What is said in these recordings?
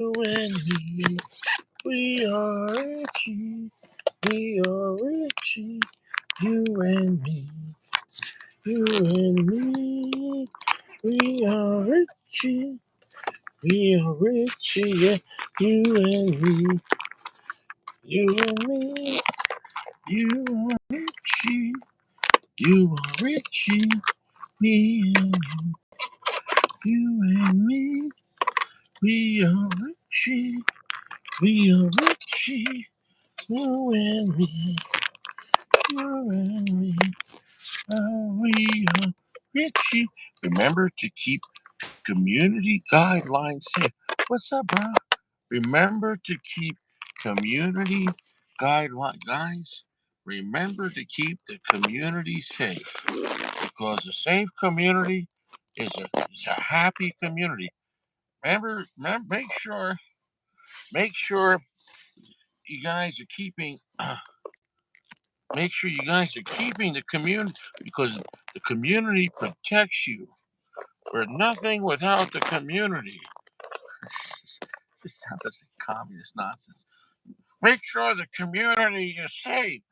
and me, we are Richie. We are Richie. You and me. You and me. We are Richie. We are Richie. Yeah. You and me. You and me. You are Richie. You are Richie. Me and you and me. We are Richie. We are Richie. You and me. You and me. We are Richie. Remember to keep community guidelines safe. What's up, bro? Remember to keep community guidelines. Guys, remember to keep the community safe because a safe community is a happy community. Remember, make sure you guys are keeping. Make sure you guys are keeping the community because the community protects you. We're nothing without the community. This sounds like communist nonsense. Make sure the community is safe.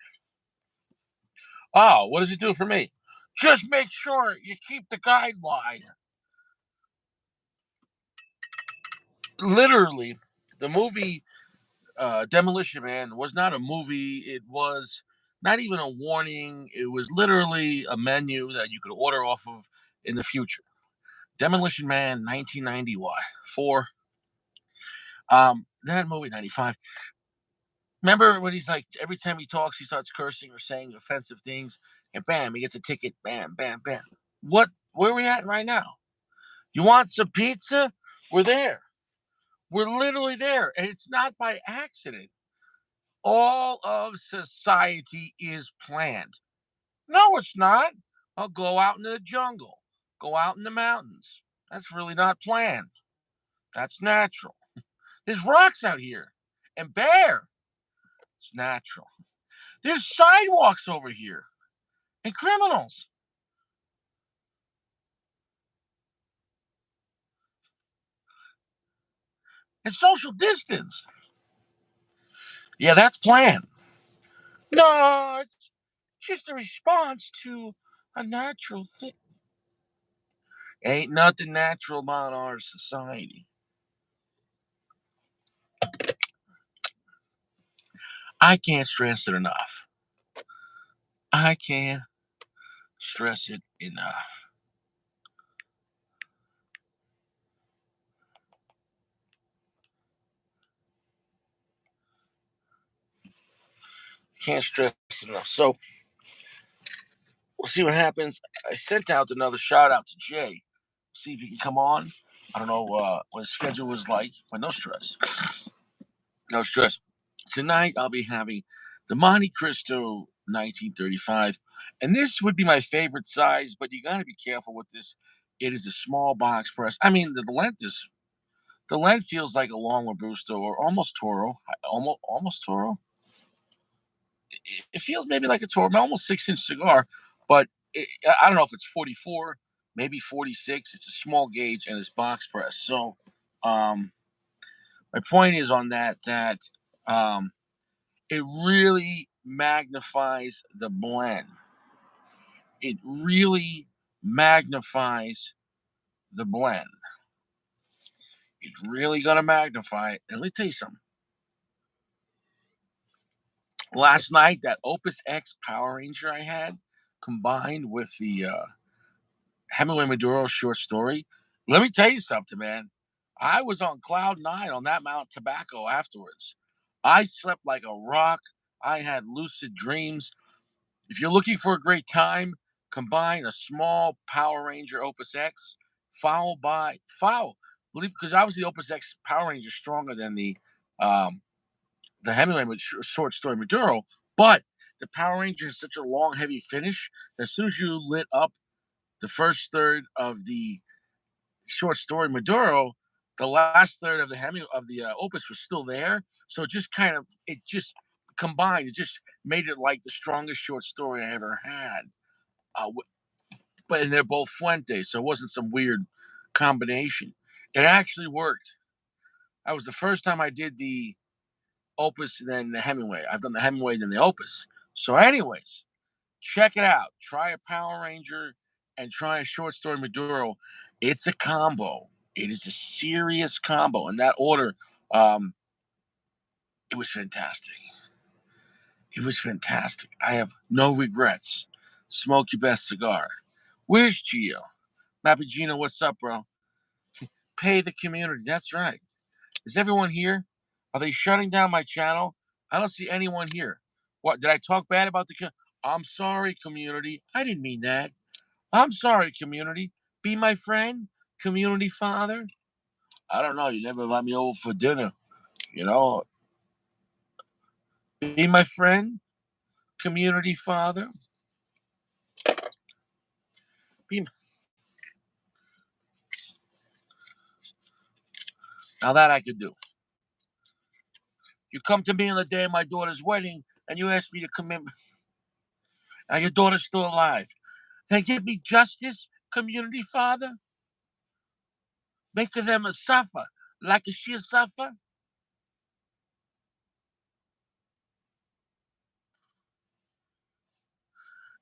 Oh, what does it do for me? Just make sure you keep the guideline. Literally, the movie Demolition Man was not a movie. It was not even a warning. It was literally a menu that you could order off of in the future. Demolition Man, 1994. That movie, 95. Remember when he's like, every time he talks, he starts cursing or saying offensive things, and bam, he gets a ticket. Bam, bam, bam. Where are we at right now? You want some pizza? We're there. We're literally there. And it's not by accident. All of society is planned. No, it's not. I'll go out into the jungle, go out in the mountains. That's really not planned. That's natural. There's rocks out here and bear. It's natural. There's sidewalks over here and criminals. And social distance. Yeah, that's planned. No, it's just a response to a natural thing. Ain't nothing natural about our society. I can't stress it enough. I can't stress it enough. Can't stress it enough. So we'll see what happens. I sent out another shout out to Jay. See if he can come on. I don't know what his schedule was like, but no stress. No stress. Tonight I'll be having the Montecristo 1935, and this would be my favorite size, but you got to be careful with this. It is a small box press. I mean, the length feels like a long Robusto or almost Toro, almost Toro. It feels maybe like a Toro, almost 6-inch cigar, but I don't know if it's 44, maybe 46. It's a small gauge and it's box press. So, um, my point is on that um, it really magnifies the blend. It really magnifies the blend. It's really gonna magnify it. And let me tell you something. Last night, that Opus X Power Ranger I had, combined with the Hemingway Maduro short story. Let me tell you something, man. I was on cloud nine on that Mount Tobacco afterwards. I slept like a rock. I had lucid dreams. If you're looking for a great time, combine a small Power Ranger Opus X, followed by foul. Believe because I was the Opus X Power Ranger stronger than um, the Hemingway short story Maduro, but the Power Ranger is such a long, heavy finish. As soon as you lit up the first third of the short story Maduro, the last third of the Opus was still there. So it just combined. It just made it like the strongest short story I ever had. Uh, but and they're both Fuentes, so it wasn't some weird combination. It actually worked. That was the first time I did the Opus and then the Hemingway. I've done the Hemingway and then the Opus. So, anyways, check it out. Try a Power Ranger and try a short story Maduro. It's a combo. It is a serious combo. In that order, um, it was fantastic. It was fantastic. I have no regrets. Smoke your best cigar. Where's Gio? Mappy Gino, what's up, bro? Pay the community. That's right. Is everyone here? Are they shutting down my channel? I don't see anyone here. What, did I talk bad about I'm sorry, community. I didn't mean that. I'm sorry, community. Be my friend, community father. I don't know. You never invite me over for dinner. You know, be my friend, community father. Be Now that I could do. You come to me on the day of my daughter's wedding and you ask me to come in. Now your daughter's still alive. Then give me justice, community father. Make them a suffer. Like a she suffer.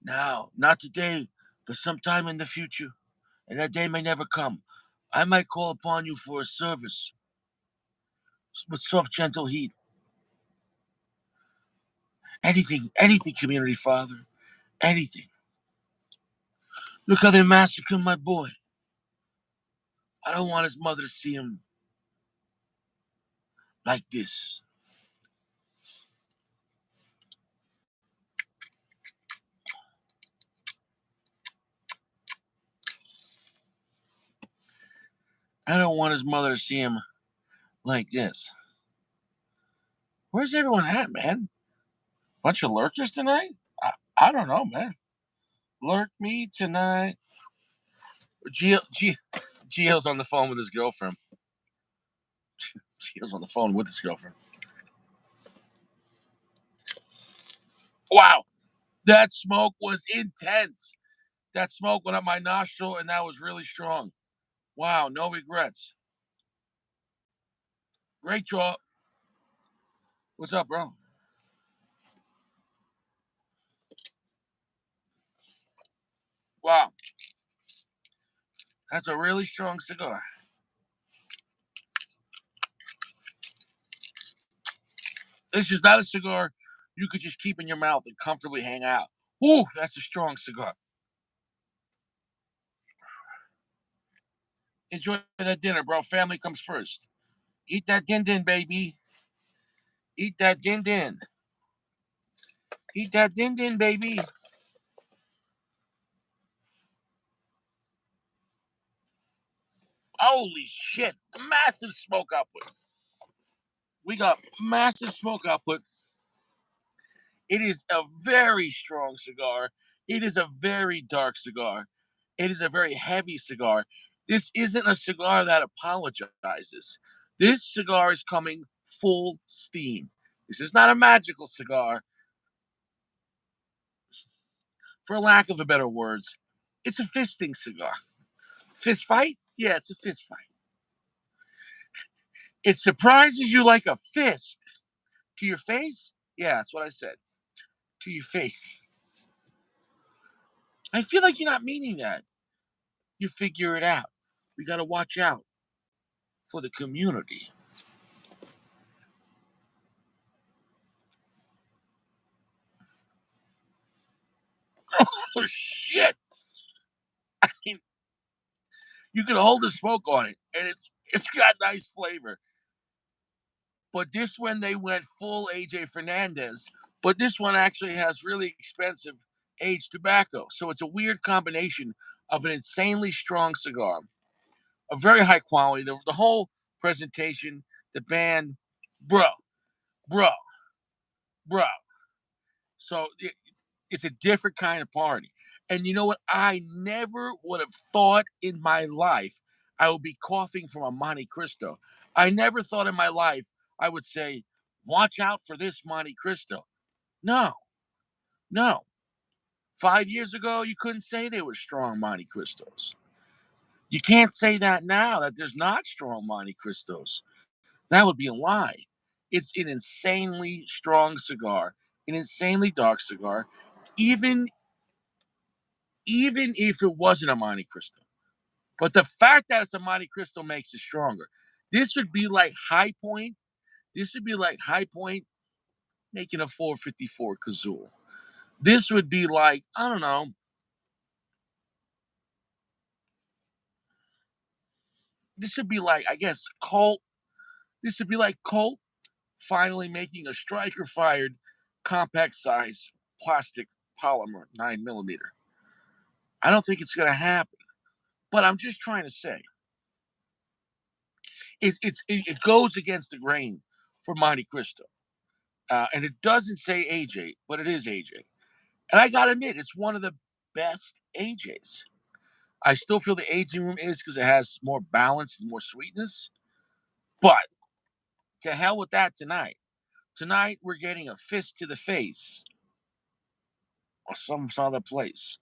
Now, not today, but sometime in the future. And that day may never come. I might call upon you for a service with soft, gentle heat. Anything, community father. Anything. Look how they massacred my boy. I don't want his mother to see him like this. I don't want his mother to see him like this. Where's everyone at, man? Bunch of lurkers tonight? I don't know, man. Lurk me tonight. Gio's on the phone with his girlfriend. Gio's on the phone with his girlfriend. Wow, that smoke was intense. That smoke went up my nostril, and that was really strong. Wow, no regrets. Great job. What's up, bro? Wow, that's a really strong cigar. This is not a cigar you could just keep in your mouth and comfortably hang out. Ooh, that's a strong cigar. Enjoy that dinner, bro. Family comes first. Eat that din din, baby. Eat that din din. Eat that din din, baby. Holy shit. Massive smoke output. We got massive smoke output. It is a very strong cigar. It is a very dark cigar. It is a very heavy cigar. This isn't a cigar that apologizes. This cigar is coming full steam. This is not a magical cigar. For lack of a better words, it's a fisting cigar. Fist fight? Yeah, it's a fist fight. It surprises you like a fist. To your face? Yeah, that's what I said. To your face. I feel like you're not meaning that. You figure it out. We got to watch out for the community. Oh, shit. I mean, you can hold the smoke on it, and it's got nice flavor. But this one, they went full AJ Fernandez. But this one actually has really expensive aged tobacco. So it's a weird combination of an insanely strong cigar, a very high quality. The whole presentation, the band, bro, bro, bro. So it's a different kind of party. And you know what? I never would have thought in my life I would be coughing from a Montecristo. I never thought in my life I would say, watch out for this Montecristo. No, no. 5 years ago, you couldn't say they were strong Montecristos. You can't say that now that there's not strong Montecristos. That would be a lie. It's an insanely strong cigar, an insanely dark cigar, even even if it wasn't a Montecristo. But the fact that it's a Montecristo makes it stronger. This would be like High Point. This would be like High Point making a 454 Kazoo. This would be like, I don't know, this would be like, I guess, Colt. This would be like Colt finally making a striker fired compact size plastic polymer 9 millimeter. I don't think it's going to happen, but I'm just trying to say it goes against the grain for Montecristo. And it doesn't say AJ, but it is AJ. And I got to admit, it's one of the best AJs. I still feel the aging room is because it has more balance and more sweetness. But to hell with that tonight. Tonight, we're getting a fist to the face or some other place.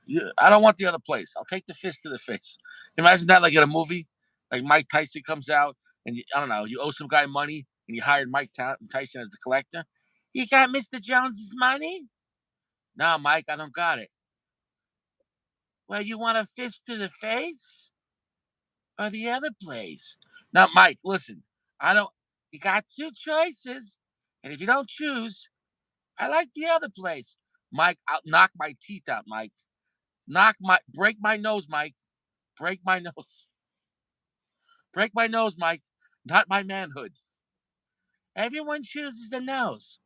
Yeah, I don't want the other place. I'll take the fist to the face. Imagine that like in a movie, like Mike Tyson comes out and I don't know, you owe some guy money and you hired Tyson as the collector. You got Mr. Jones's money? No, Mike, I don't got it. Well, you want a fist to the face or the other place? Now, Mike, listen, I don't. You got two choices, and if you don't choose, I like the other place. Mike, I'll knock my teeth out, Mike. Break my nose, Mike. Break my nose. Break my nose, Mike. Not my manhood. Everyone chooses the nose.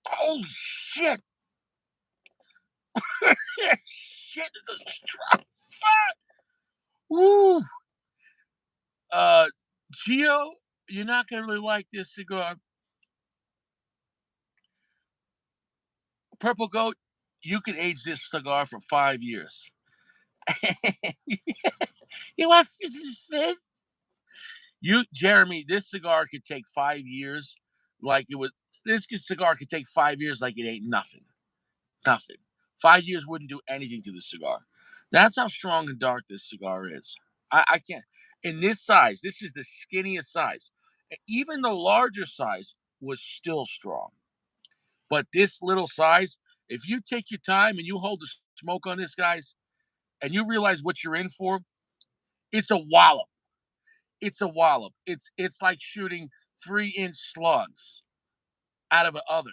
Holy shit! Shit, it's a strong fuck. Woo! Uh, Gio, you're not gonna really like this cigar. Purple Goat, you can age this cigar for 5 years. You want fizz? Jeremy, this cigar could take 5 years like it would. This cigar could take 5 years like it ain't nothing. Nothing. 5 years wouldn't do anything to the cigar. That's how strong and dark this cigar is. I can't. In this size, this is the skinniest size. Even the larger size was still strong. But this little size, if you take your time and you hold the smoke on this, guys, and you realize what you're in for, it's a wallop. It's a wallop. It's like shooting 3-inch slugs out of an other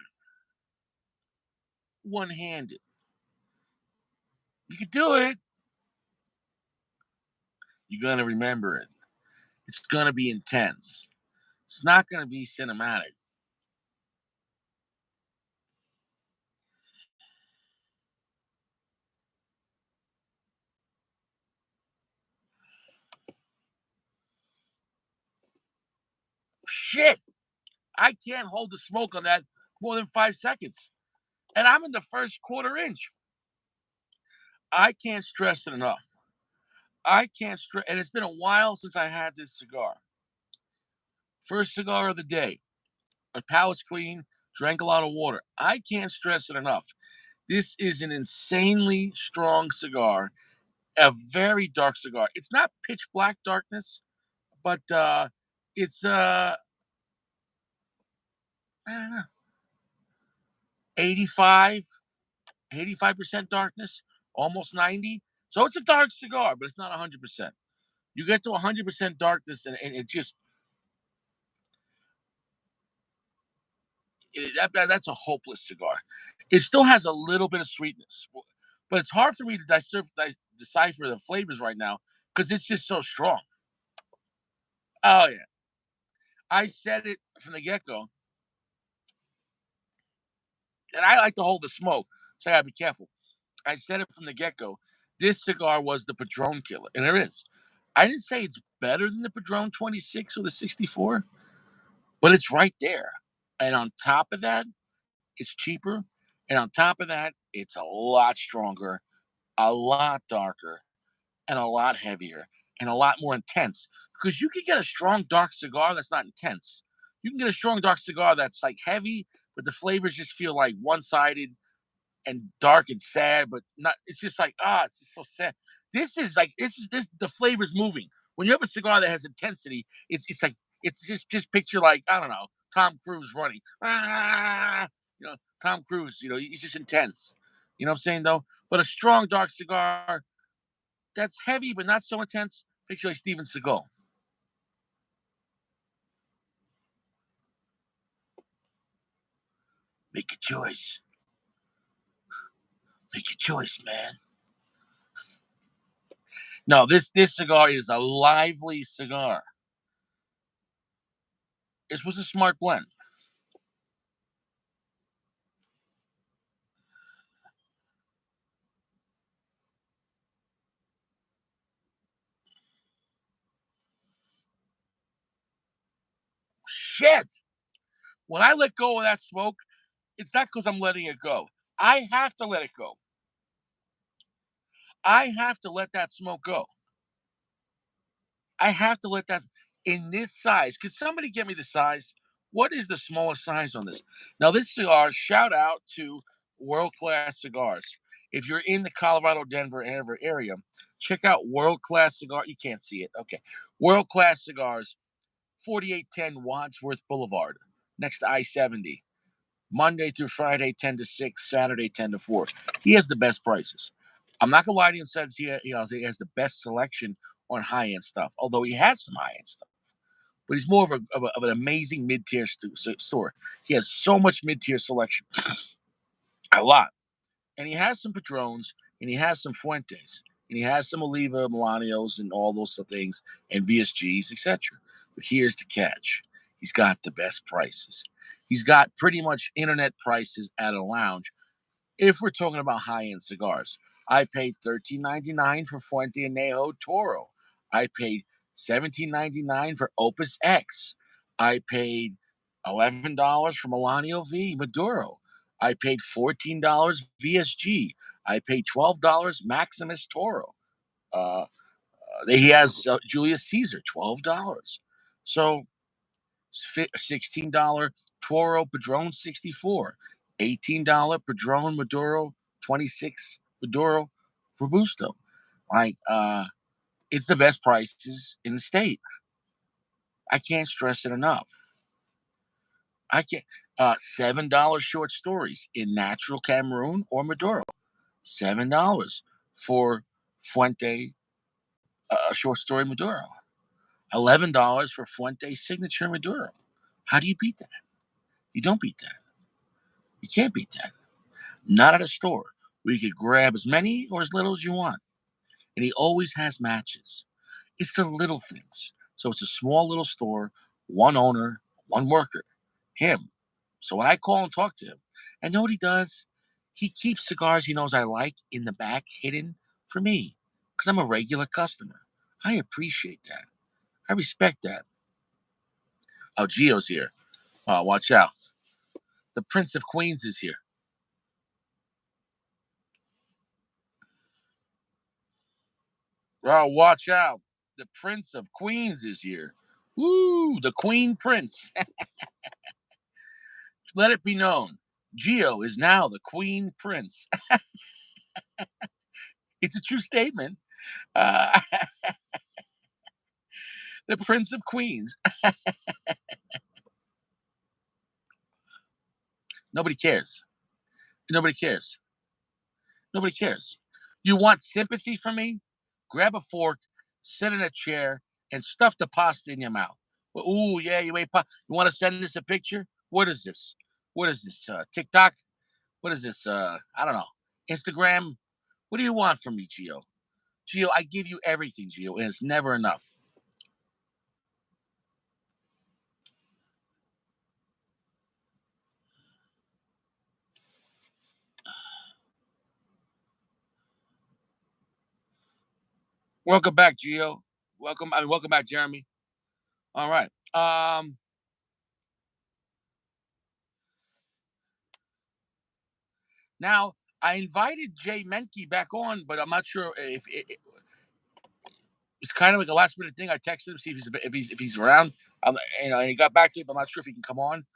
one handed. You can do it. You're gonna remember it. It's gonna be intense. It's not gonna be cinematic. Shit. I can't hold the smoke on that more than 5 seconds. And I'm in the first quarter inch. I can't stress it enough. I can't stress, and it's been a while since I had this cigar. First cigar of the day. My palate's clean, drank a lot of water. I can't stress it enough. This is an insanely strong cigar, a very dark cigar. It's not pitch black darkness, but it's I don't know, 85, 85% darkness, almost 90. So it's a dark cigar, but it's not 100%. You get to 100% darkness and it just that's a hopeless cigar. It still has a little bit of sweetness, but it's hard for me to decipher the flavors right now because it's just so strong. Oh yeah, I said it from the get go, and I like to hold the smoke, so I gotta be careful. I said it from the get go. This cigar was the Padron killer, and there is. I didn't say it's better than the Padron 26 or the 64, but it's right there. And on top of that, it's cheaper. And on top of that, it's a lot stronger, a lot darker, and a lot heavier, and a lot more intense. Because you can get a strong dark cigar that's not intense. You can get a strong dark cigar that's like heavy, but the flavors just feel like one sided and dark and sad, but not. It's just like it's just so sad. This the flavor's moving. When you have a cigar that has intensity, it's like it's just picture like I don't know Tom Cruise running. Tom Cruise. He's just intense. You know what I'm saying though. But a strong dark cigar that's heavy but not so intense. Picture like Steven Seagal. Make a choice. Make a choice, man. No, this cigar is a lively cigar. This was a smart blend. Shit. When I let go of that smoke, it's not because I'm letting it go. I have to let it go. I have to let that smoke go. I have to let that in this size. Could somebody get me the size? What is the smallest size on this? Now, this cigar, shout out to World Class Cigars. If you're in the Colorado, Denver area, check out World Class Cigar. You can't see it. Okay. World Class Cigars, 4810 Wadsworth Boulevard, next to I-70. Monday through Friday, 10 to 6, Saturday, 10 to 4. He has the best prices. I'm not going to lie to you and say he has the best selection on high end stuff, although he has some high end stuff. But he's more of an amazing mid tier store. He has so much mid tier selection, a lot. And he has some Padrones, and he has some Fuentes, and he has some Oliva, Milanios, and all those things, and VSGs, etc. But here's the catch: he's got the best prices. He's got pretty much internet prices at a lounge. If we're talking about high end cigars, I paid $13.99 for Fuente Anejo Toro. I paid $17.99 for Opus X. I paid $11 for Melanio V Maduro. I paid $14 VSG. I paid $12 Maximus Toro. Uh, he has Julius Caesar, $12. So $16 Toro Padron 64, $18 Padron Maduro 26 Maduro Robusto. Like it's the best prices in the state. I can't stress it enough. I can't $7 short stories in natural Cameroon or Maduro. $7 for Fuente short story Maduro. $11 for Fuente signature Maduro. How do you beat that? You don't beat that. You can't beat that. Not at a store where you could grab as many or as little as you want. And he always has matches. It's the little things. So it's a small little store, one owner, one worker, him. So when I call and talk to him, I know what he does. He keeps cigars he knows I like in the back hidden for me because I'm a regular customer. I appreciate that. I respect that. Oh, Gio's here. Oh, watch out. The Prince of Queens is here. Oh, watch out. The Prince of Queens is here. Woo, the Queen Prince. Let it be known. Gio is now the Queen Prince. It's a true statement. Uh, the Prince of Queens. Nobody cares. Nobody cares. Nobody cares. You want sympathy from me? Grab a fork, sit in a chair, and stuff the pasta in your mouth. Well, ooh, yeah, you ate pasta. You want to send us a picture? What is this? What is this? TikTok? What is this? I don't know. Instagram? What do you want from me, Gio? Gio, I give you everything, Gio, and it's never enough. Welcome back, Gio. Welcome back, Jeremy. All right. Now I invited Jay Menke back on, but I'm not sure if it's kind of like a last minute thing. I texted him see if he's around. And he got back to me, but I'm not sure if he can come on.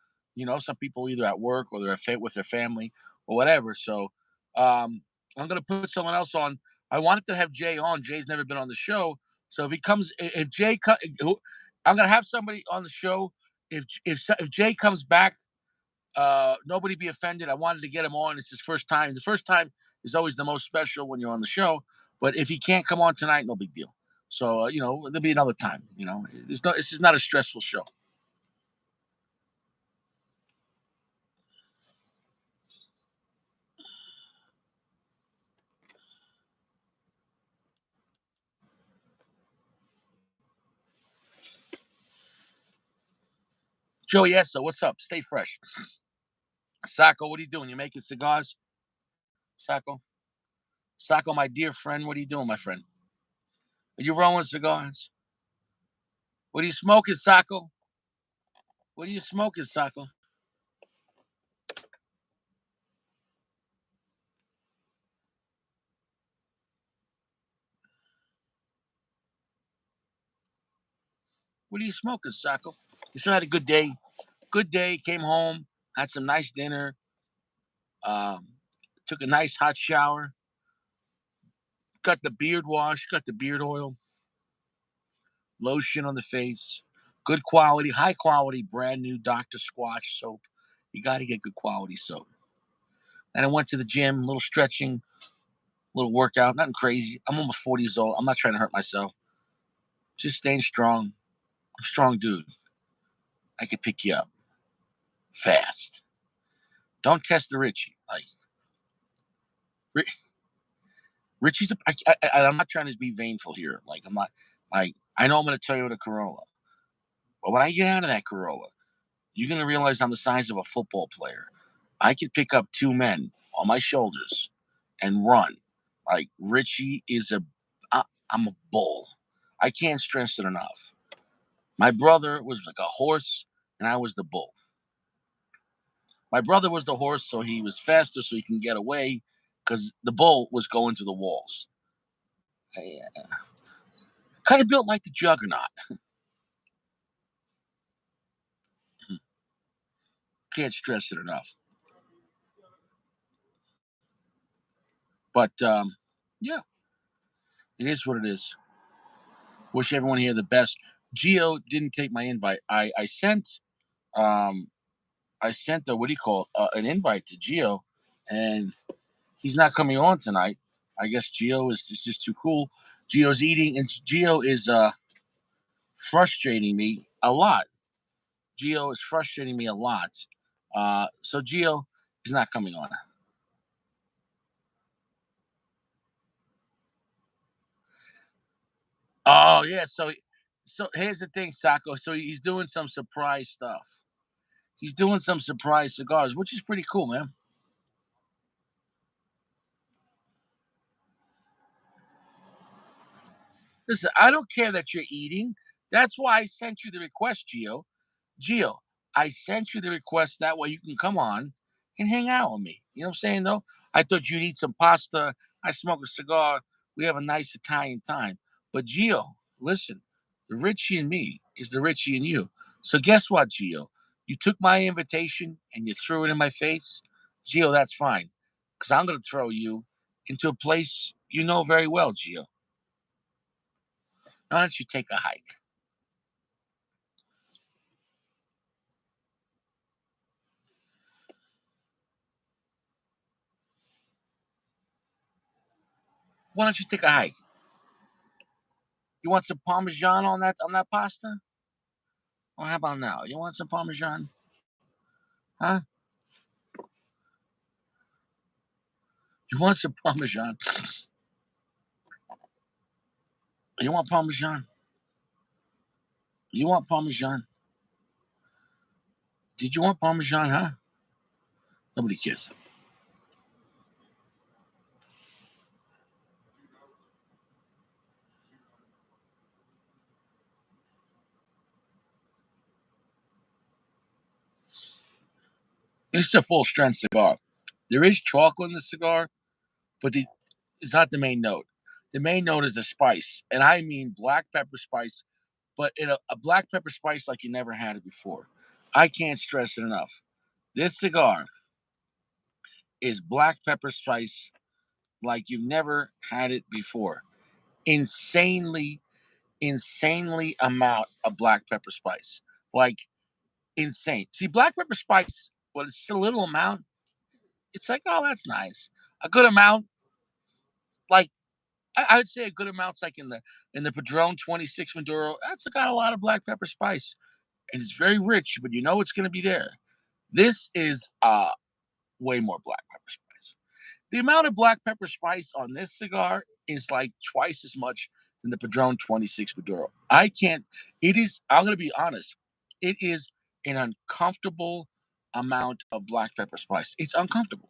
Some people either at work or they're with their family or whatever. So I'm gonna put someone else on. I wanted to have Jay on. Jay's never been on the show, so if he comes, if Jay, I'm gonna have somebody on the show. If Jay comes back, nobody be offended. I wanted to get him on. It's his first time. The first time is always the most special when you're on the show. But if he can't come on tonight, no big deal. So there'll be another time. It's not. This is not a stressful show. Joey Esso, what's up? Stay fresh. Sacco, what are you doing? You making cigars? Sacco? Sacco, my dear friend, what are you doing, my friend? Are you rolling cigars? What are you smoking, Sacco? What are you smoking, Sacco? What are you smoking, Sacco? You still had a good day. Good day. Came home, had some nice dinner. Um, Took a nice hot shower. Got the beard wash. Got the beard oil. Lotion on the face. Good quality, high quality, brand new Dr. Squatch soap. You got to get good quality soap. And I went to the gym, a little stretching, a little workout, nothing crazy. I'm almost 40 years old. I'm not trying to hurt myself. Just staying strong. I'm a strong dude. I can pick you up fast. Don't test the Richie. Like Richie's. I'm not trying to be vainful here. Like I'm not. Like I know I'm going to tell you what a Corolla, but when I get out of that Corolla, you're going to realize I'm the size of a football player. I could pick up two men on my shoulders and run. Like Richie is I'm a bull. I can't stress it enough. My brother was like a horse, and I was the bull. My brother was the horse, so he was faster, so he can get away, because the bull was going to the walls. Kind of built like the Juggernaut. Can't stress it enough. But yeah, it is what it is. Wish everyone here the best. Geo didn't take my invite. Um I sent a what do you call an invite to Geo, and he's not coming on tonight. I guess Geo is just too cool. Geo's eating, and Geo is frustrating me a lot. Geo is frustrating me a lot. So Geo is not coming on. Oh yeah, so here's the thing, Sacco. So he's doing some surprise stuff. He's doing some surprise cigars, which is pretty cool, man. Listen, I don't care that you're eating. That's why I sent you the request, Geo. Geo, I sent you the request that way you can come on and hang out with me. You know what I'm saying, though? I thought you'd eat some pasta. I smoke a cigar. We have a nice Italian time. But Geo, listen, the Richie and me is the Richie and you. So guess what, Geo? You took my invitation and you threw it in my face. Geo, that's fine. Because I'm going to throw you into a place you know very well, Geo. Why don't you take a hike? Why don't you take a hike? You want some Parmesan on that pasta? Well, how about now? You want some Parmesan? Huh? You want some Parmesan? You want Parmesan? You want Parmesan? Did you want Parmesan, huh? Nobody cares. This is a full strength cigar. There is chocolate in the cigar, but it's not the main note. The main note is the spice, and I mean black pepper spice, but in a black pepper spice like you never had it before. I can't stress it enough. This cigar is black pepper spice like you've never had it before. Insanely, insanely amount of black pepper spice. Like insane. See, black pepper spice, well, it's a little amount. It's like, oh, that's nice. A good amount, like I would say a good amount's like in the Padron 26 Maduro. That's got a lot of black pepper spice, and it's very rich, but you know it's going to be there. This is way more black pepper spice. The amount of black pepper spice on this cigar is like twice as much than the Padron 26 Maduro. I can't. It is. I'm going to be honest. It is an uncomfortable amount of black pepper spice. It's uncomfortable.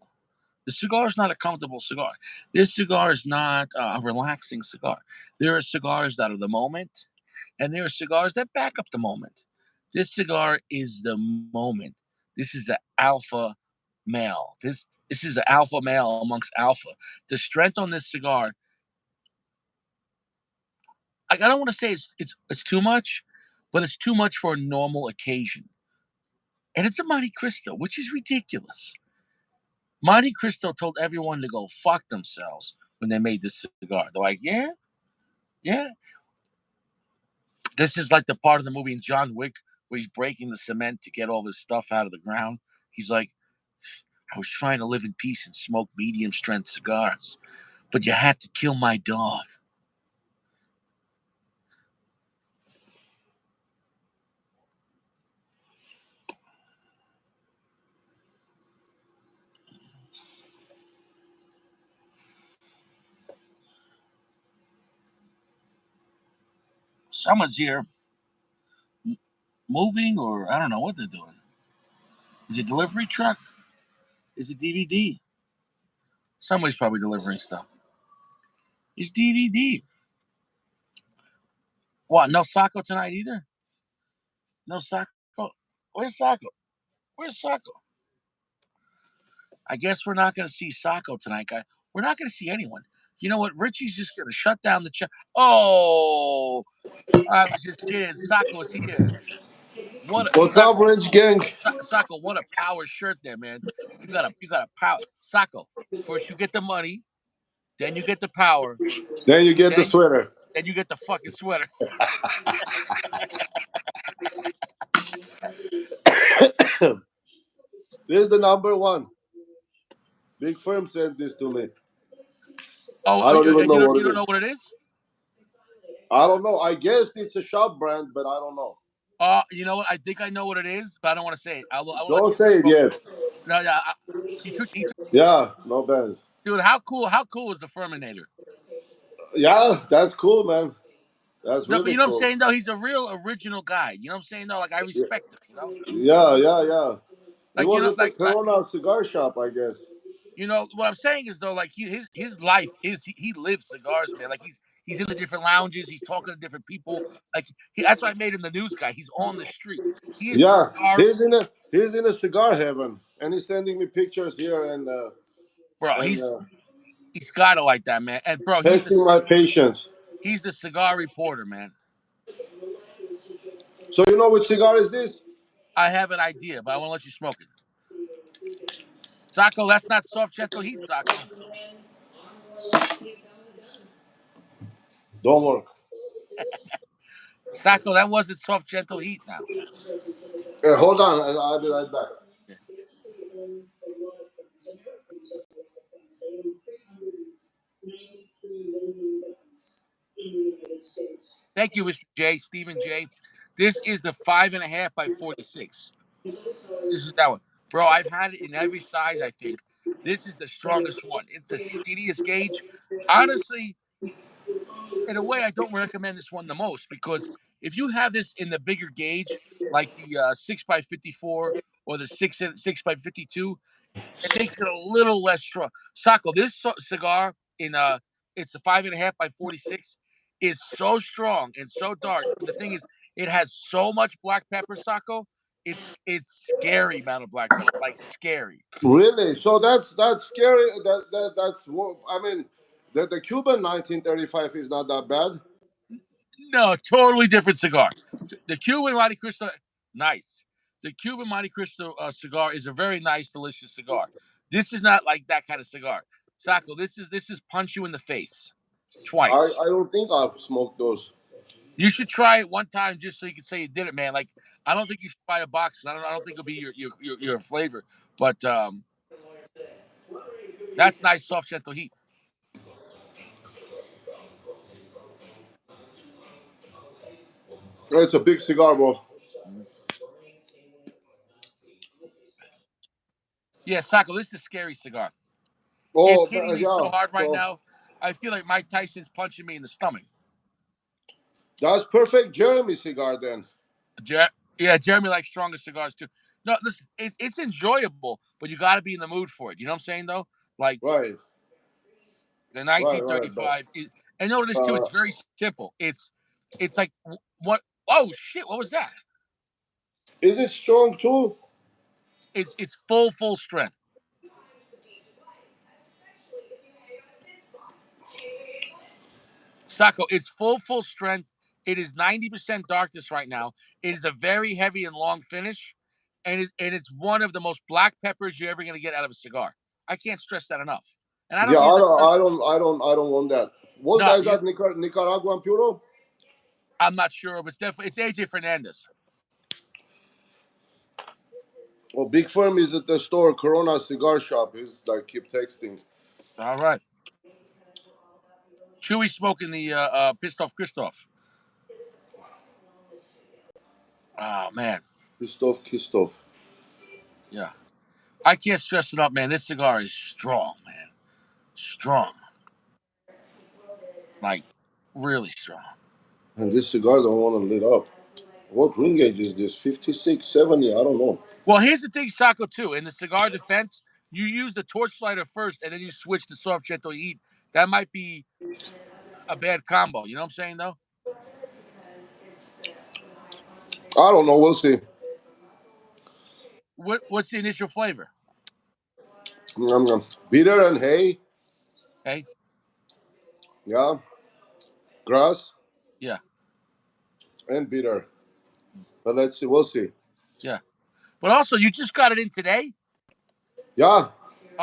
The cigar is not a comfortable cigar. This cigar is not a relaxing cigar. There are cigars that are the moment, and there are cigars that back up the moment. This cigar is the moment. This is the alpha male. This is the alpha male amongst alpha. The strength on this cigar, I don't want to say it's too much, but it's too much for a normal occasion. And it's a Montecristo, which is ridiculous. Montecristo told everyone to go fuck themselves when they made this cigar. They're like, yeah, yeah. This is like the part of the movie in John Wick where he's breaking the cement to get all this stuff out of the ground. He's like, I was trying to live in peace and smoke medium strength cigars, but you had to kill my dog. Someone's here moving, or I don't know what they're doing. Is it a delivery truck? Is it DVD? Somebody's probably delivering stuff. It's DVD. What? No Sacco tonight either? No Sacco? Where's Sacco? Where's Sacco? I guess we're not going to see Sacco tonight, guy. We're not going to see anyone. You know what? Richie's just going to shut down the chat. Oh, I was just kidding. Sacco is here. What a What's up, Rich Gang? Sacco, what a power shirt there, man. You got a power. Sacco, first you get the money, then you get the power, Then you get the then sweater. then you get the fucking sweater. This is the number one. Big firm sent this to me. Oh, I don't even and know what you it don't know is. what it is? I don't know. I guess it's a shop brand, but I don't know. You know what? I think I know what it is, but I don't want to say it. I will let Don't you keep say it smoking. yet. No, yeah. He took, Yeah, no bands. dude. How cool is the Ferminator? Yeah, that's cool, man. That's No, but really you know what I'm cool. saying though. He's a real original guy. You know what I'm saying though. Like I Yeah, respect him. You know, yeah. He like was at the Corona cigar shop, I guess. what I'm saying is though, like his life is he lives cigars, man. Like he's in the different lounges, he's talking to different people. Like that's why I made him the news guy. He's on the street. He is the Yeah, cigar he's in a cigar heaven, and he's sending me pictures here bro. and He's got it like that, man. And bro, testing my patience. he's the cigar reporter, man. So you know which cigar is this? I have an idea, but I want to let you smoke it. Sacco, that's not soft gentle heat, Sacco. Don't work. Sacco, that wasn't soft gentle heat. Now, Hold on, I'll be right back. yeah. Thank you, Mr. J. Stephen J. This is the 5.5 by 46. This is that one. Bro, I've had it in every size, I think. This is the strongest one. It's the skinniest gauge. Honestly, in a way, I don't recommend this one the most because if you have this in the bigger gauge, like the 6 by 54 or the 6 by 52, it makes it a little less strong. Sacco, this cigar in it's a 5.5 by 46 is so strong and so dark. And the thing is, it has so much black pepper, Sacco. It's scary amount of black pepper, like scary. Really? So that's scary. I mean, the Cuban 1935 is not that bad. No, totally different cigar. The Cuban Montecristo, nice. The Cuban Montecristo cigar is a very nice, delicious cigar. This is not like that kind of cigar. Sacco, this is punch you in the face I twice. I don't think I've smoked those. You should try it one time just so you can say you did it, man. Like I don't think you should buy a box. I don't think it'll be your flavor. But that's nice, soft, gentle heat. It's a big cigar, bro. Yeah, Sacco, this is a scary cigar. It's Oh, hitting me so yeah. hard right So now. I feel like Mike Tyson's punching me in the stomach. that's perfect Jeremy cigar then. Yeah, Jeremy likes stronger cigars too. No, listen, it's enjoyable, but you got to be in the mood for it. You know what I'm saying though? Like Right, the right. But 1935. And know what it is too. uh, It's very simple. It's like what? Oh shit! What was that? is it strong too? It's full strength. Sacco, it's full strength. It is 90% darkness right now. It is a very heavy and long finish, and it's one of the most black peppers you're ever going to get out of a cigar. I can't stress that enough. And I Yeah, don't use the term. I don't want that. What No, guys that Nicaraguan puro? I'm not sure, but it's AJ Fernandez. Oh, Big Firm is at the store. Corona cigar shop. He's like keep texting. All right. Chewy smoking the pissed off Christoph. Oh man, Kistof. yeah. I can't stress it up, man. This cigar is strong, man. Strong, like really strong. And this cigar don't want to lit up. What ring gauge is this? 56, 70? I don't know. Well, here's the thing, Sacco, too. In the cigar defense, you use the torch lighter first, and then you switch to soft gentle heat. That might be a bad combo. You know what I'm saying, though? I don't know. We'll see. What's the initial flavor? Bitter and hay. Okay, Yeah. Grass yeah, and bitter. But let's see. We'll see. yeah. But also, you just got it in today. Yeah.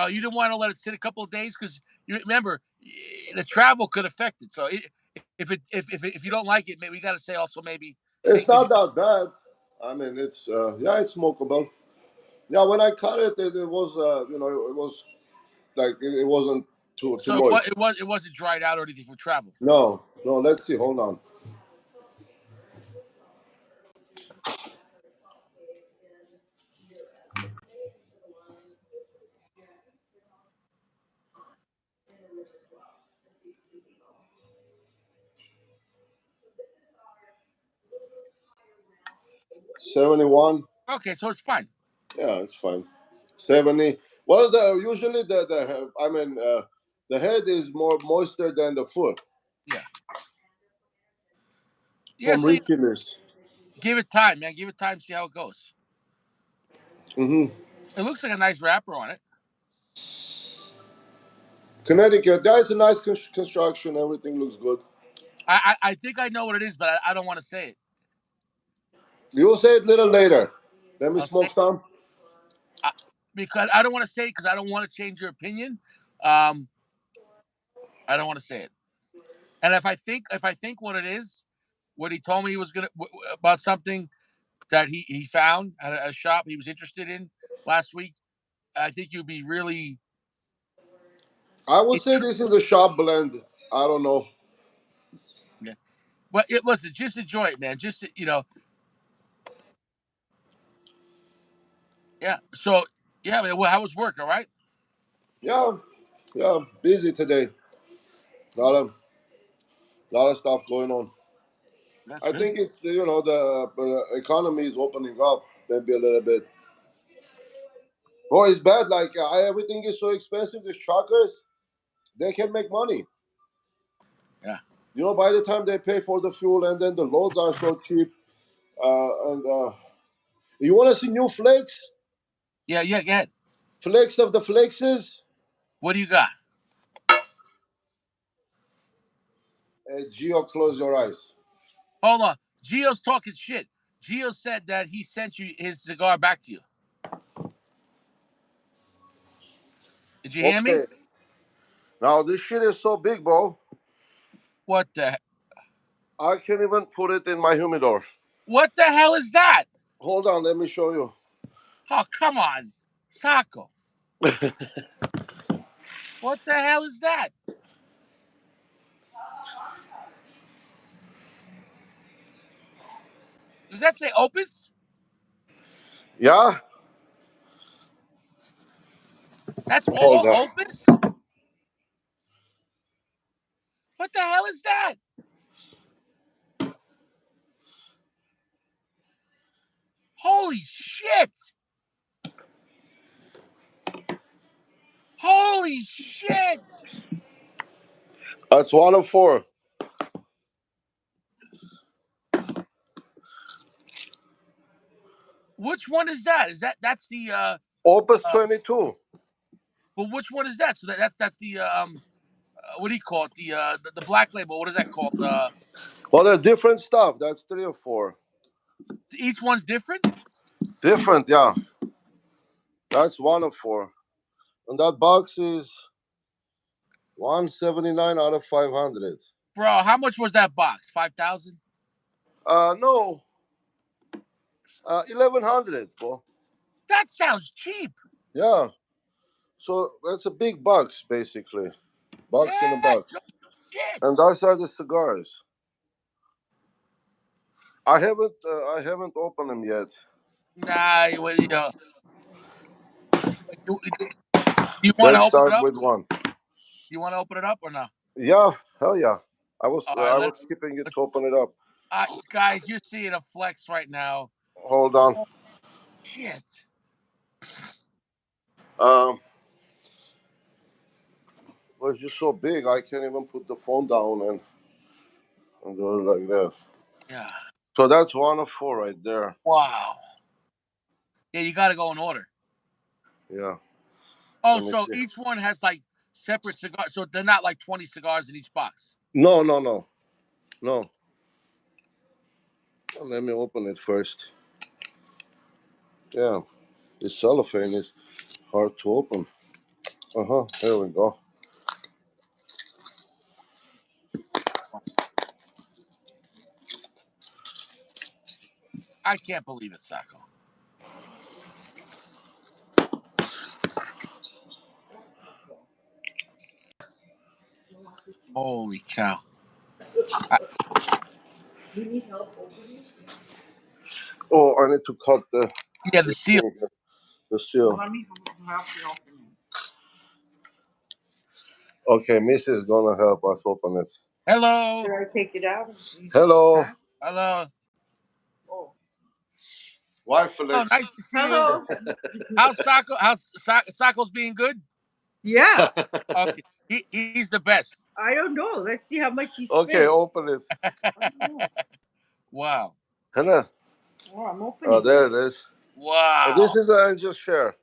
You didn't want to let it sit a couple of days because you remember the travel could affect it. So if you don't like it, maybe we got to say also maybe It's take maybe. not that bad. I mean, it's yeah, it's smokable. Yeah, when I cut it, it was it was like it wasn't too So moist. it wasn't dried out or anything for travel. No, no. Let's see. Hold on. 71. Okay, so it's fine. Yeah, it's fine. 70. Well, the usually the head is more moister than the foot Yeah, yeah. from So yeah, richiness. give it time, man. Give it time. See how it goes. Mm-hmm. It looks like a nice wrapper on it. Connecticut. That's a nice construction. Everything looks good. I think I know what it is, but I don't want to say it. You'll say it a little later. Let me I'll say smoke some. I, because I don't want to say it because I don't want to change your opinion. Um, I don't want to say it. And if I think what it is, what he told me he was gonna about something that he found at a shop he was interested in last week, I think you'd be really. I would say this is a shop blend. I don't know. Yeah. But listen, just enjoy it, man. Just yeah. So yeah, man. Well, how was work? All right. Yeah, yeah. Busy today. Lot of stuff going on. That's I good. think it's the economy is opening up maybe a little bit. Oh, it's bad. Like everything is so expensive. These truckers, they can make money. Yeah. By the time they pay for the fuel and then the loads are so cheap. And you want to see new flakes? Yeah. Yeah. Go ahead. Flakes of the flakes. What do you got? Geo, close your eyes. Hold on. Gio's talking shit. Gio said that he sent you his cigar back to you. Did you hear me? Okay. Now this shit is so big, bro. What the I can't even put it in my humidor. What the hell is that? Hold on, let me show you. Oh, come on, Taco. What the hell is that? Does that say Opus? Yeah. That's all Hold on. Opus? What the hell is that? Holy shit! Holy shit! That's 104. Which one is that? That's the Opus 22. but which one is that? So that's the what do you call it? The black label. What is that called? Well, they're different stuff. That's 304. Each one's different. Different, yeah. That's 104. And that box is 179 out of 500. Bro, how much was that box? 5,000? No, 1100, bro. That sounds cheap. Yeah. So that's a big box, basically. Box in a Yeah, box. no shit. And those are the cigars. I haven't opened them yet. Nah, you, you want to Let's open it start up? with one. You want to open it up or no? Yeah, hell yeah. I was All right, I was keeping it to open it up. guys, you're seeing a flex right now. Hold on. Oh, shit. Um, well, it's just so big. I can't even put the phone down and do it like that. Yeah. So that's 104 right there. Wow. Yeah, you got to go in order. Yeah. Oh, Let me so see. each one has like separate cigars. So they're not like 20 cigars in each box. No, no, no, no. Let me open it first. Yeah, this cellophane is hard to open. Here we go. I can't believe it, Sacco. Holy cow. I, Oh, I need to cut the yeah, the seal. the seal. Okay, Missy is gonna help us open it. Hello. Should I take it out? Hello. Hello. Why, Oh, Felix? nice to see you. Hello. How's Sacco? Sacco's being good? Yeah. Okay. He's the best. I don't know. Let's see how much you Okay, spent. open it. Wow. Hello. Oh, I'm opening. Oh, there it is. Wow. This is an angel share.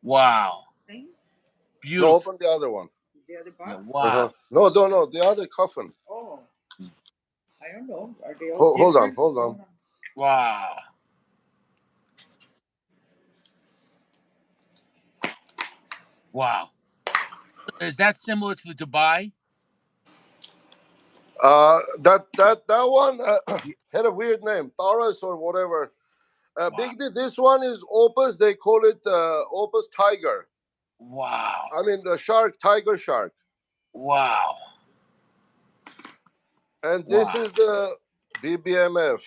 Wow. Thing? No, Beautiful. open the other one. The other box? Yeah, wow. No, no, the other coffin. Oh, I don't know. Are they all Hold on, different? hold on. Wow. Wow. Is that similar to the Dubai? That one Y- had a weird name, Taurus or whatever. Wow. Big D, this one is Opus. They call it Opus Tiger. Wow. I mean, the shark, tiger shark. Wow. And this Wow. is the BBMF,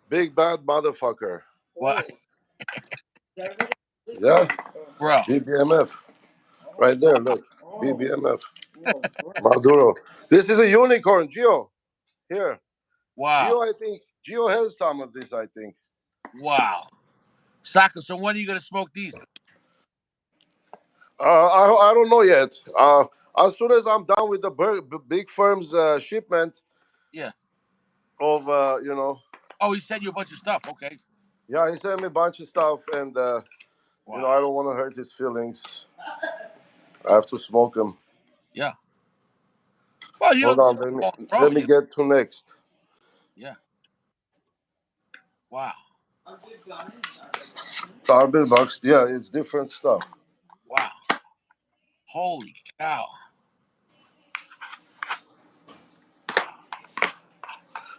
big bad motherfucker. Wow. Yeah, Bro. BBMF, right Wow. there. Look, BBMF, Maduro. This is a unicorn, Gio. Here, Wow. Gio. I think Gio has some of this. I think. Wow. Saka, so when are you gonna smoke these? I don't know yet. As soon as I'm done with the big firm's shipment Yeah. of Oh, he sent you a bunch of stuff. Okay. yeah, he sent me a bunch of stuff, and Wow. I don't want to hurt his feelings. I have to smoke them. Yeah. Well, you Hold don't on, smoke, bro. let me get to next. Yeah. Wow. Starbill box, yeah, it's different stuff. Wow. Holy cow!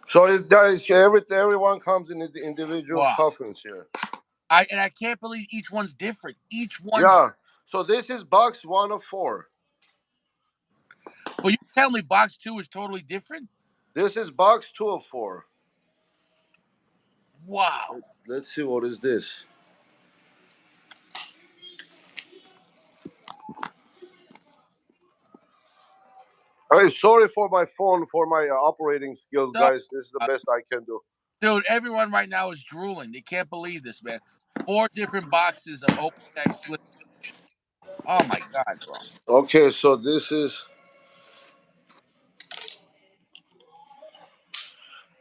So it's guys, everyone comes in the individual Wow! coffins here. I can't believe each one's different. Each one's. Yeah. So this is box 1 of 4. But you tell me, box 2 is totally different. This is box 2 of 4. Wow! Let's see what is this. I'm sorry for my phone, for my operating skills, No, guys. This is the best I can do. dude, everyone right now is drooling. They can't believe this, man. 4 different boxes of open deck slip. Oh my god, bro! Okay, so this is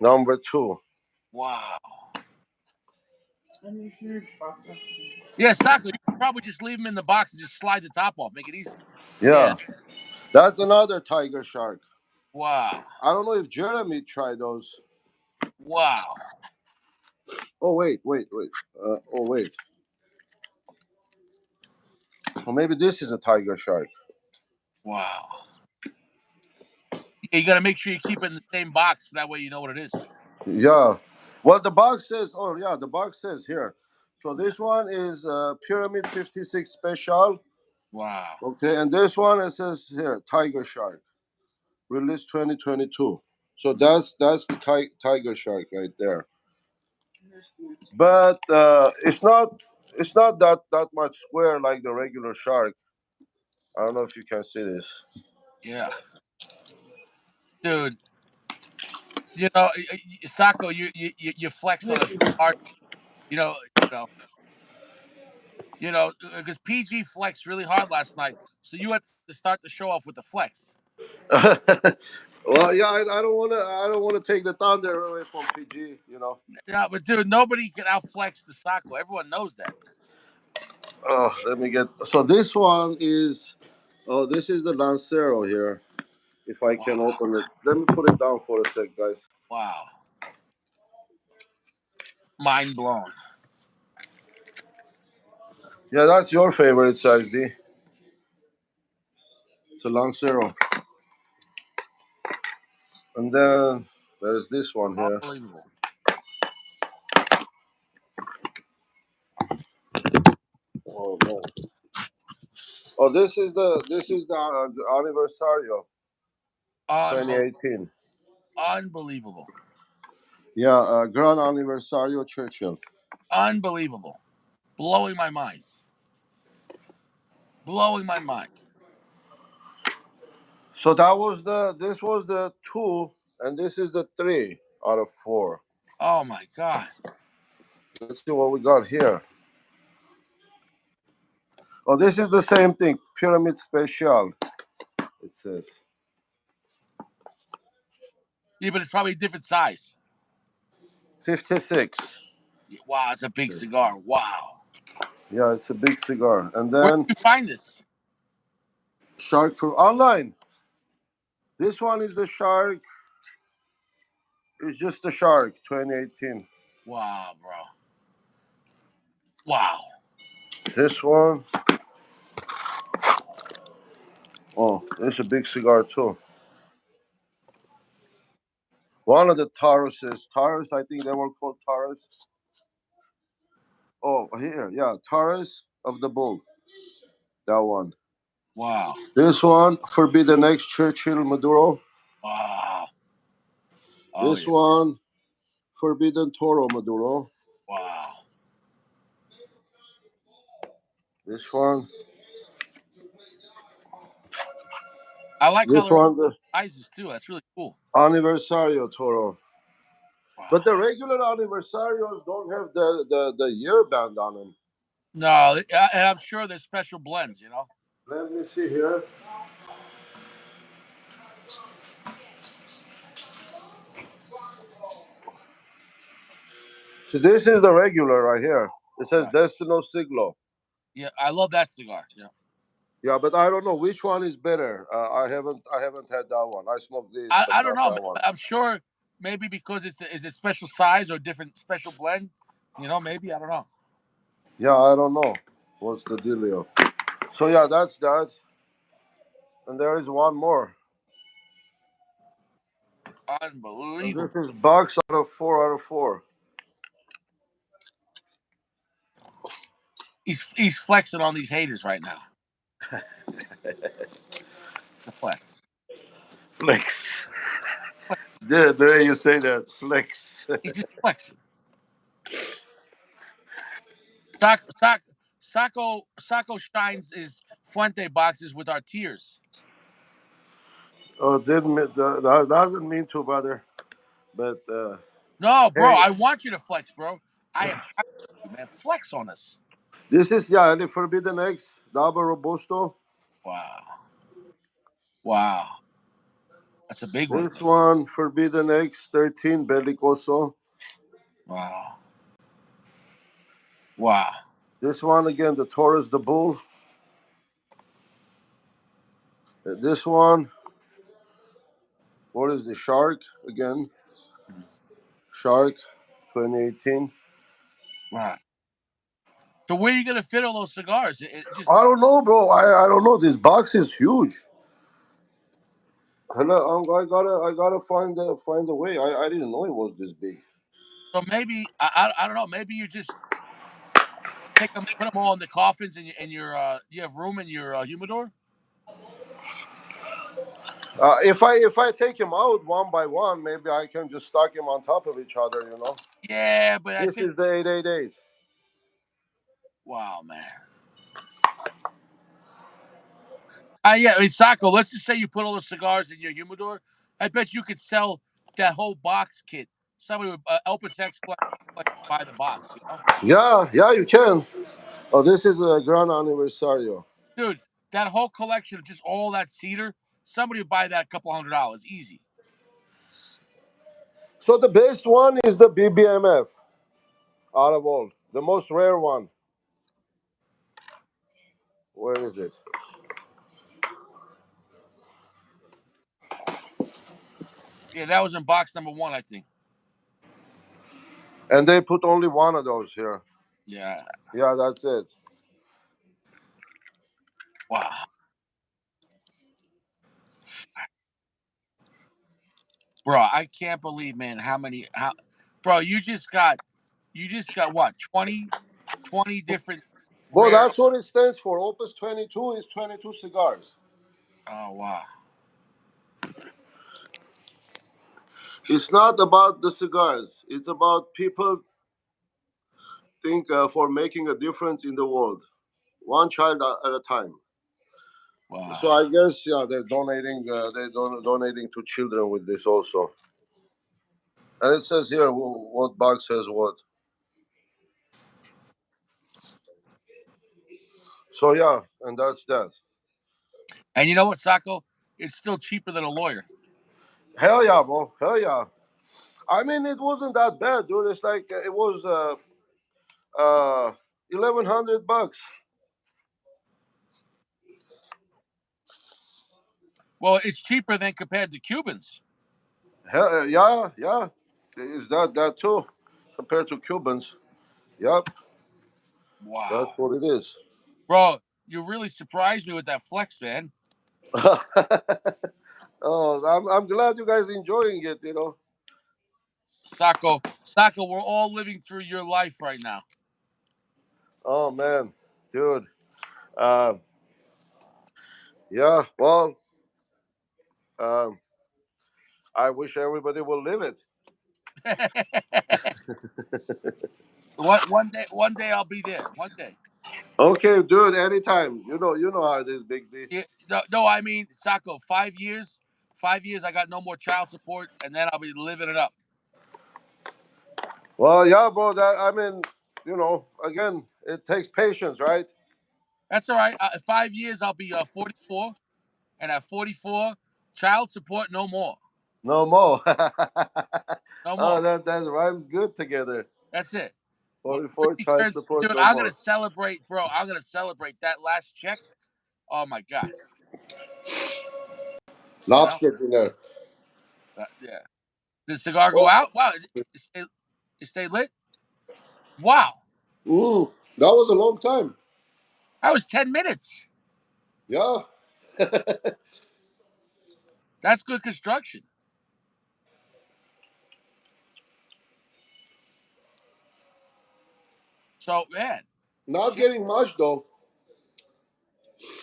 number 2. Wow. Yeah, Sako, you could probably just leave them in the box and just slide the top off, make it easy. Yeah. Yeah, that's another tiger shark. Wow. I don't know if Jeremy tried those. Wow. Oh wait. Oh wait. Well, maybe this is a tiger shark. Wow. Yeah, you got to make sure you keep it in the same box. So that way you know what it is. Yeah. Well, the box says. Oh yeah, the box says here. So this one is Pyramid 56 Special. Wow. Okay, and this one it says here Tiger Shark, release 2022. So that's the tiger shark right there. But it's not that much square like the regular shark. I don't know if you can see this. Yeah. Dude, you know, Sako, you flex on us hard. You know, you know, because PG flexed really hard last night. So you had to start the show off with the flex. Well, yeah, I don't wanna take the thunder away from PG. Yeah, but dude, nobody can outflex the Sako. Everyone knows that. Oh, let me get. So this one is. Oh, this is the Lancero here. If I can Wow. open it, let me put it down for a sec, guys. Wow. Mind blown. Yeah, that's your favorite size, D. It's a Lancero. And then there's this one here. Unbelievable. Oh no. Oh, this is the Anniversario Unbelievable. 2018. Unbelievable. Yeah, Gran Anniversario Churchill. Unbelievable. Blowing my mind. Blowing my mind. So this was the 2, and this is the 3 out of 4. Oh my God. Let's see what we got here. Oh, this is the same thing. Pyramid Special. It says Yeah, but it's probably a different size. 56. Wow, it's a big cigar. Wow. Yeah, it's a big cigar. And Where then did you find this? Shark Pro online. This one is the Shark. It's just the Shark 2018. Wow, bro. Wow. This one. Oh, it's a big cigar too. One of the Tauruses. Taurus, I think they were called Taurus. Oh, here, yeah, Taurus of the Bull. That one. Wow. This one, Forbidden X Churchill Maduro. Wow. Oh This yeah. one, Forbidden Toro Maduro. Wow. This one. I like how This they're all one, the sizes too. That's really cool. Anniversario Toro. Wow. But the regular Anniversarios don't have the year band on them. No, and I'm sure there's special blends, Let me see here. So this is the regular right here. It says Yeah. Destino Siglo. Yeah, I love that cigar. Yeah. Yeah, but I don't know which one is better. I haven't had that one. I smoked this, but I don't not know. that one. I'm sure maybe because is it special size or different special blend? Maybe I don't know. Yeah, I don't know. What's the dealio? So yeah, that's that. And there is one more. And Unbelievable. this is box out of 4 out of 4. He's flexing on these haters right now. The flex. Flex. The way you say that, flex. He's just flexing. Saco shines his Fuente boxes with our tears. Oh, that doesn't mean to, brother. But No, bro, hey, I want you to flex, bro. I am proud of you, man. Flex on us. this is the Forbidden X Double Robusto. Wow. Wow. That's a big one. This one Forbidden X 13 Bellicoso. Wow. Wow. This one again, the Taurus the Bull. This one, what is the Shark again? Shark 2018. Wow. So where are you gonna fit all those cigars? It just I don't know, bro. I don't know. This box is huge. Hello, I gotta find a way. I didn't know it was this big. so maybe I don't know. Maybe you just take them, put them all in the coffins, and your you have room in your humidor. If I take him out one by one, maybe I can just stack him on top of each other. Yeah, but I This think is the 888. wow, man. Yeah, I mean, Sacco, let's just say you put all the cigars in your humidor. I bet you could sell that whole box kit. Somebody would Opus X buy the box, Yeah, you can. Oh, this is a Gran Aniversario. Dude, that whole collection of just all that cedar, somebody would buy that a couple $100, easy. So the best one is the BBMF out of all. The most rare one. Where is it? Yeah, that was in box number 1, I think. And they put only one of those here. Yeah. Yeah, that's it. Wow. Bro, I can't believe, man, how bro, you just got what? 20 different Well, rare. that's what it stands for. Opus 22 is 22 cigars. Oh, wow. It's not about the cigars. It's about people think for making a difference in the world, one child at a time. Wow. So I guess they're donating. Donating to children with this also. And it says here what box says what. So yeah, and that's that. And you know what, Sacco? It's still cheaper than a lawyer. Hell yeah, bro. Hell yeah. I mean, it wasn't that bad, dude. It's like it was 1,100 bucks. Well, it's cheaper than compared to Cubans. Hell yeah. Is that too compared to Cubans? Yep, that's Wow. what it is. Bro, you really surprised me with that flex, man. Oh, I'm glad you guys enjoying it. Sacco, we're all living through your life right now. Oh man, dude. Uh, yeah. Well, um, I wish everybody would live it. One day I'll be there. One day. Okay, dude. Anytime. You know how it is, Big D. Yeah, no, I mean, Sacco, 5 years. 5 years, I got no more child support, and then I'll be living it up. Well, yeah, bro. Again, it takes patience, right? That's all right. In 5 years, I'll be 44, and at 44, child support no more. No more. No Oh, more. that rhymes good together. That's it. Once 44 he child turns, support, dude, no I'm gonna more. celebrate, bro. I'm gonna celebrate that last check. Oh my god. You know? Lobster dinner. Yeah. Did the cigar go Oh, out? Wow. It stayed lit. Wow. that was a long time. That was 10 minutes. Yeah. That's good construction. So, man, Not getting much though.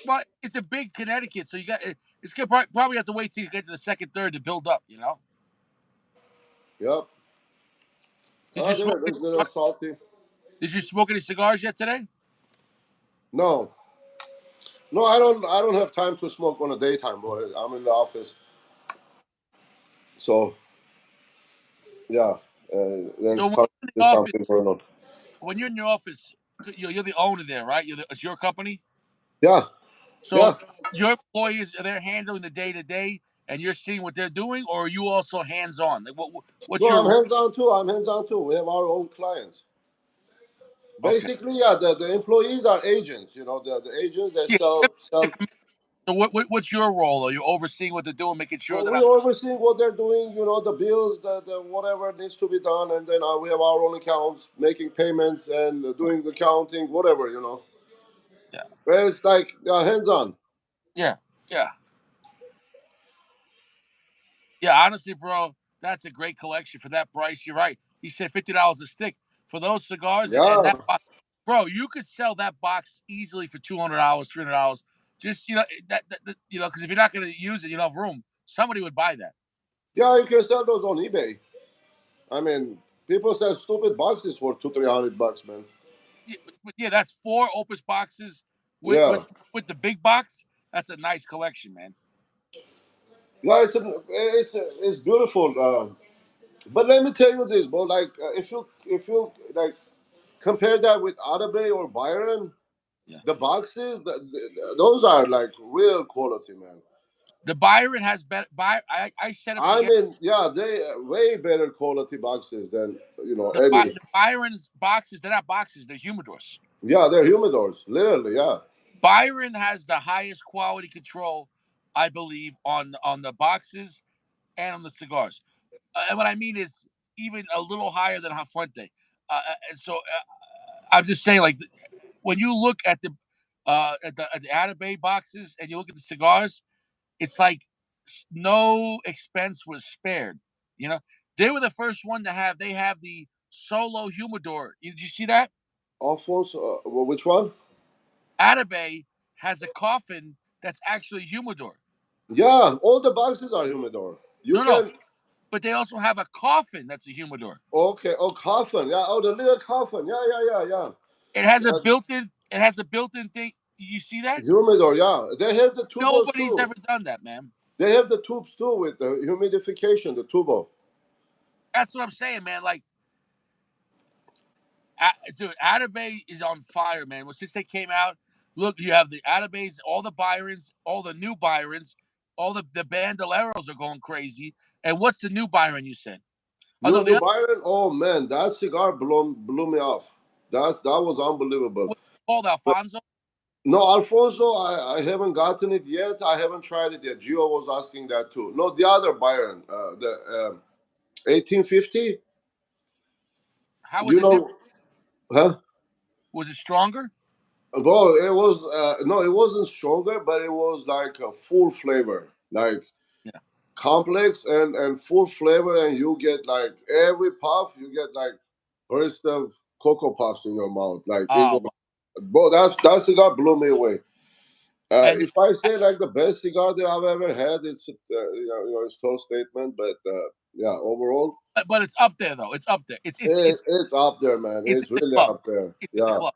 but it's a big Connecticut, so it's gonna probably have to wait till you get to the second, third to build up. Yep. Did you smoke? They're a little salty. Did you smoke any cigars yet today? No, no, I don't have time to smoke on the daytime, boy. I'm in the office, so yeah. So There's when you're in the constantly something office, going on. when you're in your office, you're the owner there, right? It's your company. Yeah, So yeah. your employees are they handling the day to day, and you're seeing what they're doing, or are you also hands on? Like, what's No, your I'm role? hands on too. I'm hands on too. We have our own clients. Okay. Basically, yeah. The employees are agents. The agents that Yeah. sell. So what's your role? Are you overseeing what they're doing, making sure Well, they're we not? oversee what they're doing. The bills, the whatever needs to be done, and then we have our own accounts, making payments and doing the counting, whatever. Yeah. Well, it's like hands on. Yeah. Yeah. Yeah. Honestly, bro, that's a great collection for that price. You're right. He said $50 a stick for those cigars, and Yeah, that box, bro. You could sell that box easily for $200, $300. Just because if you're not going to use it, you don't have room. Somebody would buy that. yeah. You can sell those on eBay. I mean, people sell stupid boxes for 200-300 bucks, man. Yeah, that's four Opus boxes with Yeah, with with the big box. That's a nice collection, man. yeah. It's beautiful. But let me tell you this, bro. Like, if you like compare that with Atabey or Byron, Yeah, the boxes, those are like real quality, man. the Byron has better. I said it from the I get. mean, yeah, they way better quality boxes than The any. Byron's boxes, they're not boxes, they're humidors. Yeah, they're humidors, literally. Yeah. Byron has the highest quality control, I believe, on the boxes and on the cigars. And what I mean is even a little higher than Hafuente. And so I'm just saying, like, when you look at the Atabey boxes and you look at the cigars, it's like no expense was spared. You know, they were the first one to have. They have the solo humidor. Did you see that? Alfonso, which one? Atabey has a coffin that's actually humidor. Yeah, all the boxes are humidor. You No, no, can. but they also have a coffin that's a humidor. Okay. Oh, coffin. Yeah. Oh, the little coffin. Yeah, yeah, yeah, yeah. It has a Yeah, built-in. It has a built-in thing. You see that? humidor. Yeah, they have the tubos Nobody's too. ever done that, man. They have the tubes too with the humidification, the tubo. That's what I'm saying, man. Like, dude, Atabey is on fire, man. Well, since they came out, look, you have the Atabeys, all the Byrons, all the new Byrons, all the Bandoleros are going crazy. And what's the new Byron you said? New Although the New other Byron. Oh man, that cigar blew me off. That was unbelievable. what's it called Alfonso. No, Alfonso, I haven't gotten it yet. I haven't tried it yet. Gio was asking that too. No, the other Byron, the 1850. How was You it different? know, huh? Was it stronger? Bro, it was no, it wasn't stronger, but it was like a full flavor, like Yeah. complex and full flavor, and you get like every puff, you get like burst of cocoa puffs in your mouth, like in Oh, your. Bro, that cigar blew me away. and If I say like the best cigar that I've ever had, it's it's a tall statement, but yeah, overall, but it's up there though. It's up there. it's up there, man. It's It's in the really club. up there. It's in the Yeah. club.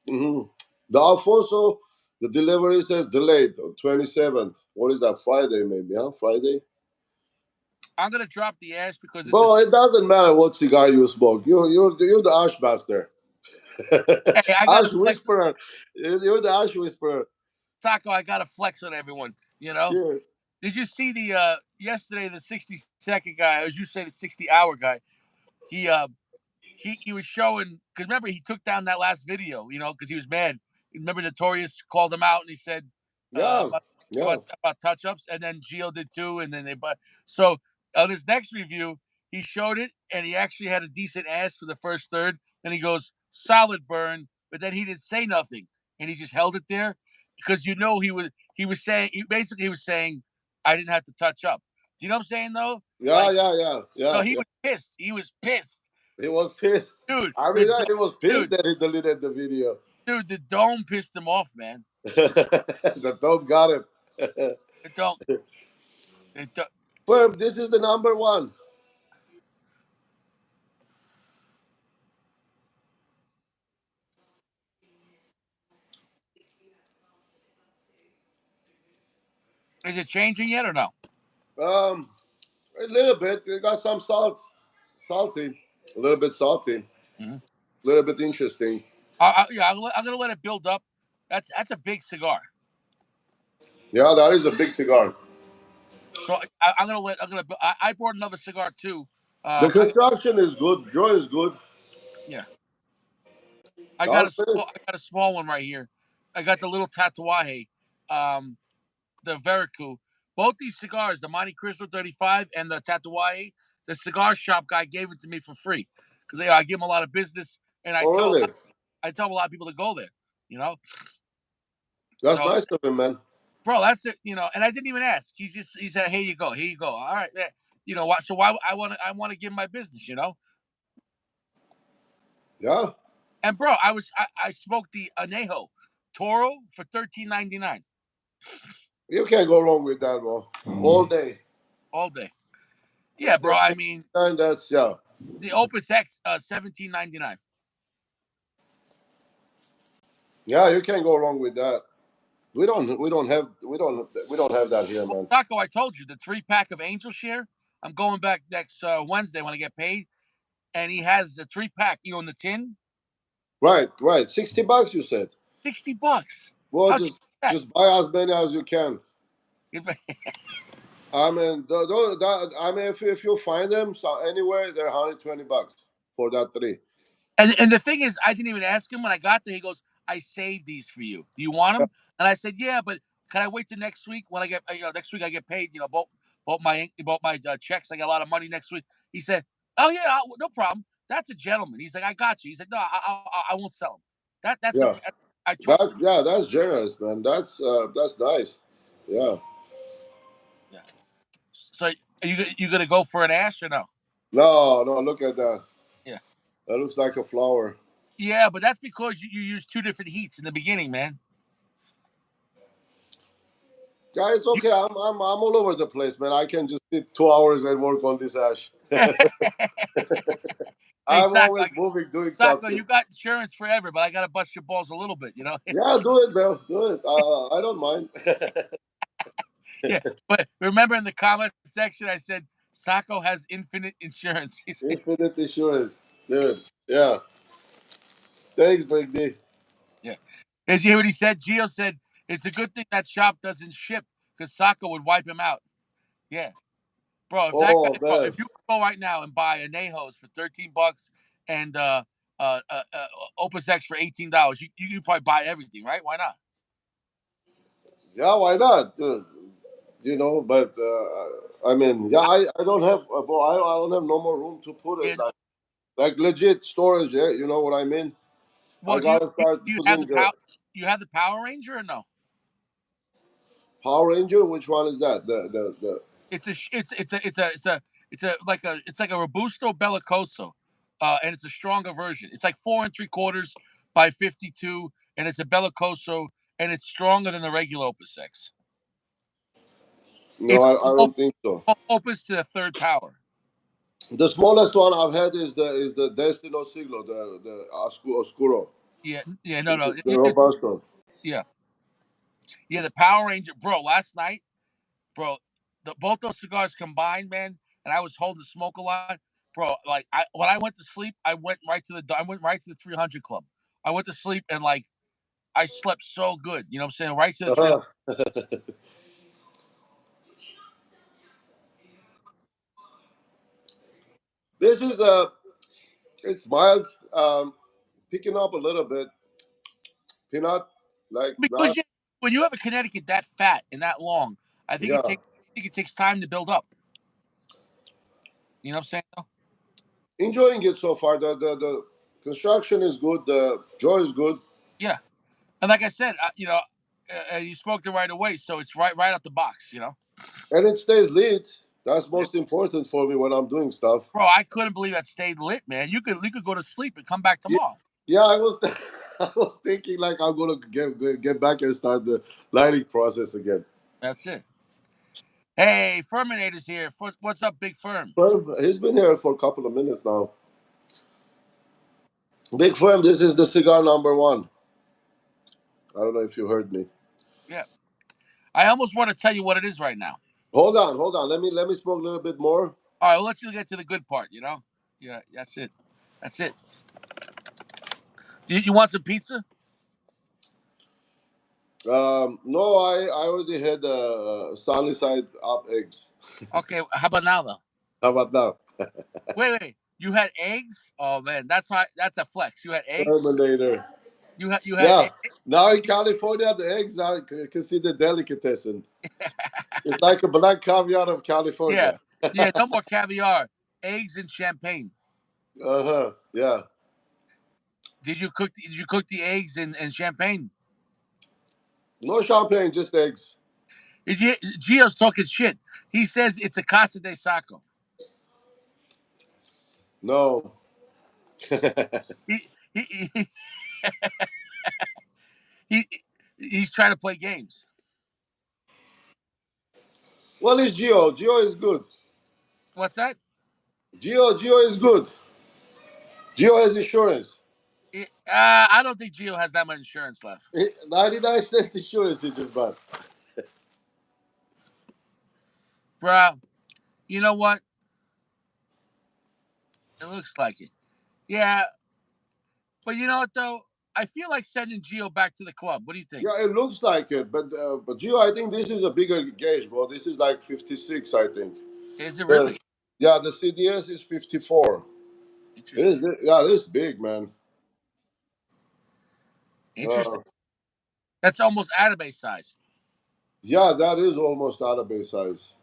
hmm The Alfonso, the delivery says delayed on 27th. What is that? Friday, maybe? Huh? Friday. I'm gonna drop the ash because it's a. Bro, it doesn't matter what cigar you smoke. You're the ash master, Hey, I ash gotta flex, whisperer. You're the ash whisperer. Taco. I gotta flex on everyone. You know. Yeah. Did you see the yesterday the 60-second guy, as you say the 60-hour guy? He he was showing because remember he took down that last video, because he was mad. Remember Notorious called him out and he said Yeah. about Yeah. touch ups, and then Gio did too, and then they but so on his next review he showed it and he actually had a decent ass for the first third. Then he goes solid burn, but then he didn't say nothing and he just held it there because he he was saying he was saying I didn't have to touch up. Do you know what I'm saying though? Yeah, yeah. So he Yeah. was pissed. He was pissed, He was pissed. dude. I mean, he was pissed that he deleted the video. Dude, the dome pissed him off, man. The dome got him. The dome. Well, this is the number one. Is it changing yet or no? A little bit. It got some salty, a little bit salty, a little bit interesting. Yeah, I'm gonna let it build up. That's a big cigar. Yeah, that is a big cigar. So I brought another cigar too. The construction is good. Joy is good. Yeah, I got That's it. a small one right here. I got the little Tatuaje, the Vericu. Both these cigars, the Montecristo 35 and the Tatuaje, the cigar shop guy gave it to me for free because I give him a lot of business, and Oh, really? I tell a lot of people to go there. You know, That's so nice of him, man. bro, that's it. You know, and I didn't even ask. He said, here you go, here you go. All right, yeah. You know what? So why I want to give my business. You know. Yeah. And bro, I smoked the Anejo Toro for $13.99 You can't go wrong with that, bro. All day. all day. Yeah, bro. I mean, And that's yeah. the Opus X $17.99. Yeah, you can't go wrong with that. We don't have that here, man. Taco, I told you the 3-pack of Angel Share. I'm going back next Wednesday when I get paid, and he has the 3-pack. You know, in the tin. Right. $60, you said. $60. Well, How cheap is that? just buy as many as you can. I mean, if you find them anywhere, they're $120 for that 3. And the thing is, I didn't even ask him when I got there. He goes, "I saved these for you. Do you want them?" And I said, "Yeah, but can I wait till next week when I get next week I get paid? You know, both my checks. I got a lot of money next week." He said, "Oh yeah, no problem. That's a gentleman." He's like, "I got you." He said, "No, I won't sell them." Yeah, I trust him. that's generous, man. That's nice. Yeah. Yeah. So are you gonna go for an ash or no? No, look at that. Yeah. That looks like a flower. Yeah, but that's because you use 2 different heats in the beginning, man. Yeah, it's okay. I'm all over the place, man. I can just sit 2 hours and work on this ash. Hey, I'm always moving, doing Sacco, something. you got insurance forever, but I gotta bust your balls a little bit, you know. Yeah, do it, Bill. Do it. I don't mind. Yeah, but remember in the comment section, I said Sacco has infinite insurance. Infinite insurance. Dude. Yeah. Thanks, Big D. Yeah. Did you hear what he said? Gio said it's a good thing that shop doesn't ship because Sacco would wipe him out. Yeah, bro. If that guy, Oh, man. if you go right now and buy a Nejos for $13 and Opus X for $18, you probably buy everything, right? Why not? Yeah, why not? Dude, but I mean, yeah, I don't have, bro, I don't have no more room to put it Yeah. like legit storage. Yeah, you know what I mean? I Well, gotta start you have using the power? You have the Power Ranger or no? Power Ranger. Which one is that? The It's like a Robusto Bellicoso, and it's a stronger version. It's like 4 3/4 by 52, and it's a Bellicoso, and it's stronger than the regular Opus X. No, It's I don't think so. Opus to the third power. The smallest one I've had is the Destino Siglo, the Oscuro, Yeah, no, the Robusto. yeah, yeah. The Power Ranger, bro. Last night, bro, both those cigars combined, man, and I was holding the smoke a lot, bro. Like when I went to sleep, I went right to the 300 Club. I went to sleep and like I slept so good. You know what I'm saying? Right to the 300. Uh-huh. This is it's mild, picking up a little bit. Peanut, like that. Because when you have a Connecticut that fat and that long, Yeah. I think it takes time to build up. You know what I'm saying? Enjoying it so far. The construction is good. The joy is good. Yeah. And like I said, You smoked it right away, so it's right out the box. and it stays lit. That's most important for me when I'm doing stuff. Bro, I couldn't believe that stayed lit, man. You could go to sleep and come back Yeah, tomorrow. yeah, I was I was thinking like I'm gonna get back and start the lighting process again. That's it. Hey, Ferminator's here. What's up, Big Firm? Well, he's been here for a couple of minutes now. Big Firm, this is the cigar number one. I don't know if you heard me. Yeah. I almost want to tell you what it is right now. Hold on. Let me smoke a little bit more. All right, we'll let you get to the good part. Yeah, that's it. That's it. You want some pizza? No, I already had sunny side up eggs. Okay, how about now, though? How about now? Wait. You had eggs? Oh, man, that's a flex. You had eggs? Terminator. You had Yeah. eggs? Now in California, the eggs are considered delicatessen. It's like a black caviar of Yeah. California. Yeah, no more caviar. Eggs and champagne. Uh huh. Yeah. Did you cook the eggs and champagne? No champagne, just eggs. Gio's talking shit. He says it's a Casa de Saco. No. He he, he, he he's trying to play games. What is Geo? Geo is good. What's that? Geo is good. Geo has insurance. I don't think Gio has that much insurance left. 99 cents insurance he just bought. Bruh, you know what? It looks like it. Yeah, but you know what though? I feel like sending Gio back to the club. What do you think? Yeah, it looks like it, but Geo, I think this is a bigger gauge, bro. This is like 56, I think. Is it really? Yes. Yeah, the CDS is 54. Interesting. Yeah, this is big, man. Interesting. Uh, That's almost Atabase size. yeah, that is almost database size.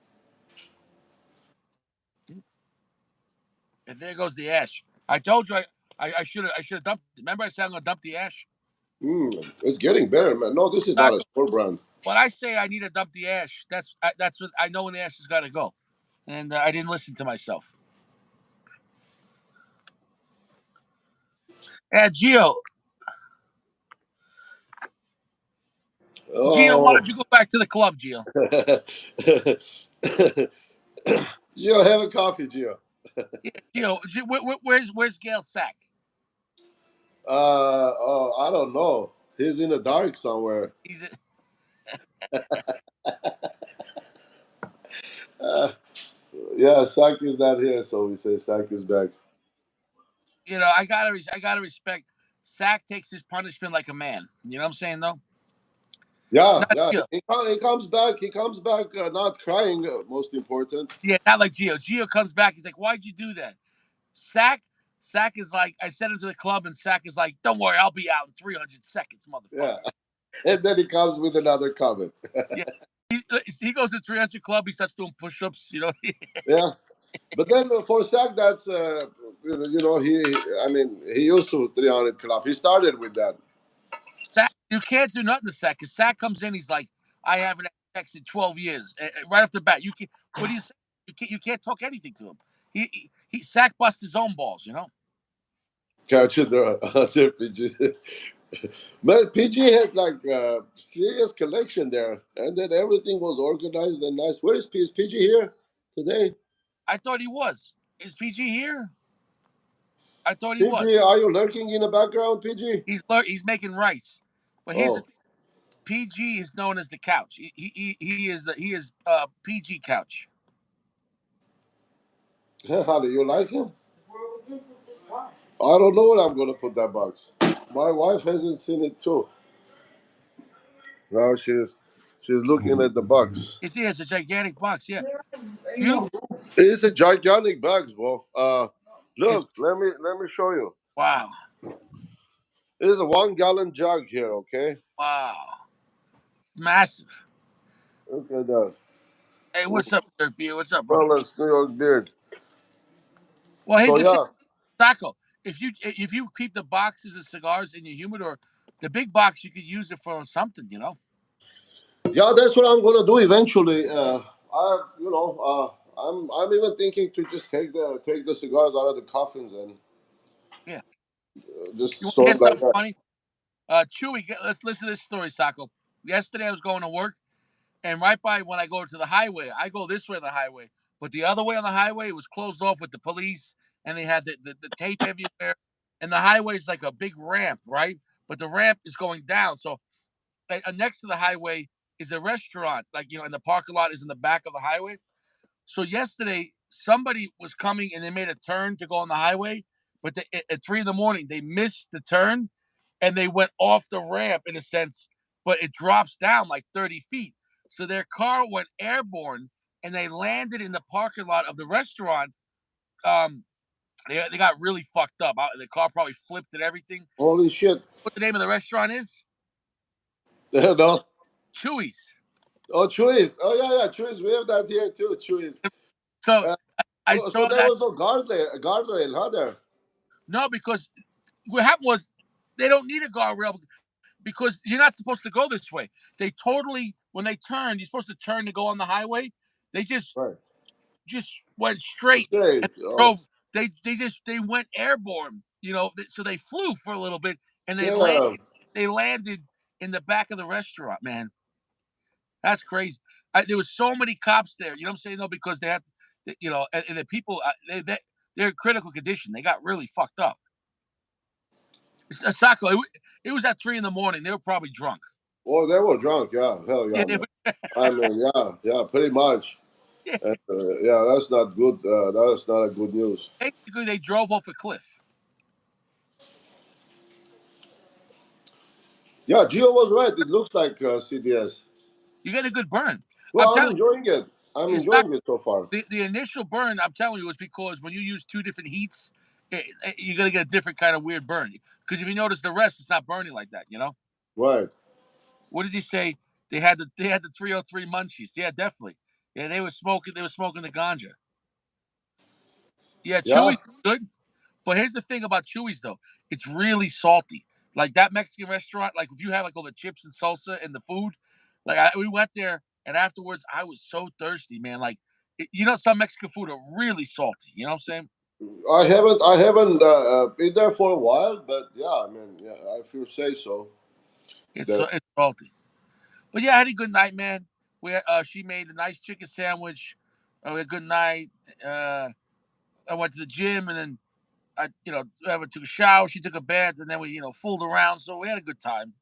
And there goes the ash. I told you I should have dumped it. Remember I said I'm gonna dump the ash? It's getting better, man. No, this is I not a know. store brand. When I say I need to dump the ash, that's what I know when the ash has got to go. And I didn't listen to myself. Yeah, Gio, why Oh. don't you go back to the club, Gio? Gio, have a coffee, Gio. Yeah, where's Gail Sack? Oh, I don't know. He's in the dark somewhere. He's Uh, yeah, Sak is not here, so we say Sak is back. I gotta respect. Sack takes his punishment like a man. You know what I'm saying though? Yeah, Not yeah. Gio. He comes back. He comes back, not crying. Most important. Yeah, not like Gio. Gio comes back. He's like, "Why'd you do that?" Sack. Sack is like, I sent him to the club, and Sack is like, "Don't worry, I'll be out in 300 seconds, Yeah, motherfucker." and then he comes with another comment. Yeah, he goes to 300 club. He starts doing push-ups. Yeah, but then for Sak, that's he. I mean, he used to 300 club. He started with that. Sack, you can't do nothing to Sack because Sack comes in. He's like, "I haven't had sex in 12 years." Right off the bat, you can. What do you say? You can't talk anything to him. Sack busts his own balls. Catch it, the PG. Man, PG had like serious collection there, and then everything was organized and nice. Where is PG here today? I thought he was. Is PG here? I thought he PG, was. are you lurking in the background, PG? He's making rice. But here's the Oh, thing. PG is known as the couch. He is PG couch. how do you like him? I don't know what I'm gonna put that box. My wife hasn't seen it too. Now she's looking at the box. You see, it's a gigantic box. Yeah, beautiful. It's a gigantic box, bro. It's, Look, let me show you. wow, It's a 1 gallon jug here, okay? wow, massive. Look at that. Hey, what's up, Dirk Beer? What's up, bro? Fellas, New York beard. Well, here's So the thing, yeah, Taco. If you keep the boxes of cigars in your humidor, the big box you could use it for something. Yeah, that's what I'm gonna do eventually. I'm even thinking to just take the cigars out of the coffins and Yeah. just You want to store hear it like something that. funny? Chewy, let's listen to this story, Sacco. Yesterday I was going to work, and right by when I go to the highway, I go this way on the highway, but the other way on the highway was closed off with the police, and they had the tape everywhere. And the highway is like a big ramp, right? But the ramp is going down. So next to the highway is a restaurant, like and the parking lot is in the back of the highway. So yesterday, somebody was coming and they made a turn to go on the highway, but at 3 in the morning they missed the turn, and they went off the ramp in a sense, but it drops down like 30 feet. So their car went airborne, and they landed in the parking lot of the restaurant. Um, they got really fucked up. The car probably flipped and everything. Holy shit! What the name of the restaurant is? No. Chewy's. Oh, Chewy's. Oh yeah, yeah, Chewy's. We have that here too, Chewy's. So Uh, I so saw there that. was no guardrail, huh? There. No, because what happened was they don't need a guardrail because you're not supposed to go this way. They totally, when they turn, you're supposed to turn to go on the highway. They Right. just went straight and Straight. Oh, drove. They went airborne. So they flew for a little bit, and damn. they landed in the back of the restaurant. Man, that's crazy. There was so many cops there. You know what I'm saying? No, because they have, and the people they're in critical condition. They got really fucked up. Sacco, it was at 3 in the morning. They were probably drunk. Oh, they were drunk. Yeah. Hell Yeah, yeah, man. I mean, yeah, yeah, pretty much. yeah. And, yeah, that's not good. That is not a good news. Basically, they drove off a cliff. Yeah, Gio was right. It looks like CDS. You get a good burn. I'm Well, I'm telling enjoying it. I'm you, it's not enjoying it so far. the initial burn. I'm telling you, is because when you use two different heats, you're gonna get a different kind of weird burn. Because if you notice the rest, it's not burning like that. Right. What did he say? They had the 303 munchies. Yeah, definitely. Yeah, they were smoking. They were smoking the ganja. Yeah, Yeah. Chewy's good. But here's the thing about Chewy's though, it's really salty. Like that Mexican restaurant, like if you have like all the chips and salsa and the food, like we went there and afterwards I was so thirsty, man. Like some Mexican food are really salty. You know what I'm saying? I haven't been there for a while, but yeah, I mean, yeah, if you say so. That It's salty. But yeah, I had a good night, man. She made a nice chicken sandwich. We had a good night. I went to the gym and then I took a shower. She took a bath and then we fooled around. So we had a good time.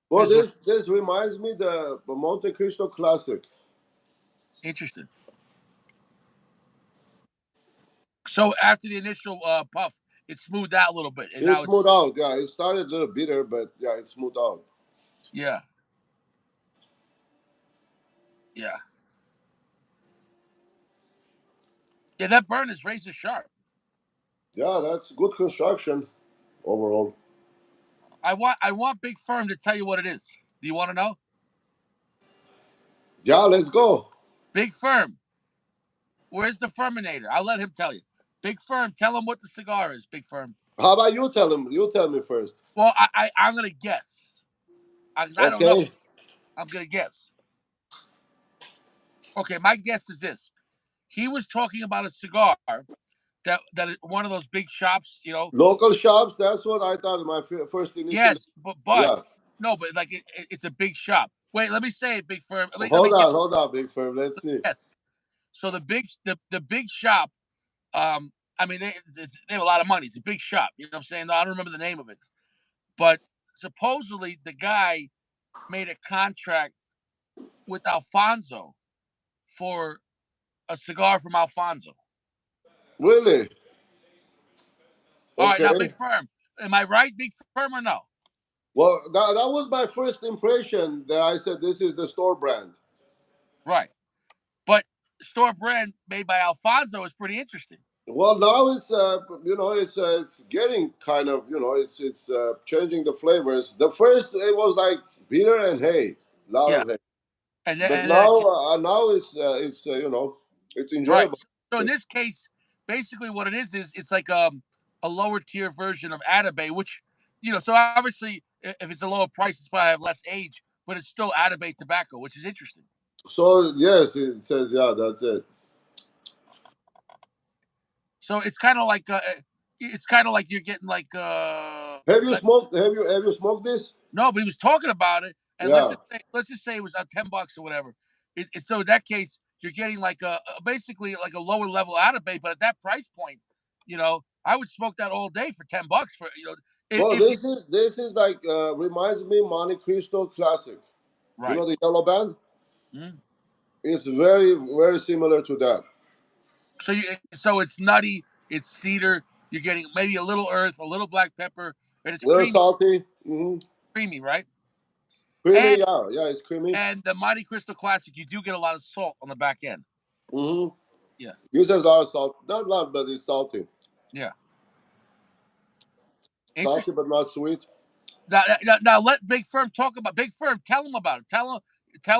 well, Here's what this reminds me the Montecristo Classic. interesting. So after the initial puff, it smoothed out a little bit, and It now it's smoothed out. Yeah, it started a little bitter, but yeah, it smoothed out. yeah, yeah, yeah. That burn is razor sharp. Yeah, that's good construction overall. I want Big Firm to tell you what it is. Do you want to know? Yeah, let's go. Big Firm, where's the Firminator? I'll let him tell you. Big Firm, tell him what the cigar is. Big Firm. How about you tell him? You tell me first. Well, I'm gonna guess. 'Cause I don't know. Okay. I'm gonna guess. Okay, my guess is this. He was talking about a cigar that one of those big shops. Local shops. That's what I thought. My first initial. Yes, but Yeah. no, but like it's a big shop. Wait, let me say it, Big Firm. Let me Hold on, big firm. Let's see. guess. So the big shop. I mean they have a lot of money. It's a big shop. You know what I'm saying? No, I don't remember the name of it, but supposedly the guy made a contract with Alfonso for a cigar from Alfonso. Really? All right, now Okay. Big Firm. Am I right, Big Firm, or no? Well, that was my first impression that I said this is the store brand. Right, but store brand made by Alfonso is pretty interesting. Well, now it's getting kind of it's changing the flavors. The first it was like bitter and hay, lot Yeah, of hay. But and then it now it's right. enjoyable. So in this case, basically what it is it's like a lower tier version of Atabay, which so obviously if it's a lower price, it's probably have less age. but it's still Atabey tobacco, which is interesting. So yes, it says that's it. So it's kind of like you're getting like Have you smoked? Have you smoked this? no, but he was talking about it, and Yeah. let's just say it was $10 or whatever. So in that case, you're getting like basically like a lower level Atabey, but at that price point, I would smoke that all day for $10 for Well, if you this is like reminds me Montecristo Classic. You right. know the yellow band? Mhm. It's very very similar to that. So it's nutty, it's cedar. You're getting maybe a little earth, a little black pepper, and it's Little salty. creamy, right? Creamy, And yeah, it's creamy. the Mighty Crystal Classic, you do get a lot of salt on the back end. Mm-hmm. Yeah, Uses a lot of salt. Not a lot, but it's salty. yeah. Salty Interesting. but not sweet. Now let Big Firm talk about Big Firm. Tell him about it. Tell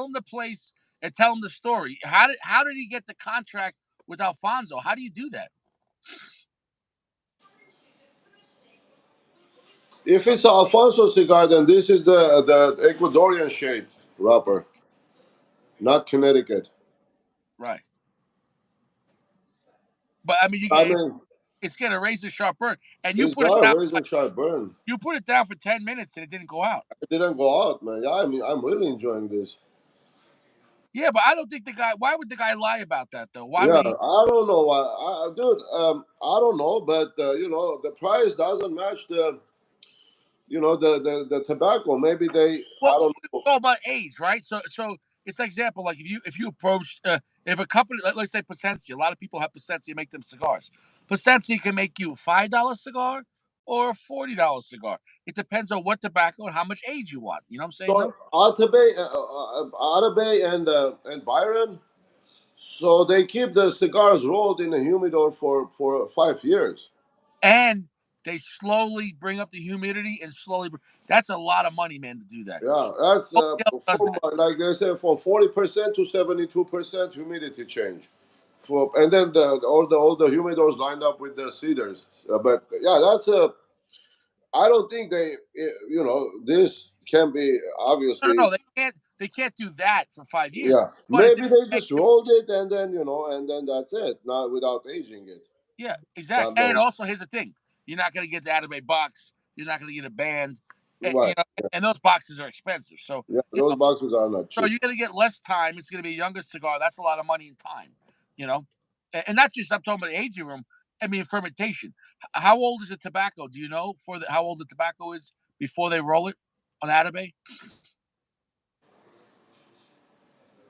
him the place and tell him the story. How did he get the contract with Alfonso? How do you do that? If it's Alfonso cigar, then this is the Ecuadorian shade wrapper, not Connecticut. Right. But I mean, I mean, it's getting a razor sharp burn, and it's got a razor sharp burn. you put it down for 10 minutes and it didn't go out. It didn't go out, man. Yeah, I mean, I'm really enjoying this. Yeah, but I don't think the guy. Why would the guy lie about that though? Why Yeah, would he? I don't know why, dude. I don't know, but the price doesn't match the tobacco. Maybe they, Well, I don't it's know. all about age, right? So it's an example. Like if you approach if a company, let's say Pacencia, a lot of people have Pacencia make them cigars. Pacencia can make you a $5 cigar or a $40 cigar. It depends on what tobacco and how much age you want. You know what I'm saying? So No. Atabey and Byron. So they keep the cigars rolled in a humidor for 5 years. And they slowly bring up the humidity and slowly. That's a lot of money, man, to do that. Yeah, that's Nobody else does from that. like they say from 40% to 72% humidity change. And then all the humidors lined up with the cedars. But yeah, that's a. I don't think this can be No, no, obviously. no. They can't do that for 5 years. Yeah, But maybe they hey, just rolled it and then that's it. Not without aging it yeah, that exactly. And long. also, here's the thing: you're not going to get the Atabey box. You're not going to get a band. Right. And those boxes are expensive. So Yeah, you those know, boxes are not so cheap. you're going to get less time. It's going to be a younger cigar. That's a lot of money and time. You know, and not just I'm talking about the aging room. I mean fermentation. How old is the tobacco? Do you know how old the tobacco is before they roll it on Atabey?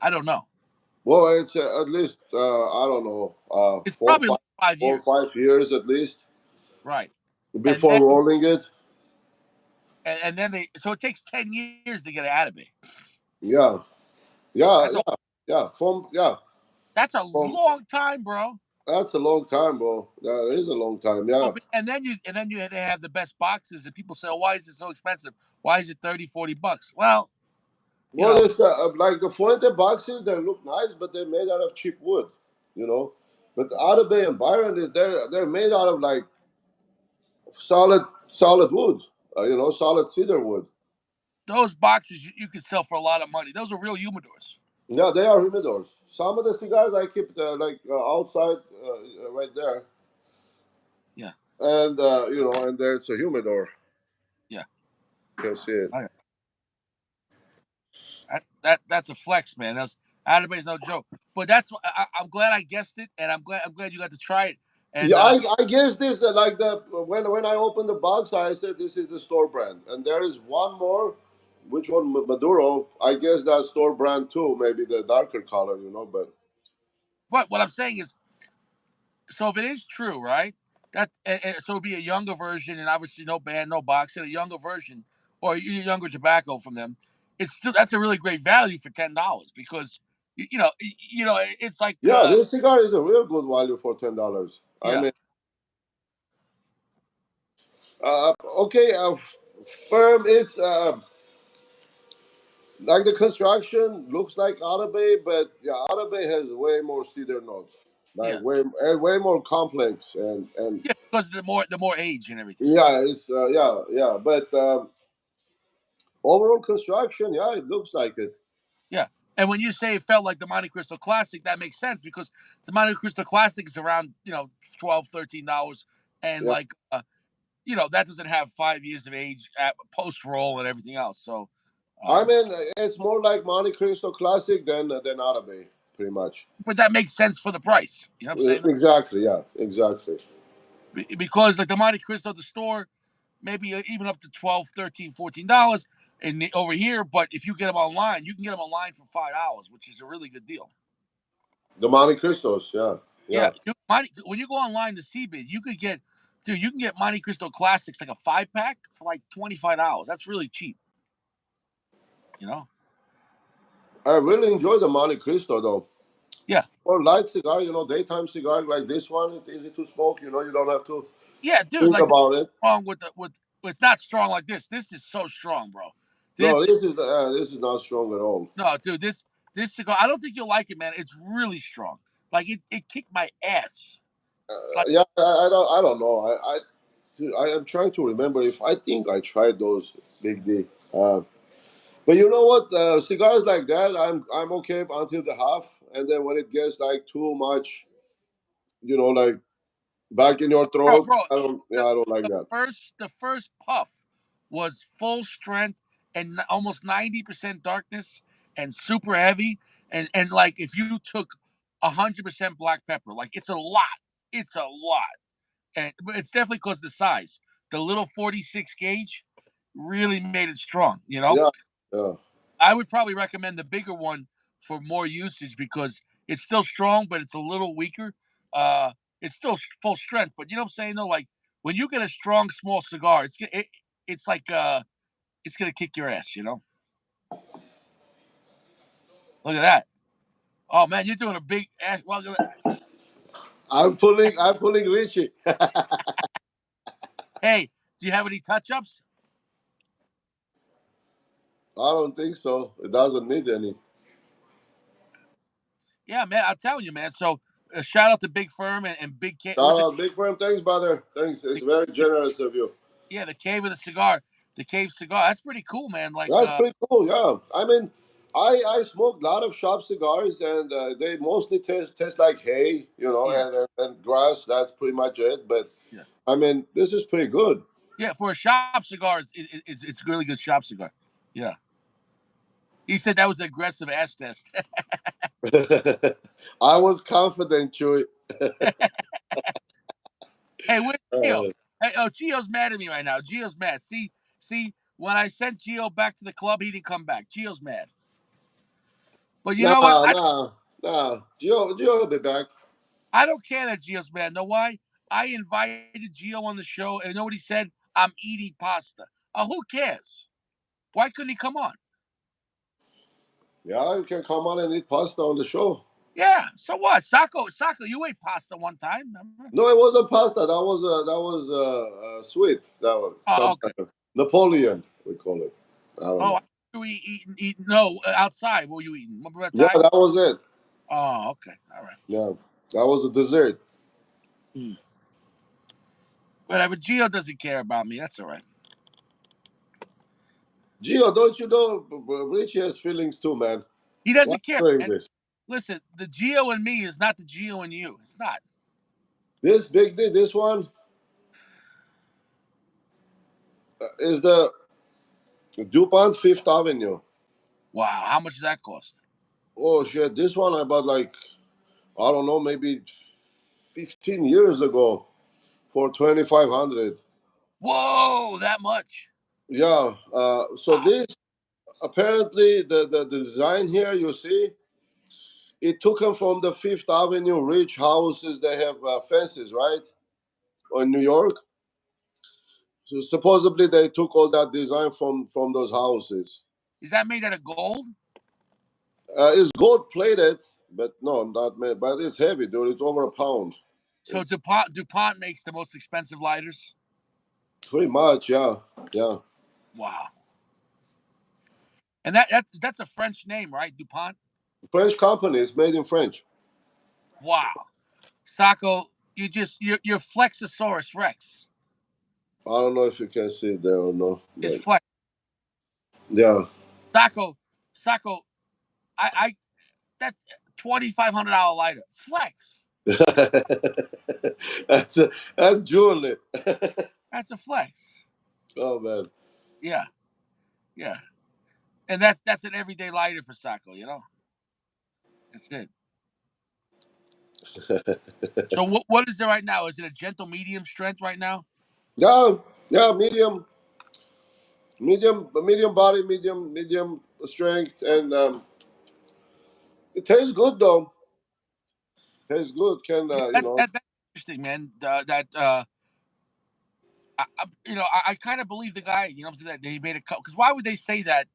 I don't know. Well, it's at least I don't know, It's probably like 5 years, 4 or 5 years at least right? And before then rolling it. and then they so it takes 10 years to get an Atabey. Yeah, yeah, That's a yeah, yeah. that's a From long time, bro. that's a long time, bro. That is a long time. Yeah. So, and then they have the best boxes, and people say, oh, "Why is it so expensive? Why is it 30, $40?" Well, you Well, know, it's like the Fuente boxes. They look nice, but they're made out of cheap wood. You know, but Atabey and Byron, they're made out of like solid wood. Solid cedar wood. those boxes you could sell for a lot of money. Those are real humidors. Yeah, they are humidors. Some of the cigars I keep outside, right there, Yeah, and and there's a humidor. yeah. You can see it. I, that's a flex, man. That's Atabey's no joke. But I'm glad I guessed it, and I'm glad you got to try it. And Yeah, I guess this like the when I opened the box, I said this is the store brand, and there is one more, which one Maduro. I guess that store brand too, maybe the darker color, but what I'm saying is, so if it is true, right? So it'd be a younger version, and obviously no band, no box, and a younger version or younger tobacco from them. That's a really great value for $10 because it's like yeah, this cigar is a real good value for $10. I yeah, mean, okay, firm. It's like the construction looks like Atabey, but yeah, Atabey has way more cedar notes, like yeah, way more complex and yeah, because the more age and everything. yeah, it's yeah, yeah, but. Overall construction, yeah, it looks like it. Yeah. And when you say it felt like the Montecristo Classic, that makes sense because the Montecristo Classic is around, $12, $13. And Yeah. like, that doesn't have 5 years of age at post roll and everything else. So, I um, mean, it's more like Montecristo Classic than Arabe, pretty much. but that makes sense for the price. You know what I'm saying? Exactly, yeah, exactly. Because like the Montecristo, the store, maybe even up to 12, 13, $14 over here. But if you get them online, you can get them online for $5, which is a really good deal. The Montecristos, yeah, Yeah, yeah. when you go online to CBIT, you can get Montecristo Classics like a 5 pack for like $25. That's really cheap. You know? I really enjoy the Montecristo though. Yeah, Or light cigar, daytime cigar like this one. It's easy to smoke. You don't have to yeah, dude. think Like about it. strong with the with. It's not strong like this. This is so strong, bro. No, This this is not strong at all. no, dude. This cigar. I don't think you'll like it, man. It's really strong. Like it kicked my ass. Like Yeah, I don't know. Dude, I am trying to remember if I think I tried those Big D. But you know what? Cigars like that, I'm okay until the half, and then when it gets like too much, like back in your bro, throat, bro. I don't like that. The first puff was full strength and almost 90% darkness and super heavy. And like if you took 100% black pepper, like it's a lot. It's a lot. But it's definitely because of the size. The little 46 gauge really made it strong. Yeah, yeah. I would probably recommend the bigger one for more usage because it's still strong, but it's a little weaker. Uh, it's still full strength, but you know what I'm saying? No, like when you get a strong small cigar, it's like it's gonna kick your ass. Look at that. Oh man, you're doing a big ass. Well, I'm pulling Richie. hey, do you have any touch ups? I don't think so. It doesn't need any. Yeah, man, I'm telling you, man. So shout out to Big Firm and Big K. Shout Was it? out, big firm. Thanks, brother. Thanks. It's very generous of you. Yeah, the Cave of the Cigar, the Cave cigar. That's pretty cool, man. Like, That's pretty cool. Yeah. I mean, I smoked a lot of shop cigars, and they mostly taste like hay, yeah, and grass. That's pretty much it. But yeah. I mean, this is pretty good. Yeah, for a shop cigar, it's a really good shop cigar. Yeah, he said that was an aggressive ass test. I was confident, Chewy. Hey, where's Gio? Uh, Hey, oh, Gio's mad at me right now. Gio's mad. See, when I sent Gio back to the club, he didn't come back. Gio's mad. But you nah, know what? nah. Gio will be back. I don't care that Gio's mad. Know why? I invited Gio on the show, and you know what he said? I'm eating pasta. Who cares? Why couldn't he come on? Yeah, you can come on and eat pasta on the show. Yeah. So what? Sacco, you ate pasta one time. Remember? No, it wasn't pasta. That was sweet. That was Oh, some okay. Napoleon, we call it. I don't Oh, know. I thought you were eating. No, outside. What were you eating? Remember that Yeah, time? that was it. Oh, okay. All right. Yeah, that was a dessert. Hmm. Whatever. Gio doesn't care about me. That's all right. Gio, don't you know Richie has feelings too, man? He Why doesn't care, doing man. this? Listen, the Gio and me is not the Gio and you. It's not. This big D, this one is the DuPont Fifth Avenue. Wow. How much does that cost? Oh shit, this one I bought like I don't know, maybe 15 years ago for 2,500. Whoa, that much. Yeah. So Wow. this apparently the design here you see it took them from the Fifth Avenue rich houses. They have fences, right? In New York. So supposedly they took all that design from those houses. Is that made out of gold? It's gold plated, but no, not made. But it's heavy, dude. It's over a pound. So It's DuPont makes the most expensive lighters. pretty much, yeah, yeah. Wow. And that's a French name, right? DuPont. French company. It's made in French. Wow. Sacco, you're Flexosaurus Rex. I don't know if you can see it there or no, Is but flex. Yeah. Sacco, I that's $2,500 lighter. Flex. that's that's jewelry. That's a flex. Oh man. Yeah, yeah. And that's an everyday lighter for Sacco, you know? That's it. So what is it right now? Is it a gentle medium strength right now? Yeah, yeah, medium body, medium strength, and it tastes good though. Tastes good. Can Yeah, you know? that's interesting, man. I kind of believe the guy. You know, that he made a cut. Because why would they say that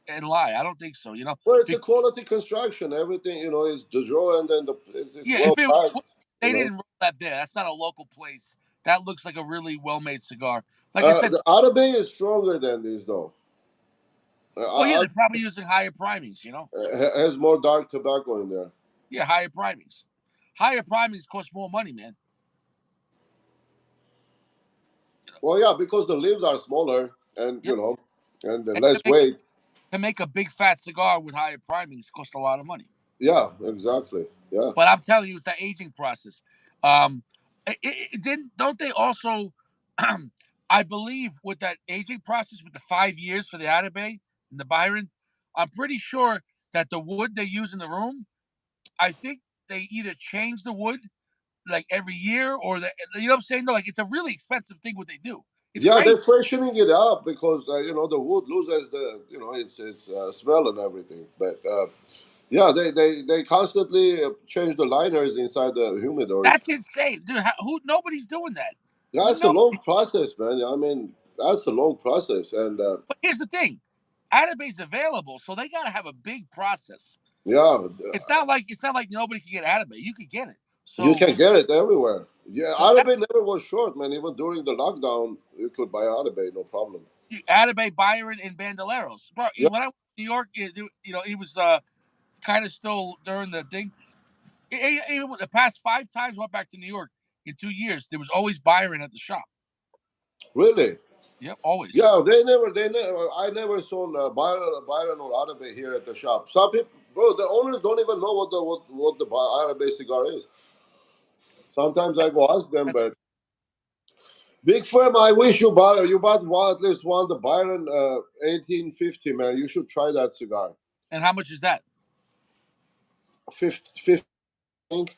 and lie? I don't think so. You know, Well, it's a because, quality construction. Everything is the draw, and then it's yeah, well if it packed. You they know, didn't roll that there, that's not a local place. That looks like a really well made cigar. Like I said, the Arabe is stronger than this though. well, yeah, they're probably using higher primings. You know, Has more dark tobacco in there. yeah, higher primings. Higher primings cost more money, man. Well, yeah, because the leaves are smaller and Yep. and the And less weight. to make a big fat cigar with higher primings costs a lot of money. Yeah, exactly. Yeah. But I'm telling you, it's the aging process. Um, it didn't. Don't they also? I believe with that aging process, with the 5 years for the Atabey and the Byron, I'm pretty sure that the wood they use in the room, I think they either change the wood like every year, or you know what I'm saying? No, like it's a really expensive thing what they do. It's Yeah, crazy. they're freshening it up because the wood loses the its smell and everything. But yeah, they constantly change the liners inside the humidors. That's insane, dude. Who? Nobody's doing that. That's a No. long process, man. I mean, that's a long process, and But here's the thing: Atabey's available, so they got to have a big process. yeah, It's not like nobody can get Atabey. You could get it. you So can get it everywhere. Yeah, so Arabe never was short, man. Even during the lockdown, you could buy Arabe, no problem. Atabey, Byron, and Bandoleros, bro. Yeah, When I went to New York, it was kind of still during the thing. The past 5 times I went back to New York in 2 years, there was always Byron at the shop. really. Yep, always. Yeah, they never. I never saw Byron or Arabe here at the shop. Some people, bro, the owners don't even know what the Arabe cigar is. Sometimes I go ask them, That's but big firm. I wish you bought one at least one the Byron 1850, man. You should try that cigar. and how much is that? 50, I think.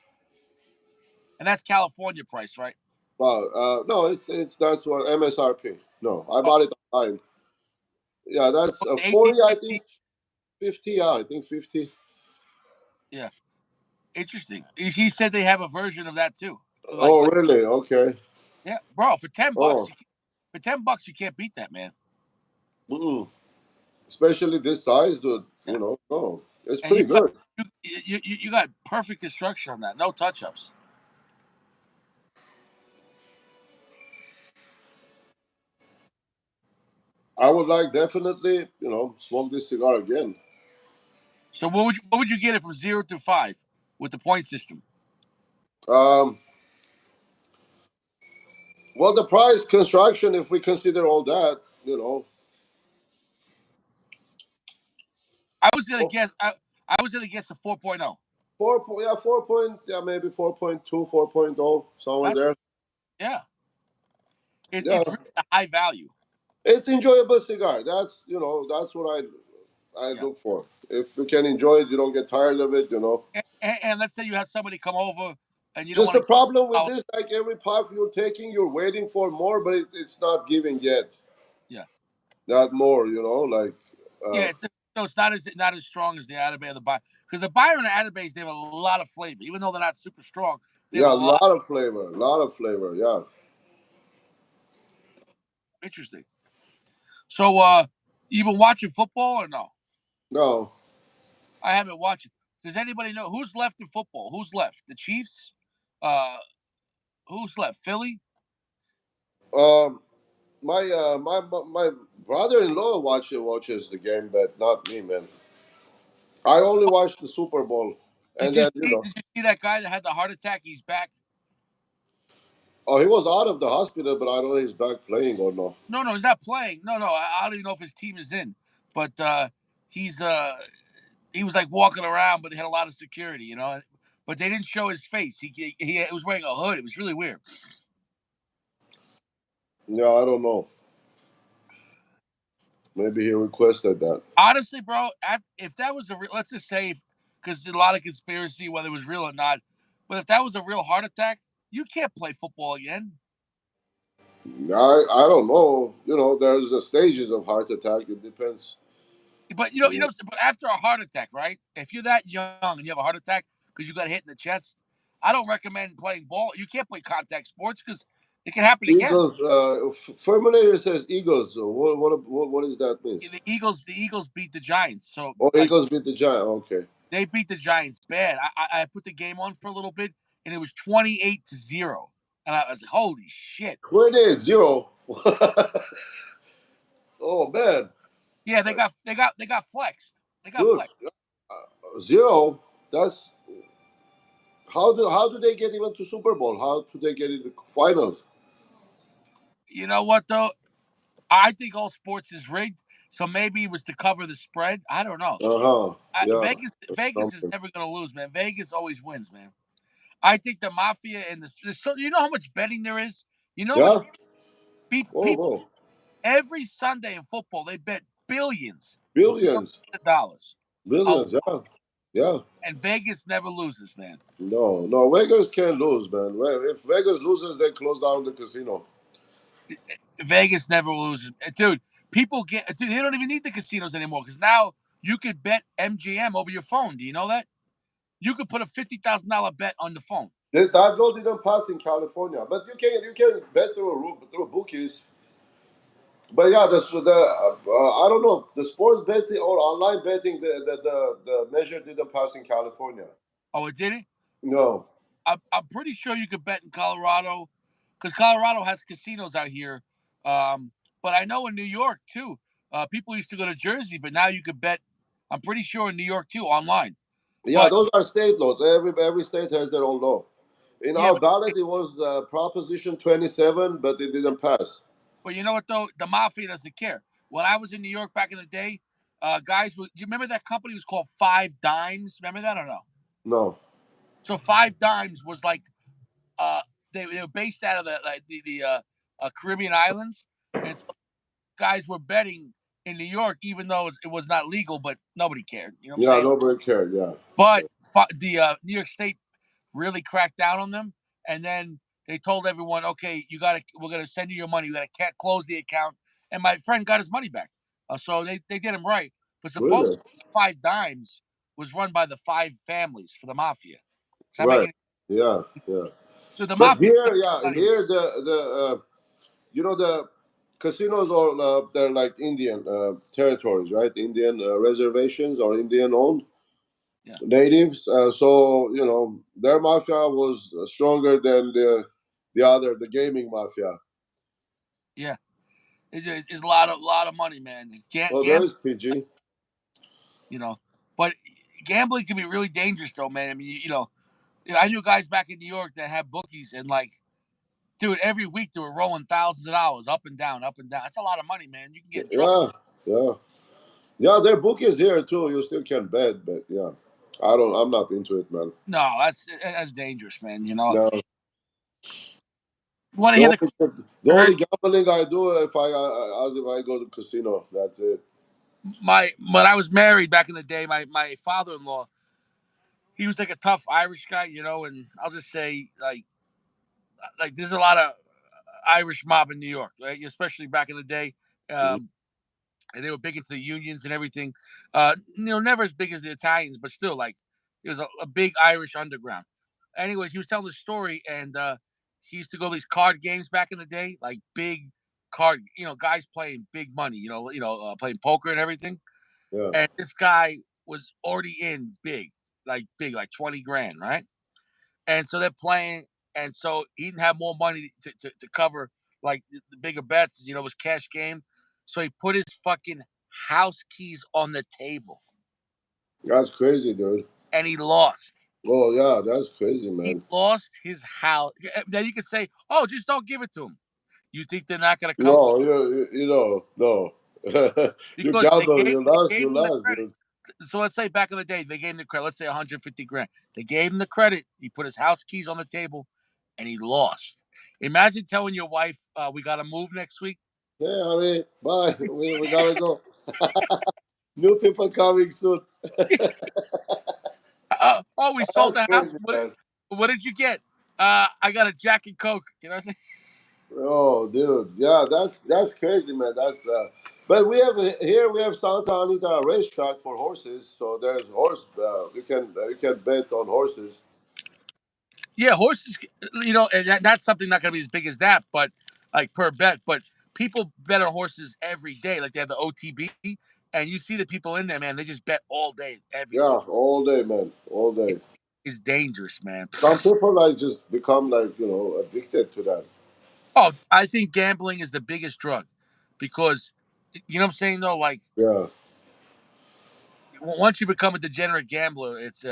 And that's California price, right? Well, no, it's that's what MSRP. No, I Oh, bought it online. Yeah, that's eighteen 40. I fifty. think 50. Yeah, I think 50. Yeah, interesting. He said they have a version of that too. Oh, really? Okay. Yeah, bro. For 10 bucks, Oh. you can't beat that, man. Mm-mm. Especially this size, dude. Yeah, No, it's and pretty good. you got perfect construction on that. No touch ups. I would like definitely, smoke this cigar again. So what would you get it from 0 to 5 with the point system? Um, well, the price, construction, if we consider all that, I was gonna oh, guess. I was gonna guess a 4.0. yeah, 4 point, yeah, maybe 4.2, 4.0, somewhere That, there. yeah, Yeah, it's really a high value. it's enjoyable cigar. That's what I Yeah, look for. If you can enjoy it, you don't get tired of it. and let's say you have somebody come over and you don't Just want the to. problem with Oh, this, like every puff you're taking, you're waiting for more, but it's not giving yet. yeah, Not more, like yeah. uh, So it's not as strong as the Atabey or the Byron, because the Byron and Atabeys, they have a lot of flavor, even though they're not super strong. They have a yeah, a lot. lot of flavor, a lot of flavor. Yeah. Interesting. So you been watching football or no? No. I haven't watched it. Does anybody know who's left in football? Who's left? The Chiefs? Uh, who's left? Philly? Um, my brother-in-law watches the game, but not me, man. I only watch the Super Bowl, and Did you then see? Did you see that guy that had the heart attack? He's back. Oh, he was out of the hospital, but I don't know if he's back playing or not. No, he's not playing. No, I don't even know if his team is in. But he's he was like walking around, but they had a lot of security, you know. But they didn't show his face. He was wearing a hood. It was really weird. Yeah, I don't know. Maybe he requested that. Honestly, bro, if that was let's just say, because there's a lot of conspiracy whether it was real or not. But if that was a real heart attack, you can't play football again. I don't know. You know, there's the stages of heart attack. It depends. But but after a heart attack, right? If you're that young and you have a heart attack because you got hit in the chest, I don't recommend playing ball. You can't play contact sports because it can happen again. Eagles. Terminator says Eagles. So what does that mean? The Eagles beat the Giants, so Oh, like Eagles beat the Giants. Okay. they beat the Giants bad. I put the game on for a little bit, and it was 28-0, and I was like, holy shit. 28-0. Oh man, Yeah, they got flexed. They got dude, flexed. zero. That's how do they get even to Super Bowl? How do they get into finals? You know what though? I think all sports is rigged, so maybe it was to cover the spread. I don't know. Uh huh. Yeah. Vegas is Something. never going to lose, man. Vegas always wins, man. I think the mafia and so you know how much betting there is. You know how much Yeah. Oh people no. every Sunday in football they bet billions, billions Billions. of dollars. Oh, Billions. Yeah. Yeah. and Vegas never loses, man. No. No. Vegas can't lose, man. If Vegas loses, they close down the casino. Vegas never loses, dude. Dude. They don't even need the casinos anymore because now you could bet MGM over your phone. Do you know that? You could put a $50,000 bet on the phone. That law didn't pass in California, but you can bet through bookies. But yeah, I don't know, the sports betting or online betting, the measure didn't pass in California. Oh, it didn't. No. I'm pretty sure you could bet in Colorado because Colorado has casinos out here. But I know in New York too. People used to go to Jersey, but now you could bet. I'm pretty sure in New York too online. Yeah, But those are state laws. Every state has their own law. In yeah, our ballot, it was Proposition 27, but it didn't pass. but you know what though? The mafia doesn't care. When I was in New York back in the day, guys, you remember that company was called Five Dimes? Remember that or no? No. So Five Dimes was like uh, they were based out of the Caribbean islands, and so guys were betting in New York, even though it was not legal, but nobody cared. You know what I'm Yeah, saying? nobody cared. Yeah. But the New York State really cracked down on them, and then they told everyone, "Okay, we're gonna send you your money. You gotta close the account." And my friend got his money back, so they did him right. But Really? supposedly, Five Dimes was run by the five families for the mafia. Does that make Right. any? Yeah. Yeah. So the But mafia here, makes yeah, money. here the casinos are they're like Indian territories, right? Indian reservations or Indian owned Yeah, natives. So their mafia was stronger than the gaming mafia. yeah. It's a lot of money, man. Well, there Gambling, is PG. you know, but gambling can be really dangerous, though, man. I mean, I knew guys back in New York that had bookies, and like, dude, every week they were rolling thousands of dollars up and down, up and down. That's a lot of money, man. You can get in trouble. Yeah, yeah, yeah. Their book is here too. You still can bet, but yeah, I'm not into it, man. No, that's dangerous, man. No, You want to the hear the only the I heard only gambling I do as if I go to casino. That's it. my when I was married back in the day, my father-in-law, he was like a tough Irish guy, and I'll just say like there's a lot of Irish mob in New York, right? Especially back in the day. Mhm. And they were big into the unions and everything. Never as big as the Italians, but still, like, it was a big Irish underground. Anyways, he was telling the story, and he used to go to these card games back in the day, like big card, guys playing big money, playing poker and everything. Yeah, And this guy was already in big, like 20 grand, right? And so they're playing, and so he didn't have more money to cover like the bigger bets. It was cash game. So he put his fucking house keys on the table, that's crazy, dude. and he lost. Oh yeah, that's crazy, He man. lost his house. Then you could say, "Oh, just don't give it to him." You think they're not going to come for No, you know, no. You because gamble, you they lost, gave you him the lost, credit. dude. So let's say back in the day, they gave him the credit. Let's say 150 grand. They gave him the credit. He put his house keys on the table, and he lost. Imagine telling your wife, "We got to move next week." Hey, honey, bye. We gotta go. New people coming soon. Oh, we sold That's the house. crazy, man. What did you get? I got a Jack and Coke. You know what I'm saying? Oh, dude, yeah, that's crazy, man. That's but we have here we have Santa Anita racetrack for horses, so there's horse. You can bet on horses. Yeah, horses. And that's something not going to be as big as that, but like per bet. But people bet on horses every day. Like they have the OTB, and you see the people in there, man. They just bet all day, every day. Yeah, all day, man, all It day. is dangerous, man. Some people like just become like addicted to that. Oh, I think gambling is the biggest drug, because you know what I'm saying though. Like Yeah, once you become a degenerate gambler, it's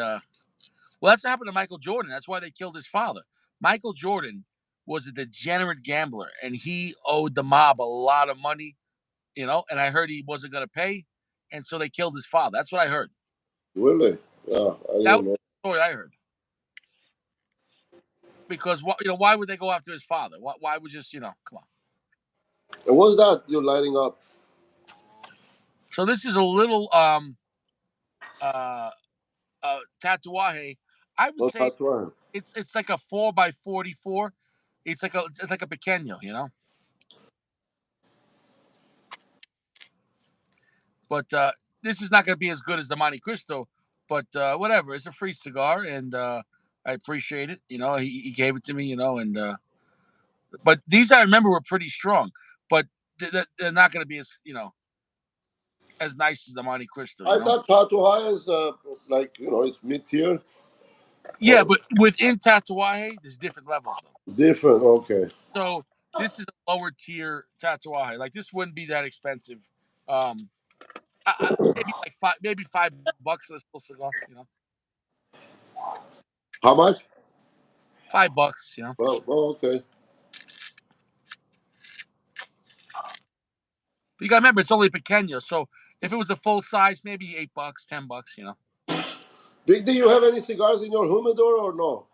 well, that's what happened to Michael Jordan. That's why they killed his father. Michael Jordan was a degenerate gambler, and he owed the mob a lot of money. And I heard he wasn't going to pay, and so they killed his father. That's what I heard. really. Yeah, I That was didn't know. the story I heard. Because why would they go after his father? Why would just come on? And what's that you're lighting up? So this is a little uh tatuaje. I would What's say that one? it's like a 4 by 44. It's like a pequeño. But this is not going to be as good as the Montecristo. But whatever, it's a free cigar, and I appreciate it. He gave it to me. And but these I remember were pretty strong, but they're not going to be as nice as the Montecristo. I thought Tatuaje is like it's mid tier Yeah, or but within Tatuaje, there's different levels though. different. Okay. So this is a lower tier Tatuaje. Like this wouldn't be that expensive. Um, maybe like maybe $5 for this little cigar. How much? $5. Well, okay. But you got to remember, it's only pequeño. So if it was a full size, maybe $8, $10. Big D, you have any cigars in your humidor or no?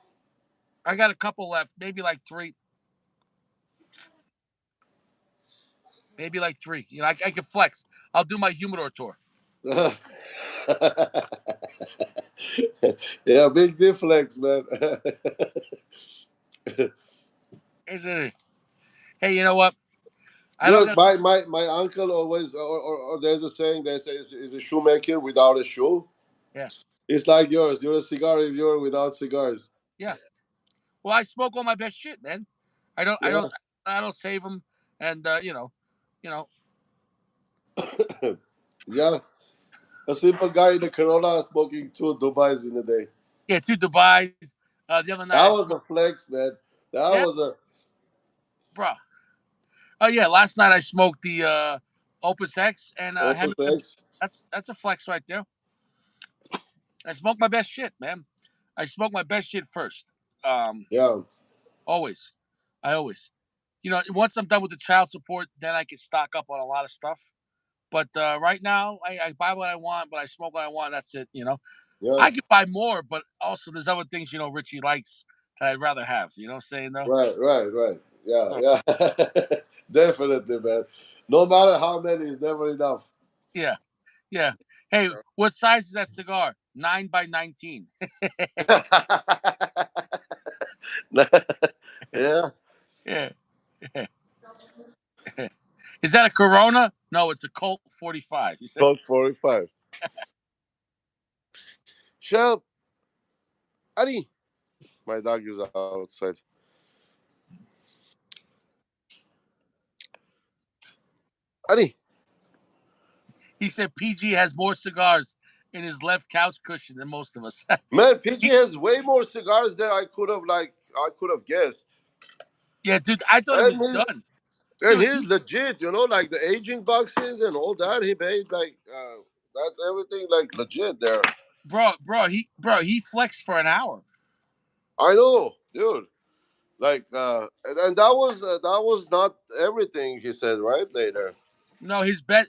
I got a couple left, maybe like three, maybe like three. I can flex. I'll do my humidor tour. Yeah, big deflex, man. Hey, you know what? I don't Dude, got. my uncle always, or there's a saying they say is a shoemaker without a shoe. Yeah, It's like yours. You're a cigar reviewer without cigars. yeah. Well, I smoke all my best shit, man. I don't, I don't, Yeah. I don't save them, and you know, Yeah. A simple guy in a Corona smoking two Dubais in a day. yeah. Two Dubai's. The other night That I was a smoked. flex, man. That Yeah, was a bro. Oh yeah, last night I smoked the Opus X and Opus Heaven. X. That's a flex right there. I smoke my best shit, man. I smoke my best shit first. Um, Yeah. always. I always. Once I'm done with the child support, then I can stock up on a lot of stuff. But right now, I buy what I want, but I smoke what I want. That's it. Yeah. I could buy more, but also there's other things Richie likes that I'd rather have. You know what I'm saying though? Right. Yeah, So yeah. Definitely, man. No matter how many, it's never enough. yeah, yeah. Hey, what size is that cigar? 9 by 19. Yeah. Yeah. Is that a Corona? No, it's a Colt 45. You said? Coke 45. Shell, Ari. My dog is outside. Ari. He said PG has more cigars in his left couch cushion than most of us. Man, PG He- has way more cigars than I could have guessed. yeah, dude, I thought he And was he's done. and Dude, he's legit, like the aging boxes and all that. He made like that's everything like legit there. Bro, he flexed for an hour. I know, dude. Like, and that was not everything he said, right? Later. No, his bet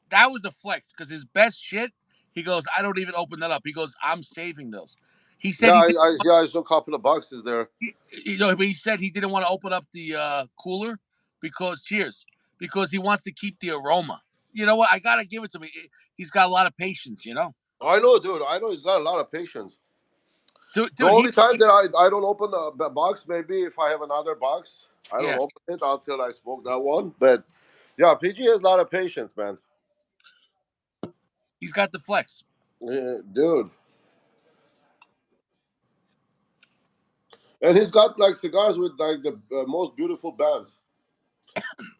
that was a flex because his best shit. He goes, I don't even open that up. He goes, I'm saving those. He said Yeah, he did. I saw a couple of boxes there. But he said he didn't want to open up the cooler because cheers, because he wants to keep the aroma. You know what? I gotta give it to me. He's got a lot of patience. I know, dude. I know he's got a lot of patience. Dude, The dude only time that I don't open a box, maybe if I have another box, I don't yeah, open it until I smoke that one. But yeah, PG has a lot of patience, man. he's got the flex. Dude. And he's got like cigars with like the most beautiful bands.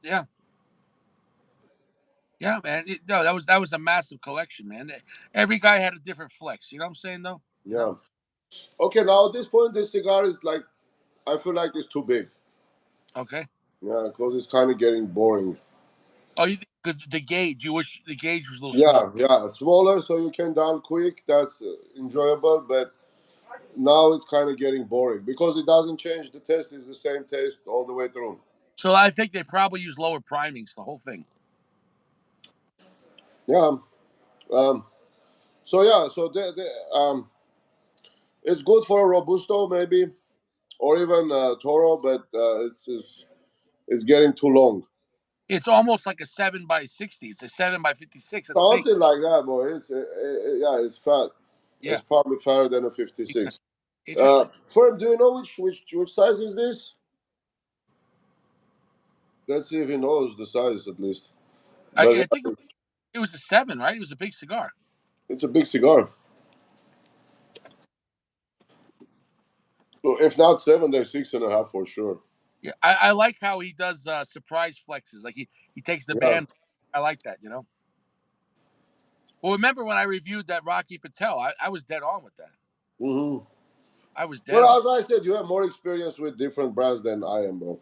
Yeah, yeah, man. No, that was a massive collection, man. Every guy had a different flex. You know what I'm saying, though? Yeah. Okay, now at this point, this cigar is like, I feel like it's too big. Okay. Yeah, because it's kind of getting boring. Oh, you think the gauge? You wish the gauge was a little small. Yeah, yeah, smaller so you can down quick. That's enjoyable, but now it's kind of getting boring because it doesn't change. The taste is the same taste all the way through. So I think they probably use lower primings, the whole thing. Yeah. Um, so yeah, so it's good for a robusto maybe, or even toro, but it's getting too long. It's almost like a 7x60. It's a 7x56. That's big. Something like that, boy. Yeah, it's fat. Yeah. It's probably fatter than a Yeah. 56. Interesting. Firm, do you know which size is this? Let's see if he knows the size at least. But I think it was a 7, right? It was a big cigar. it's a big cigar. So if not seven, then 6.5 for sure. Yeah. I like how he does surprise flexes. Like he takes the Yeah. band. I like that. Well, remember when I reviewed that Rocky Patel? I was dead on with that. hmm I was dead on. Well, as I said, you have more experience with different brands than I am, bro.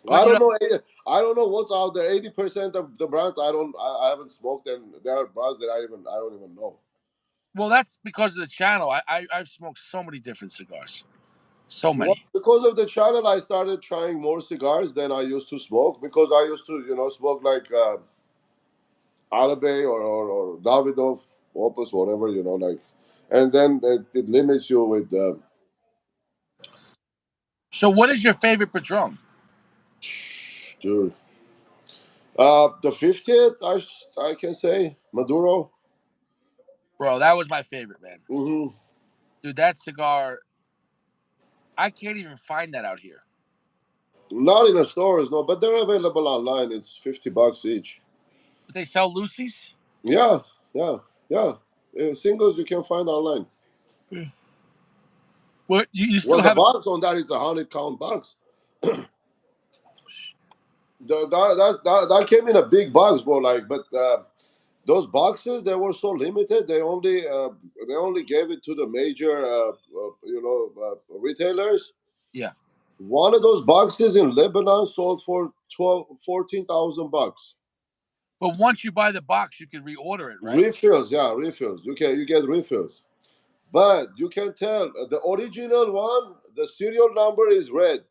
But I don't know. I don't know what's out there. 80% of the brands I don't. I haven't smoked, and there are brands that I don't even know. well, that's because of the channel. I've smoked so many different cigars. So Well, many. because of the channel, I started trying more cigars than I used to smoke because I used to, smoke like Alabay or Davidoff, Opus, whatever, like, and then it limits you with, So, what is your favorite Padron? dude. The 50th, I can say Maduro. Bro, that was my favorite, man. hmm Dude, that cigar, I can't even find that out here. Not in the stores, no, but they're available online. It's $50 each. But they sell Lucy's? Yeah, yeah, yeah. Singles you can find online. What? You Well, still the have it? box on that is a 100 count box. That came in a big box, bro. Like, but those boxes they were so limited. They only gave it to the major, retailers. Yeah. One of those boxes in Lebanon sold for 14,000 bucks. But once you buy the box, you can reorder it, right? Refills, yeah, refills. You get refills, but you can tell the original one. The serial number is red.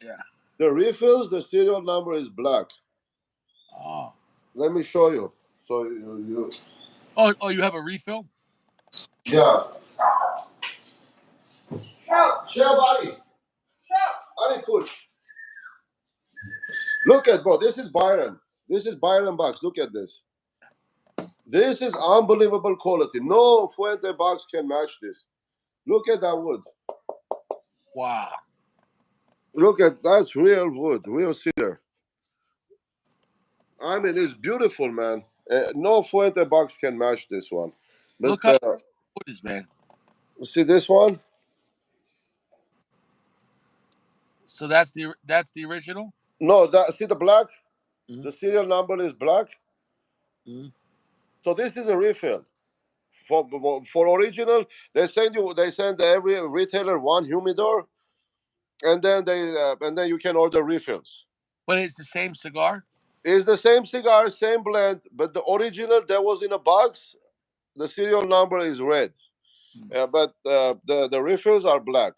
Yeah. The refills, the serial number is black. Oh. Let me show you. So you Oh, you have a refill? yeah. Share, buddy. Ari Kuch. Look at, bro. This is Byron. This is Byron box. Look at this. This is unbelievable quality. No Fuente box can match this. Look at that wood. Wow. Look at that's real wood, real cedar. I mean, it's beautiful, man. No Fuente box can match this one. But Look how wood is, man. see this one? So that's the original? No, that see the black. Mm-hmm. The serial number is black. Mm-hmm. So this is a refill. For original, they send every retailer one humidor, and then you can order refills. But it's the same cigar? It's the same cigar, same blend, but the original that was in a box, the serial number is red. Yeah, but the refills are black.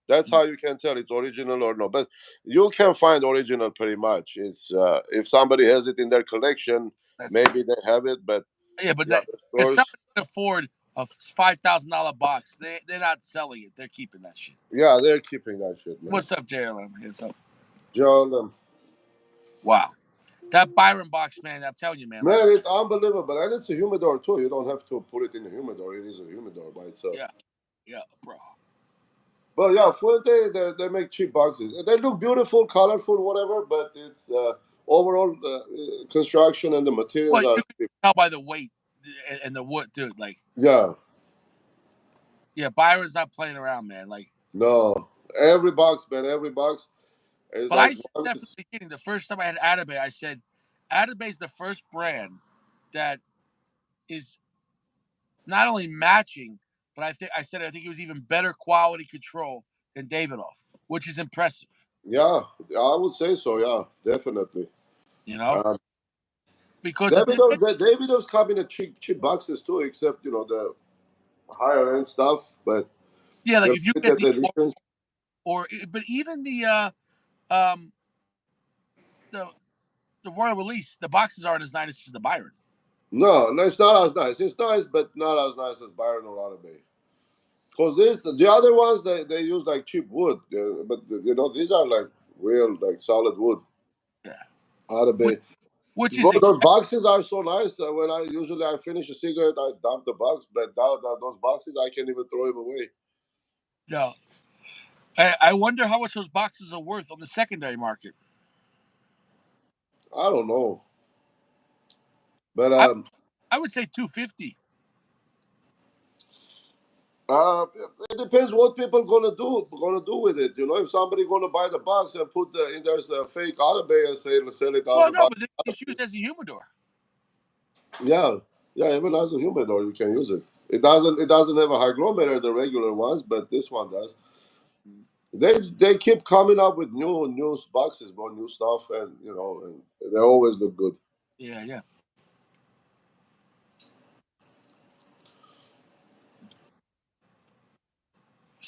That's how you can tell it's original or not. But you can find original pretty much. It's if somebody has it in their collection, That's maybe they have it. But yeah, but the that other if stores, somebody can afford a $5,000 box, they're not selling it. They're keeping that shit. yeah, they're keeping that shit, man. What's up, JLM? Here's up. Joel, Wow, that Byron box, man. I'm telling you, man. Like, man, it's unbelievable, and it's a humidor too. You don't have to put it in a humidor; it is a humidor by itself. yeah, yeah, bro. But yeah, Fuente, they make cheap boxes. They look beautiful, colorful, whatever. But it's overall construction and the materials Well, are you can tell by the weight and the wood, dude. Like, yeah. yeah, Byron's not playing around, man. Like, No, every box, man, every box is but I like said one. that from the beginning. The first time I had Atabay, I said Atabay is the first brand that is not only matching, but I think it was even better quality control than Davidoff, which is impressive. Yeah, I would say so. Yeah, definitely. You know, Um, because the Davidoff's come in a cheap boxes too, except the higher end stuff. But yeah, like the if you get limited the editions, but even um the the Royal Release, the boxes aren't as nice as the Byron. no, it's not as nice. It's nice, but not as nice as Byron or Atabey. Because the other ones they use like cheap wood, but these are like real like solid wood. Yeah, which, Atabey. which is Those boxes are so nice. When I finish a cigarette, I dump the box. But those boxes, I can't even throw them away. no. I wonder how much those boxes are worth on the secondary market. I don't know, but I I would say 250. it depends what people gonna do with it. If somebody gonna buy the box and put in there's a fake Atabey and sell it as Well, a no, box. but it's used as a humidor. Yeah, yeah, even as a humidor, you can use it. It doesn't have a hygrometer, the regular ones, but this one does. They keep coming up with new boxes, bro, new stuff, and they always look good. Yeah, yeah.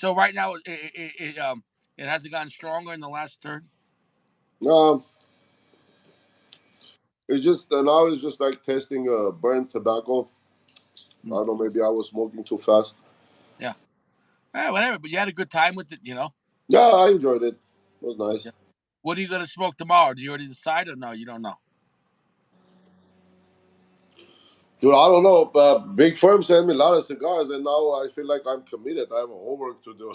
So right now it hasn't gotten stronger in the last third. Um, it's just now it's just like testing burnt tobacco. I don't know, maybe I was smoking too fast. Yeah. Whatever. But you had a good time with it. Yeah, I enjoyed it. It was Yeah. nice. What are you gonna smoke tomorrow? Do you already decide or no? You don't know. Dude, I don't know. Big Firm sent me a lot of cigars, and now I feel like I'm committed. I have homework to do.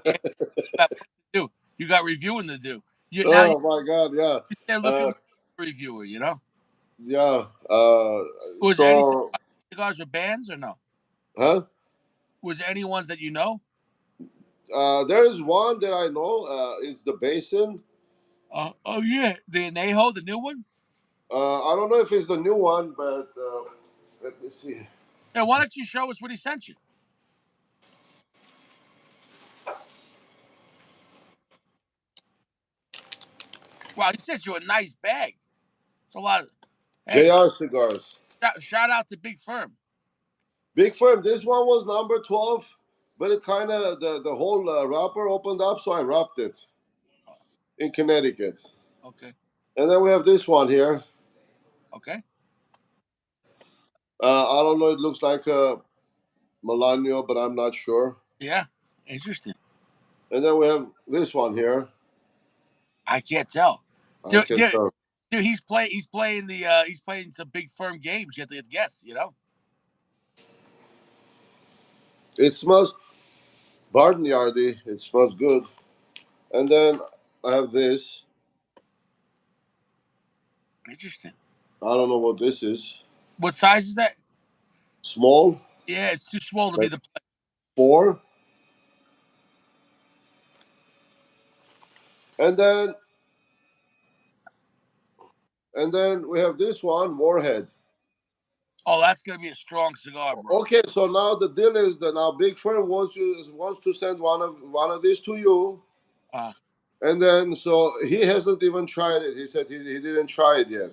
Yeah, you got work to do. You got reviewing to do. You now Oh my God, yeah, you're looking uh, like a reviewer. yeah. Was there any So, cigars or bands or no? huh? Was there any ones that you know? There is one that I know. It's the Basin. Oh yeah, the Anejo, the new one. I don't know if it's the new one, but let me see. Yeah, why don't you show us what he sent you? Wow, he sent you a nice bag. It's a lot of. Hey, JR Cigars. shout out to Big Firm. Big Firm. This one was number 12, but it kind of the whole wrapper opened up, so I wrapped it in Connecticut. Okay, And then we have this one here. okay, I don't know. It looks like a Melanio, but I'm not sure. yeah, interesting. And then we have this one here. I can't tell. I Dude, can dude, tell. dude he's playing he's playing some Big Firm games. You have to guess. It smells barnyardy. It smells good. And then I have this. Interesting. I don't know what this is. What size is that? Small, Yeah, it's too small to be like the. 4. And then we have this one, Warhead. Oh, that's gonna be a strong cigar, bro. Okay, so now the deal is that now Big Firm wants to send one of these to you, Uh, and then so he hasn't even tried it. He said he didn't try it yet.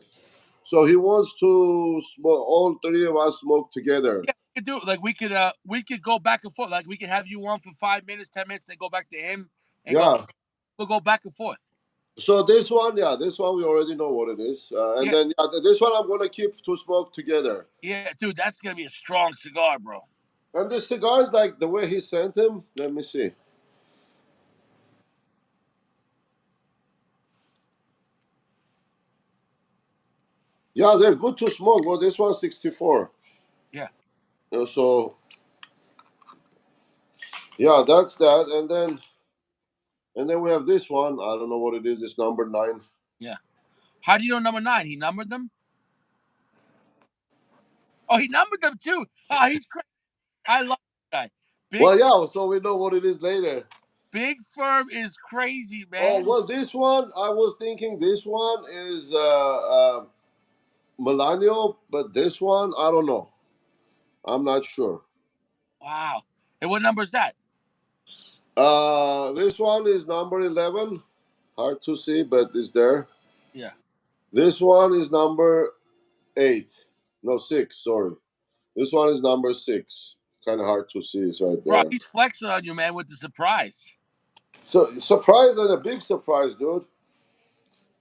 So he wants to smoke all three of us smoke together. yeah, could do like we could go back and forth. Like we could have you on for 5 minutes, 10 minutes, then go back to him and Yeah. we'll go back and forth. So this one, yeah, this one we already know what it is, and Yeah, then this one I'm gonna keep to smoke together. yeah, dude, that's gonna be a strong cigar, bro. And the cigars, like the way he sent him. Let me see. Yeah, they're good to smoke. Well, this one's 64. Yeah. So yeah, that's that, and then we have this one. I don't know what it is. It's number 9. Yeah. How do you know number 9? He numbered them? Oh, he numbered them too. Oh, he's crazy. I love this guy. Well, yeah. So we know what it is later. Big Firm is crazy, Oh man. well, this one I was thinking this one is Millennial, but this one I don't know. I'm not sure. Wow. And what number is that? This one is number 11. Hard to see, but it's there. Yeah. This one is number 8. No, 6. Sorry. This one is number 6. Kind of hard to see. It's right Bro, there. he's flexing on you, man, with the surprise. So surprise and a big surprise, dude.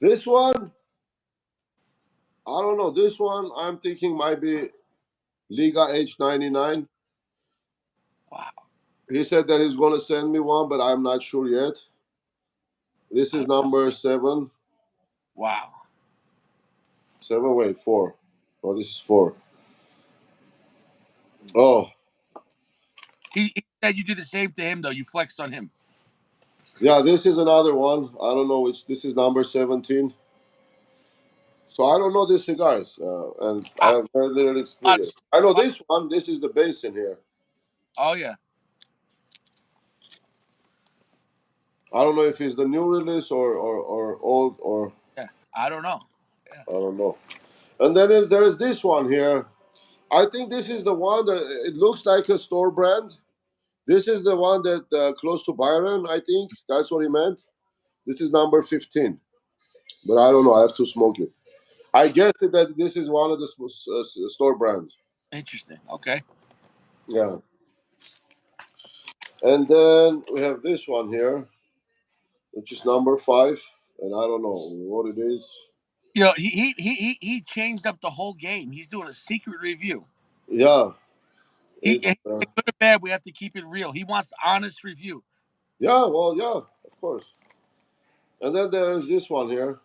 This one, I don't know. This one, I'm thinking might be Liga H99. Wow. He said that he's gonna send me one, but I'm not sure yet. This is number 7. Wow. 7. Wait, 4. Oh, this is 4. Oh, He said you did the same to him, though. You flexed on him. yeah. This is another one. I don't know which. This is number 17. So I don't know these cigars, and I Wow. have very little experience. I know this one. This is the base in here. Oh, yeah. I don't know if it's the new release or old or Yeah. I don't know. Yeah. I don't know. And then there is this one here. I think this is the one that it looks like a store brand. This is the one that close to Byron. I think that's what he meant. This is number 15, but I don't know. I have to smoke it. I guess that this is one of the store brands. Interesting. Okay. Yeah. And then we have this one here, which is number 5, and I don't know what it is. You know, he changed up the whole game. He's doing a secret review. Yeah, He it's good or bad, we have to keep it real. He wants honest review. yeah. Well, yeah, of course. And then there's this one here.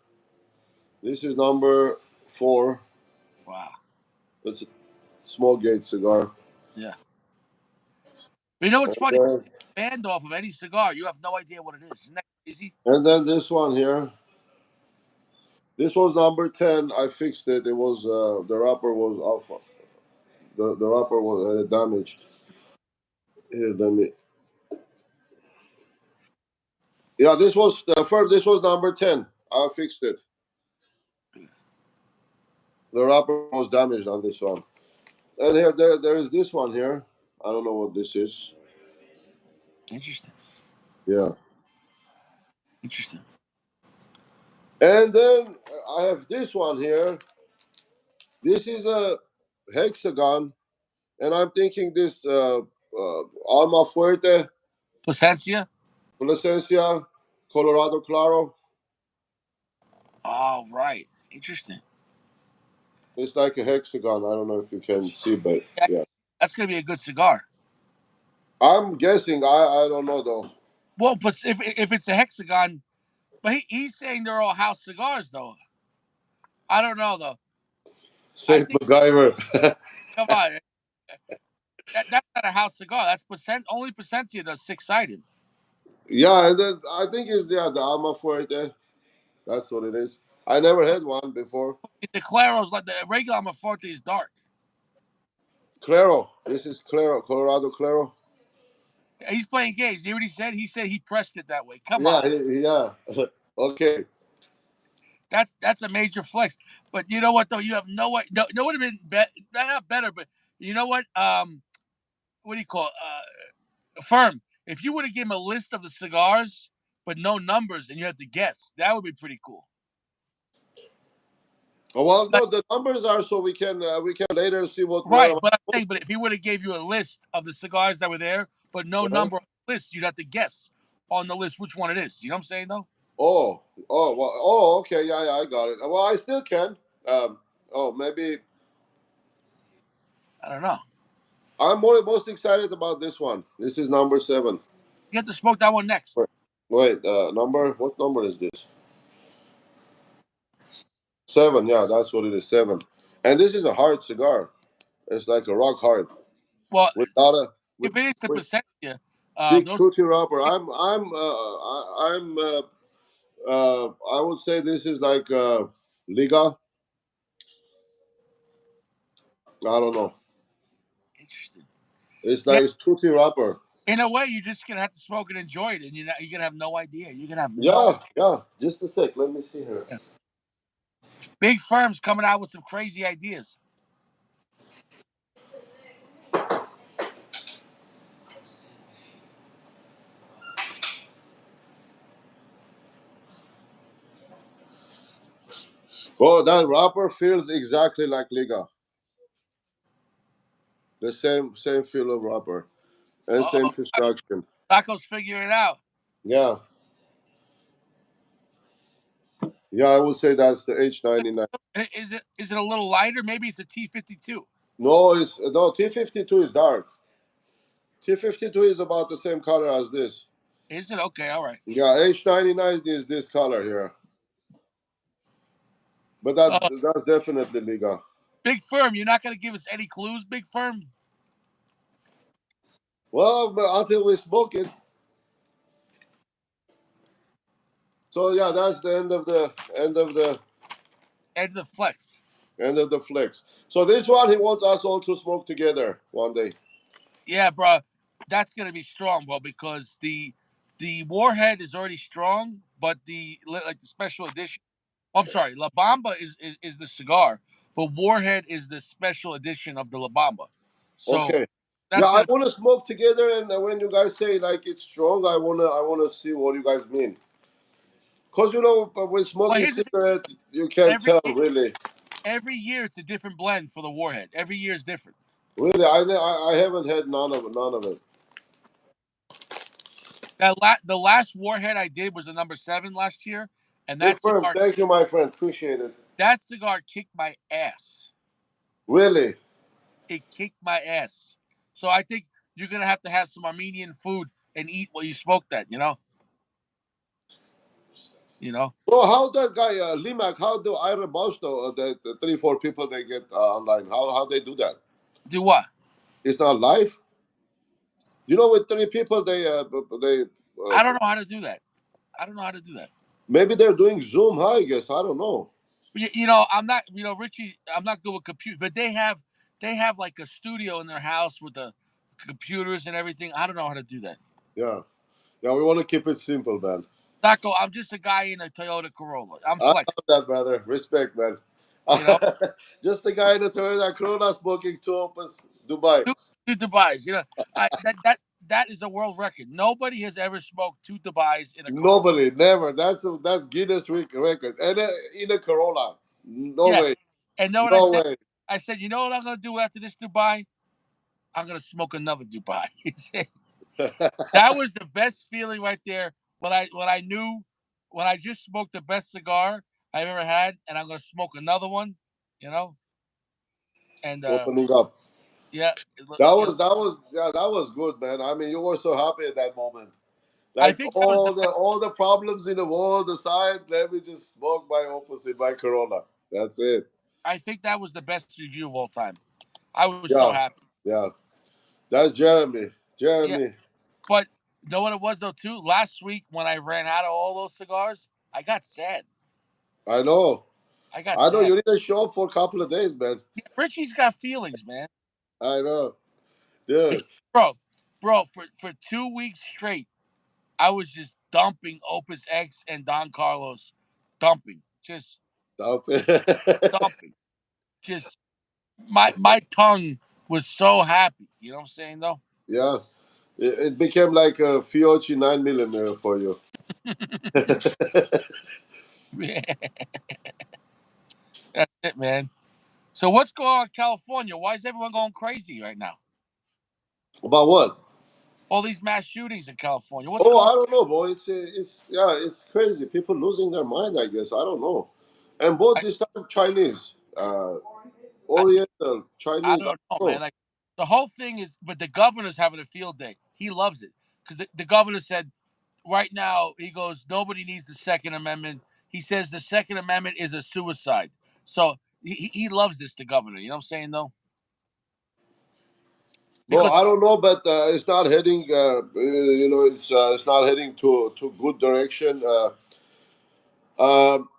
This is number 4. Wow. It's a small gate cigar. Yeah. But you know what's And funny? then, Banned off of any cigar, you have no idea what it is. Isn't that crazy? and then this one here. This was number 10. I fixed it. It was the wrapper was off. The wrapper was damaged. Here, let me. Yeah, this was the first. This was number 10. I fixed it. The wrapper was damaged on this one. And here, there is this one here. I don't know what this is. Interesting. Yeah. Interesting. And then I have this one here. This is a hexagon, and I'm thinking this Alma Fuerte, Placencia? Placencia, Colorado Claro. Oh, right. Interesting. It's like a hexagon. I don't know if you can see, but Yeah, yeah. that's gonna be a good cigar. I'm guessing. I don't know though. Well, but if it's a hexagon, but he's saying they're all house cigars, though. I don't know though. I Saint think MacGyver. come on, that's not a house cigar. That's only Placencia does 6-sided. Yeah, and then I think it's the Alma Fuerte. That's what it is. I never had one before. The Claro's like the regular Amaforte is dark. Claro. This is Claro, Colorado Claro. He's playing games. You hear what he said? He said he pressed it that way. Come Yeah, on, yeah. Okay. that's a major flex. But you know what though? You have no way. No would have been not better, but you know what? What do you call firm? If you would have given him a list of the cigars but no numbers and you had to guess, that would be pretty cool. Oh, well, Like, no, the numbers are so we can later see where right, I'm. but I'm saying, but if he would have gave you a list of the cigars that were there, but no Uh-huh. number on the list, you'd have to guess on the list which one it is. You know what I'm saying, though? Oh, well, oh, okay, yeah, I got it. Well, I still can. Um, oh, maybe I don't know. I'm most excited about this one. This is number 7. You have to smoke that one next. Wait, number, what number is this? 7, yeah, that's what it is, 7. And this is a hard cigar. It's like a rock hard Well, with lot of if it is to with present you, thick those fruity wrapper. I would say this is like Liga. I don't know. interesting. It's Yeah, like it's tutti wrapper. in a way, you're just gonna have to smoke and enjoy it, and you're gonna have no idea. You're gonna have no. Yeah, yeah. Just a sec. Let me see here. Yeah. Big firms coming out with some crazy ideas. Oh, that wrapper feels exactly like Liga. The same feel of wrapper and same Oh, construction. Taco's figuring it out. Yeah, yeah. I would say that's the H99. Is it a little lighter? Maybe it's a T52. No, it's no T52 is dark. T52 is about the same color as this. Is it okay? All right. Yeah, H99 is this color here, but Uh, that's definitely Liga. Big firm. You're not gonna give us any clues. Big firm. Well, but until we smoke it. So yeah, that's the And the flex. end of the flex. So this one he wants us all to smoke together one day. Yeah, bro. That's gonna be strong, bro, because the warhead is already strong, but the special edition. I'm sorry, La Bamba is the cigar, but Warhead is the special edition of the La Bamba. So Okay. Yeah, that's I gonna. want to smoke together, and when you guys say like it's strong, I wanna see what you guys mean. Cause when Well, smoking here's the thing. cigarette, you can't Every tell really. every year it's a different blend for the Warhead. Every year is different. Really, I haven't had none of it. The last Warhead I did was the number 7 last year, and Big firm, thank you, my friend. Appreciate it. that cigar kicked my ass. Really. It kicked my ass. So I think you're gonna have to have some Armenian food and eat while you smoke that. You know. Bro, how that guy Limac? How do I Bausto the 3 4 people they get online? How they do that? Do what? It's not live. With 3 people they I don't know how to do that. I don't know how to do that. maybe they're doing Zoom. Huh, I guess I don't know. I'm not. Richie. I'm not good with computers, but they have like a studio in their house with the computers and everything. I don't know how to do that. Yeah, yeah. We want to keep it simple, man. Taco, I'm just a guy in a Toyota Corolla. I'm I flex. love that, brother. Respect, man. You know, Just the guy in the Toyota Corona smoking 2 opens, Dubai. two Dubais. That is a world record. Nobody has ever smoked 2 Dubais in a Corolla. Nobody, never. That's Guinness record, and in a Corolla. No Yeah, way. and know what I No said? way. I said, you know what I'm gonna do after this Dubai? I'm gonna smoke another Dubai. That was the best feeling right there. When I knew when I just smoked the best cigar I've ever had, and I'm gonna smoke another one, you know. And Opening up. yeah, That was good, man. I mean, you were so happy at that moment. I Like think that was the all the problems in the world aside, let me just smoke my opposite, my Corona. That's it. I think that was the best review of all time. I was so Yeah, happy. yeah. That's Jeremy. Yeah, Jeremy. but you know what it was though too. Last week when I ran out of all those cigars, I got sad. I know. I got I know sad. you need to show up for a couple of days, man. Yeah, Richie's got feelings, man. I know. Dude. Bro, for 2 weeks straight, I was just dumping Opus X and Don Carlos, dumping, just Stop. dumping, just my tongue was so happy. You know what I'm saying though? Yeah. It became like a Fiocchi 9 millimeter for you. That's shit, man. So what's going on in California? Why is everyone going crazy right now? About what? All these mass shootings in California. What's Oh, going? I don't know, boy. It's yeah, it's crazy. People losing their mind, I guess. I don't know. And both I, this time Chinese, I Oriental I Chinese. I don't know, don't man. know. Like the whole thing is, but the governor's having a field day. He loves it because the governor said right now he goes, nobody needs the Second Amendment. He says the Second Amendment is a suicide. So he loves this. The governor, you know what I'm saying though? Well, Because I don't know, but it's not heading. It's not heading to good direction. Um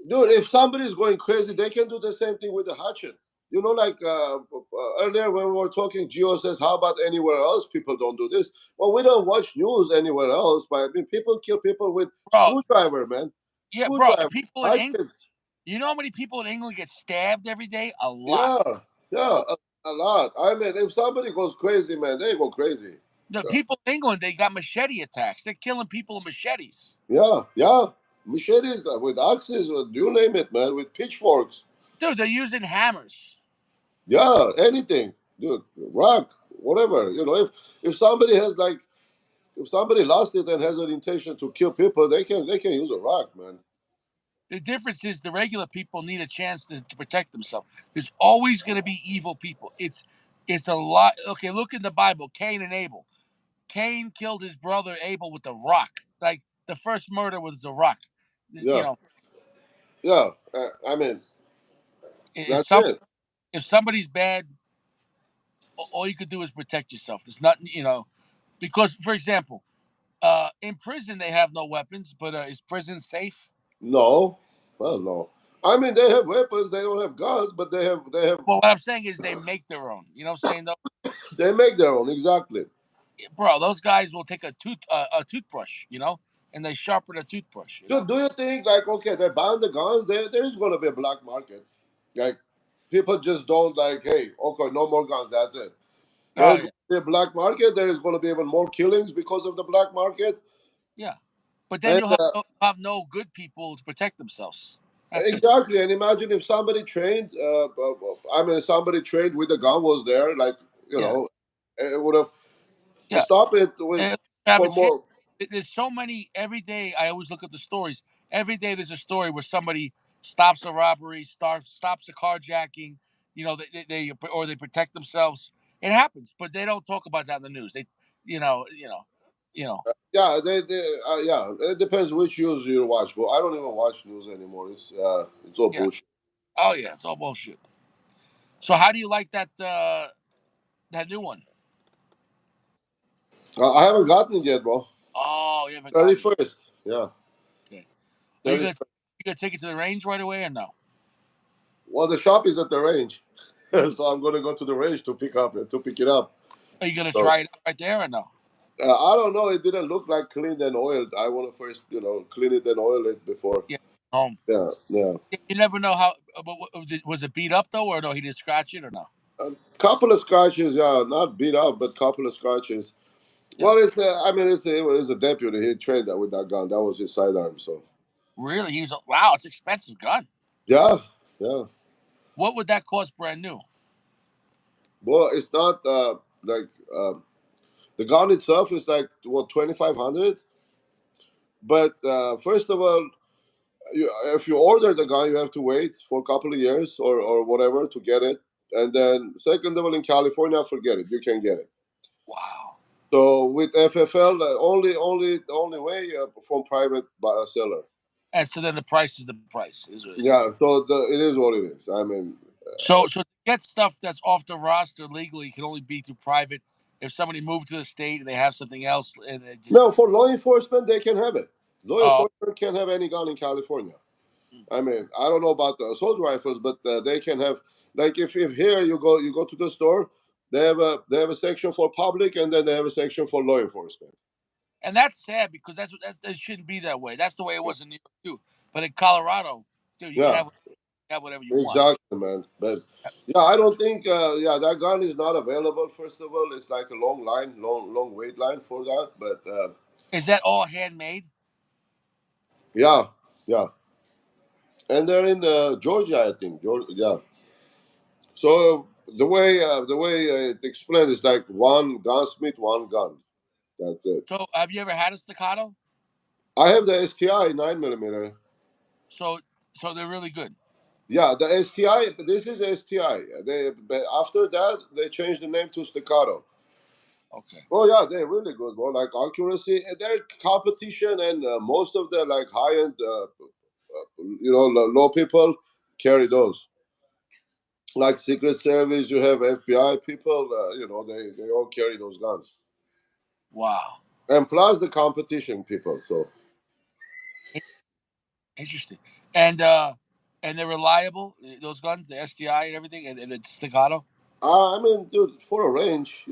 Dude, if somebody's going crazy, they can do the same thing with the hatchet. Like earlier when we were talking, Gio says, "How about anywhere else? People don't do this." Well, we don't watch news anywhere else, but I mean, people kill people with bro, screwdriver, man, yeah, bro, screwdriver, people in England. hatchet. You know how many people in England get stabbed every day? A lot. Yeah, A yeah, lot. a lot. I mean, if somebody goes crazy, man, they go crazy. The people in England, they got machete attacks. They're killing people with machetes. Yeah, yeah. Machetes with axes, with you name it, man, with pitchforks. Dude, they're using hammers. Yeah, anything, dude, rock, whatever. If somebody has like, if somebody lost it and has an intention to kill people, they can use a rock, man. The difference is the regular people need a chance to protect themselves. There's always going to be evil people. It's a lot. Okay, look in the Bible. Cain and Abel. Cain killed his brother Abel with a rock. Like the first murder was a rock. You Yeah, know, yeah. I mean, if that's some it. if somebody's bad, all you could do is protect yourself. There's nothing, because for example, in prison they have no weapons, but is prison safe? No, well, no. I mean, they have weapons. They don't have guns, but they have. Well, what I'm saying is they make their own. You know what I'm saying though, They make their own exactly. bro? Those guys will take a toothbrush, and they sharpen a toothbrush. Do you think like okay, they ban the guns? There is going to be a black market. Like people just don't like. Hey, okay, no more guns. That's it. There Oh is going yeah, to be a black market. There is going to be even more killings because of the black market. yeah. But then And you'll have no good people to protect themselves. That's gonna exactly. And imagine if somebody trained. I mean, somebody trained with a gun was there. Like yeah, it would have yeah. stopped it with Have a for chance. more. There's so many every day. I always look at the stories. Every day there's a story where somebody stops a robbery, stops a carjacking. Or they protect themselves. It happens, but they don't talk about that in the news. They, you know. Yeah, yeah. It depends which news you watch. But I don't even watch news anymore. It's all Yeah. bullshit. Oh yeah, it's all bullshit. So how do you like that new one? I haven't gotten it yet, bro. Oh, you haven't Thirty gotten it. first. Yeah, Okay. Are you 30. gonna you gonna take it to the range right away or no? Well, the shop is at the range, so I'm gonna go to the range to pick it up. Are you gonna So try it out right there or no? I don't know. It didn't look like cleaned and oiled. I want to first, clean it and oil it before. Yeah. Home. Yeah, yeah. You never know how. But was it beat up though, or no? He didn't scratch it or no? A couple of scratches. Yeah, not beat up, but couple of scratches. Yeah. Well, I mean, it was a deputy. He trained that with that gun. That was his sidearm. So Really? Wow. It's an expensive gun. yeah, yeah. What would that cost brand new? Well, it's not like the gun itself is like what 2,500. But first of all, if you order the gun, you have to wait for a couple of years or whatever to get it. And then second of all, in California, forget it. You can get it. Wow. So with FFL, the only way from private seller. And so then the price is the price. Is what it is. Yeah. So it is what it is. I mean, So to get stuff that's off the roster legally can only be through private. If somebody moved to the state and they have something else, and they just no, for law enforcement, they can have it. Law oh, enforcement can have any gun in California. I mean, I don't know about the assault rifles, but they can have like if here you go to the store, they have a section for public and then they have a section for law enforcement. and that's sad because that shouldn't be that way. That's the way it was in New York too. But in Colorado, dude, you can Yeah, have whatever you want. exactly, man. But yeah, I don't think that gun is not available. First of all, it's like a long line, long wait line for that. But Is that all handmade? yeah, yeah. and they're in Georgia, I think. Georgia, yeah. So the way it explained is like one gunsmith, one gun. That's it. So have you ever had a staccato? I have the STI 9 millimeter. So so they're really good. Yeah, the STI. This is STI. But after that they changed the name to staccato. Okay. Oh yeah, they're really good. Well, like accuracy, and their competition, and most of the like high end, low people carry those. Like Secret Service, you have FBI people. They all carry those guns, Wow. and plus the competition people. So In- Interesting. And they're reliable. Those guns, the STI and everything, and it's staccato. I mean, dude, for a range,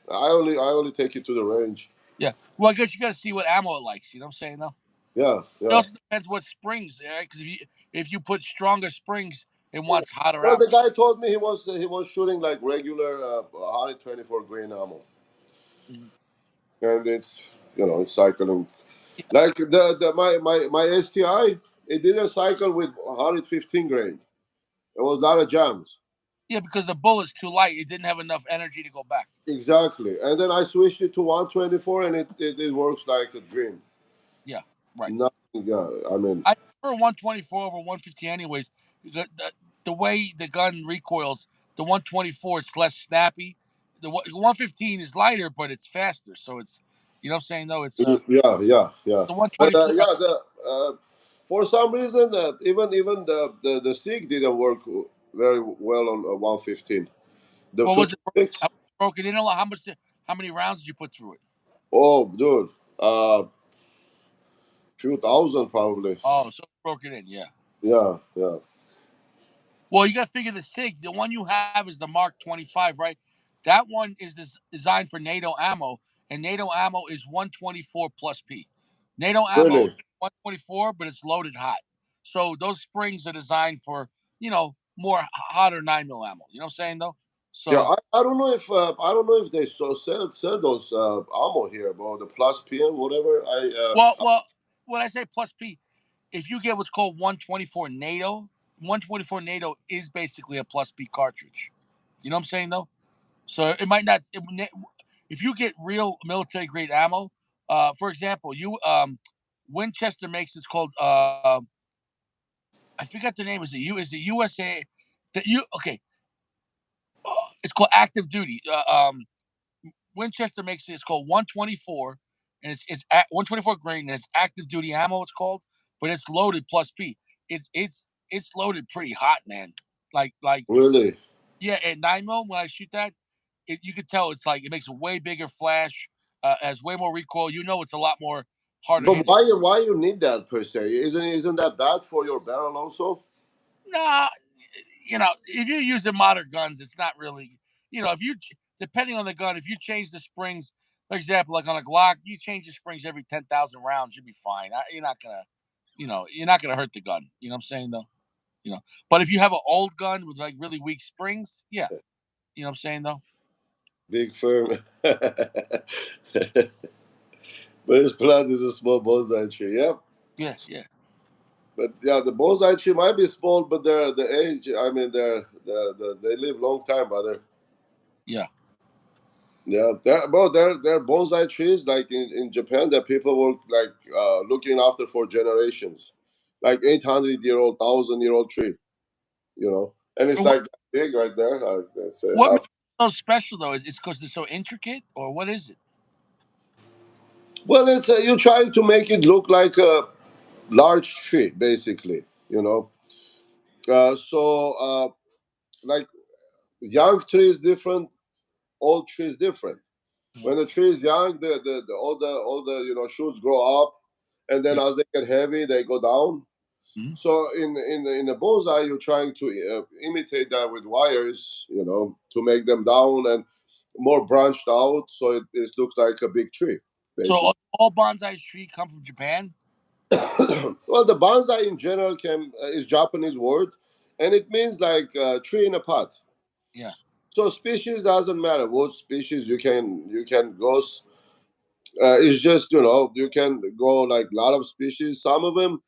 I only take you to the range. Yeah. Well, I guess you got to see what ammo it likes. You know what I'm saying, though. Yeah, It yeah. also depends what springs, right? Because if you put stronger springs, it wants hotter Well, the ammo. guy told me he was shooting like regular 124 grain ammo, Mhm. and it's cycling. Yeah, Like my STI, it didn't cycle with 115 grain. There was a lot of jams. yeah, because the bullet's too light. It didn't have enough energy to go back. Exactly. And then I switched it to 124, and it works like a dream. Yeah, right. Nothing, yeah, I mean, I prefer 124 over 150 anyways. The way the gun recoils, the 124 is less snappy. The 115 is lighter, but it's faster. So it's, you know what I'm saying, though? It's yeah, yeah, yeah. the But 124. yeah, for some reason, even the SIG didn't work very well on 115. The What was it? 226. Broken in a lot? How many rounds did you put through it? Oh, dude, few thousand probably. Oh, so broken in, yeah. Yeah, yeah. Well, you got to figure the SIG. The one you have is the Mark 25, right? That one is designed for NATO ammo, and NATO ammo is 124 plus P. NATO ammo is Really? 124, but it's loaded hot. So those springs are designed for, more hotter 9 mil ammo. You know what I'm saying, though? Yeah, So, I don't know if they sell those ammo here, bro. The plus PM, whatever. well, when I say plus P, if you get what's called 124 NATO is basically a plus P cartridge. You know what I'm saying, though? So it might not. If you get real military grade ammo, for example, Winchester makes it's called I forgot the name. Is it USA? That you okay? It's called active duty. Winchester makes it. It's called 124, and it's at 124 grain, and it's active duty ammo. It's called, but it's loaded plus P. It's loaded pretty hot, man. Like Really. yeah, at 9 mil when I shoot that, you could tell it's like it makes a way bigger flash, has way more recoil. You know, it's a lot more harder But hitting. why you need that per se? Isn't that bad for your barrel also? Nah, if you use the modern guns, it's not really. If you depending on the gun, if you change the springs, for example, like on a Glock, you change the springs every 10,000 rounds, you'll be fine. You're not gonna hurt the gun. You know what I'm saying though. But if you have an old gun with like really weak springs, yeah, you know what I'm saying though. Big firm. But his plant is a small bonsai tree. Yep. Yeah, yeah, But yeah, the bonsai tree might be small, but they're the age. I mean, they live long time, brother. yeah. Yeah, they're bonsai trees like in Japan that people were like looking after for generations, like 800-year-old, 1,000-year-old tree, and it's But what like big right there. Let's say what makes half. it so special though? Is it's because they're so intricate, or what is it? Well, it's you're trying to make it look like a large tree, basically, you know. So like young tree is different, old tree is different. When the tree is young, all the shoots grow up, and then Yeah. as they get heavy, they go down. Mhm. So in a bonsai, you're trying to imitate that with wires, to make them down and more branched out, so it looks like a big tree, So basically. all bonsai tree come from Japan. Well, the bonsai in general is Japanese word, and it means like tree in a pot. Yeah. So species doesn't matter what species you can go. It's just you can go like a lot of species. Some of them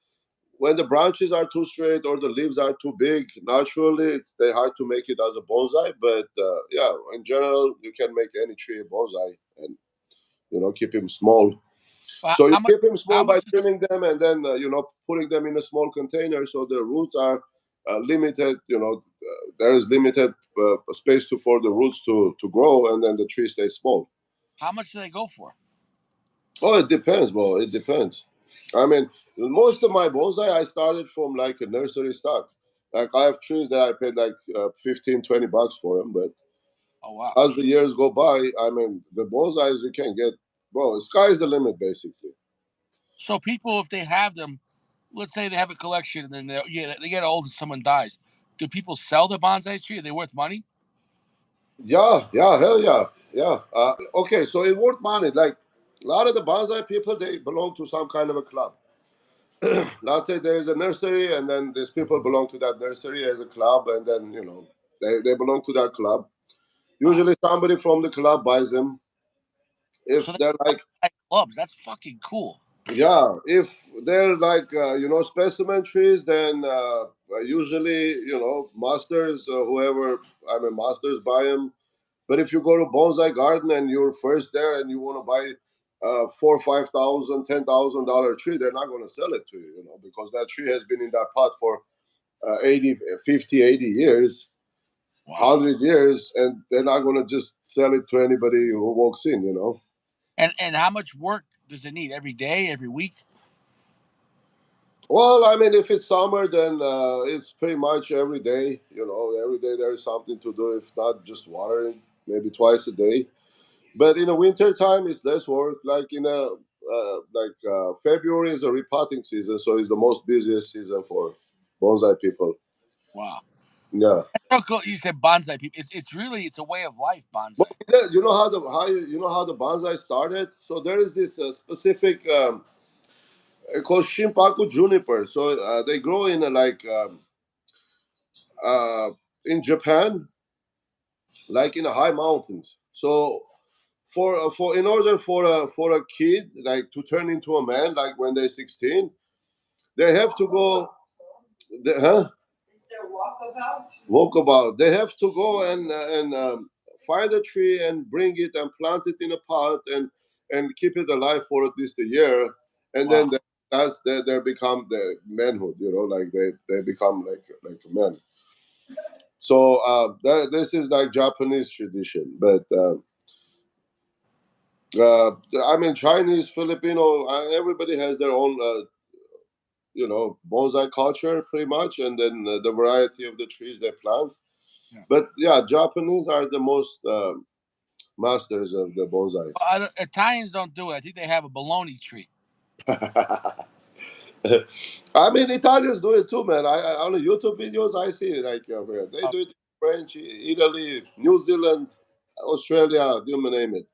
when the branches are too straight or the leaves are too big, naturally they're hard to make it as a bonsai. But yeah, in general, you can make any tree a bonsai, and keep him small. Well, So you how much? keep them How small by much is the? trimming them, and then putting them in a small container so the roots are limited. There is limited space for the roots to grow, and then the tree stays small. How much do they go for? Oh, it depends, bro. It depends. I mean, most of my bonsai I started from like a nursery stock. Like I have trees that I paid like 15, $20 for them, but Oh wow. as the years go by, I mean, the bonsais you can get, bro. Sky's the limit, basically. So people, if they have them, let's say they have a collection, and then they get old and someone dies. Do people sell the bonsai tree? Are they worth money? Yeah, yeah, hell yeah, yeah. Okay, so it worth money. Like a lot of the bonsai people, they belong to some kind of a club. Let's say there is a nursery, and then these people belong to that nursery as a club, and then they belong to that club. Wow. Usually, somebody from the club buys them. So If they they're like, have clubs. That's fucking cool. yeah, if they're like specimen trees, then usually masters, whoever, I mean, masters buy them. But if you go to bonsai garden and you're first there and you want to buy four, 5,000, $10,000 tree, they're not going to sell it to you, because that tree has been in that pot for 80, 50, 80 years, Wow. 100 years, and they're not going to just sell it to anybody who walks in. And how much work does it need every day, every week? Well, I mean, if it's summer, then it's pretty much every day. Every day there is something to do. If not, just watering, maybe twice a day. But in the winter time, it's less work. Like February is a repotting season, so it's the most busiest season for bonsai people. Wow. Yeah. So cool. You said bonsai people. It's really it's a way of life. But Bonsai. you know how the bonsai started. So there is this specific called Shimpaku juniper. So they grow in uh, in Japan, like in the high mountains. So for in order for a kid like to turn into a man, like when they're 16, they have to go. Huh? Is there walkabout? Walkabout. They have to go and find a tree and bring it and plant it in a pot and keep it alive for at least a year, and then Wow. they become the manhood. Like they become like a man. So this is like Japanese tradition, but I mean Chinese, Filipino, everybody has their own bonsai culture pretty much, and then the variety of the trees they plant. Yeah. But yeah, Japanese are the most masters of the bonsais. Italians don't do it. I think they have a bologna tree. I mean, Italians do it too, man. On the YouTube videos I see it, like they Uh, do it in French, Italy, New Zealand, Australia, you name it.